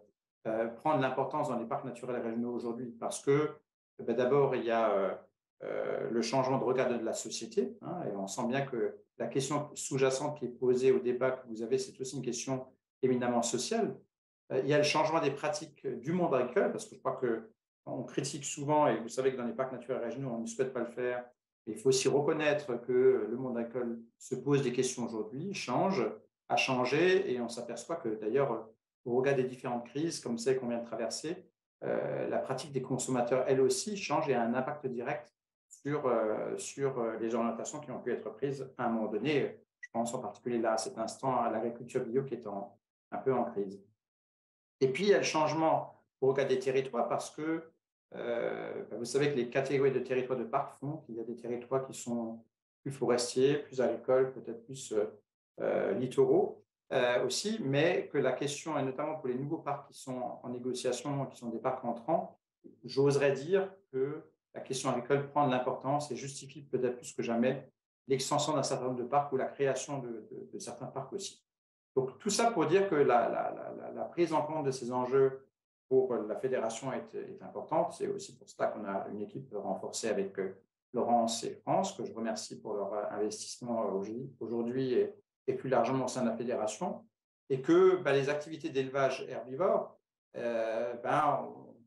prend de l'importance dans les parcs naturels régionaux aujourd'hui parce que, d'abord, il y a le changement de regard de la société, et on sent bien que la question sous-jacente qui est posée au débat que vous avez, c'est aussi une question éminemment sociale. Il y a le changement des pratiques du monde agricole, parce que je crois qu'on critique souvent, et vous savez que dans les parcs naturels régionaux, on ne souhaite pas le faire. Il faut aussi reconnaître que le monde agricole se pose des questions aujourd'hui, a changé, et on s'aperçoit que d'ailleurs, au regard des différentes crises, comme celle qu'on vient de traverser, la pratique des consommateurs, elle aussi, change et a un impact direct sur les orientations qui ont pu être prises à un moment donné. Je pense en particulier là, à cet instant, à l'agriculture bio qui est un peu en crise. Et puis, il y a le changement au regard des territoires parce que vous savez que les catégories de territoires de parc font qu'il y a des territoires qui sont plus forestiers, plus agricoles, peut-être plus littoraux aussi, mais que la question, et notamment pour les nouveaux parcs qui sont en négociation, qui sont des parcs entrants, j'oserais dire que la question agricole prend de l'importance et justifie peut-être plus que jamais l'extension d'un certain nombre de parcs ou la création de certains parcs aussi. Donc, tout ça pour dire que la prise en compte de ces enjeux pour la fédération est importante. C'est aussi pour cela qu'on a une équipe renforcée avec Laurence et France, que je remercie pour leur investissement aujourd'hui et plus largement au sein de la fédération. Et que les activités d'élevage herbivore, on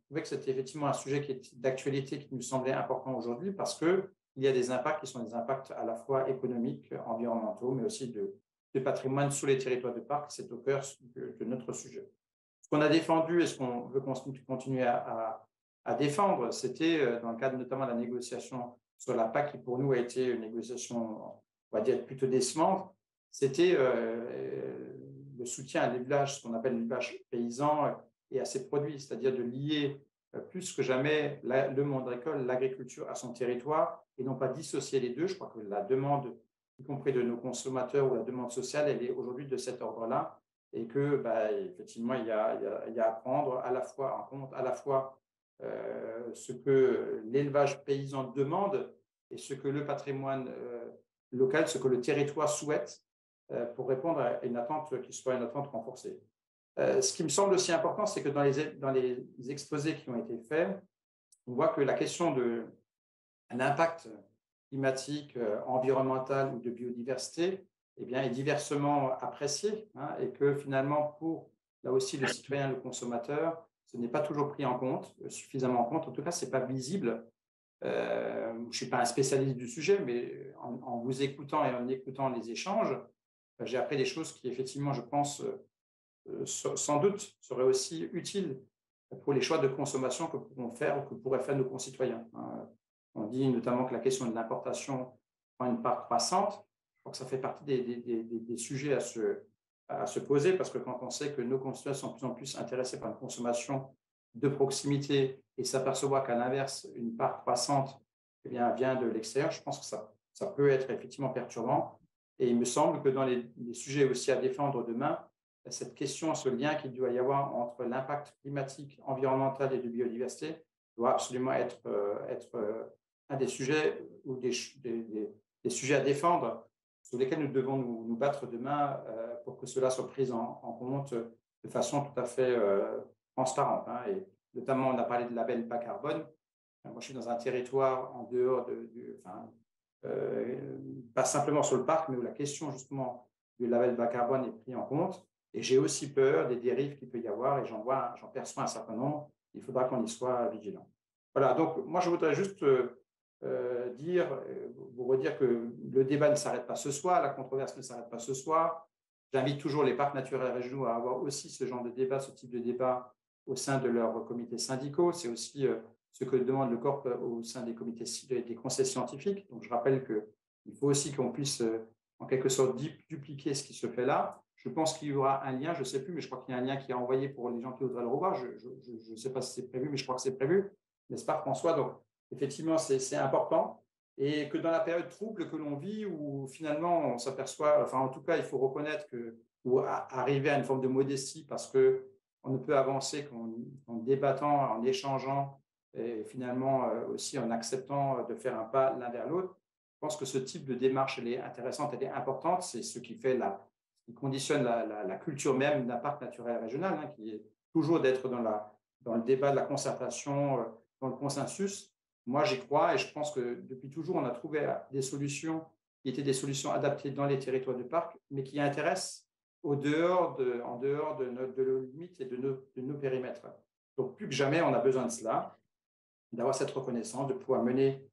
trouvait que c'était effectivement un sujet qui est d'actualité, qui nous semblait important aujourd'hui, parce qu'il y a des impacts qui sont des impacts à la fois économiques, environnementaux, mais aussi de patrimoine sur les territoires de parc. C'est au cœur de notre sujet. Ce qu'on a défendu et ce qu'on veut continuer à défendre, c'était dans le cadre notamment de la négociation sur la PAC, qui pour nous a été une négociation, on va dire, plutôt décevante, c'était le soutien à l'élevage, ce qu'on appelle l'élevage paysan et à ses produits, c'est-à-dire de lier plus que jamais le monde agricole, l'agriculture à son territoire et non pas dissocier les deux. Je crois que la demande, y compris de nos consommateurs ou la demande sociale, elle est aujourd'hui de cet ordre-là et que effectivement il y a à prendre à la fois en compte ce que l'élevage paysan demande et ce que le patrimoine local, ce que le territoire souhaite pour répondre à une attente qui soit une attente renforcée. Ce qui me semble aussi important, c'est que dans les exposés qui ont été faits, on voit que la question de l'impact climatique, environnemental ou de biodiversité est diversement appréciée et que finalement, pour là aussi le citoyen, le consommateur, ce n'est pas toujours pris en compte, suffisamment en compte. En tout cas, ce n'est pas visible. Je ne suis pas un spécialiste du sujet, mais en vous écoutant et en écoutant les échanges, j'ai appris des choses qui, effectivement, je pense, sans doute, seraient aussi utiles pour les choix de consommation que pourront faire ou que pourraient faire nos concitoyens. On dit notamment que la question de l'importation prend une part croissante. Je crois que ça fait partie des sujets à se poser, parce que quand on sait que nos concitoyens sont de plus en plus intéressés par une consommation de proximité et s'apercevoir qu'à l'inverse, une part croissante vient de l'extérieur, je pense que ça peut être effectivement perturbant. Et il me semble que dans les sujets aussi à défendre demain, cette question, ce lien qu'il doit y avoir entre l'impact climatique, environnemental et de biodiversité doit absolument être un des sujets ou des sujets à défendre sur lesquels nous devons nous battre demain pour que cela soit pris en compte de façon tout à fait transparente. Et notamment, on a parlé de label bas carbone. Moi, je suis dans un territoire en dehors pas simplement sur le parc, mais où la question justement du label bas carbone est prise en compte. Et j'ai aussi peur des dérives qu'il peut y avoir, et j'en perçois un certain nombre. Il faudra qu'on y soit vigilant. Voilà, donc moi je voudrais juste vous redire que le débat ne s'arrête pas ce soir, la controverse ne s'arrête pas ce soir. J'invite toujours les parcs naturels régionaux à avoir aussi ce genre de débat, ce type de débat au sein de leurs comités syndicaux. C'est aussi ce que demande le CORP au sein des comités des conseils scientifiques. Donc je rappelle qu'il faut aussi qu'on puisse en quelque sorte dupliquer ce qui se fait là. Je pense qu'il y aura un lien, je ne sais plus, mais je crois qu'il y a un lien qui est envoyé pour les gens qui voudraient le revoir. Je ne sais pas si c'est prévu, mais je crois que c'est prévu, n'est-ce pas, François? Donc, effectivement, c'est important. Et que dans la période trouble que l'on vit, où finalement on s'aperçoit, enfin, en tout cas, il faut reconnaître ou arriver à une forme de modestie, parce qu'on ne peut avancer qu'en débattant, en échangeant, et finalement aussi en acceptant de faire un pas l'un vers l'autre. Je pense que ce type de démarche, elle est intéressante, elle est importante. C'est ce qui fait qui conditionne la culture même d'un parc naturel régional, qui est toujours d'être dans le débat de la concertation, dans le consensus. Moi, j'y crois et je pense que depuis toujours, on a trouvé des solutions qui étaient des solutions adaptées dans les territoires de parc, mais qui intéressent en dehors de nos limites et de nos périmètres. Donc, plus que jamais, on a besoin de cela, d'avoir cette reconnaissance, de pouvoir mener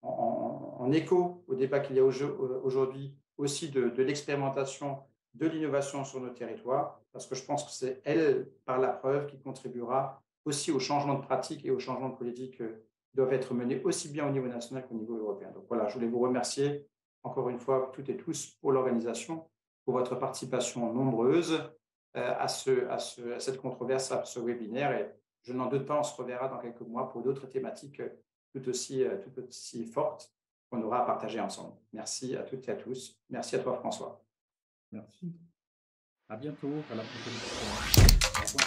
en écho au débat qu'il y a aujourd'hui, aussi de l'expérimentation, de l'innovation sur nos territoires, parce que je pense que c'est elle, par la preuve, qui contribuera aussi au changement de pratique et au changement de politique qui doivent être menés aussi bien au niveau national qu'au niveau européen. Donc voilà, je voulais vous remercier encore une fois toutes et tous pour l'organisation, pour votre participation nombreuse à cette controverse, à ce webinaire. Et je n'en doute pas, on se reverra dans quelques mois pour d'autres thématiques tout aussi fortes qu'on aura à partager ensemble. Merci à toutes et à tous. Merci à toi, François. Merci. À bientôt. À la prochaine fois.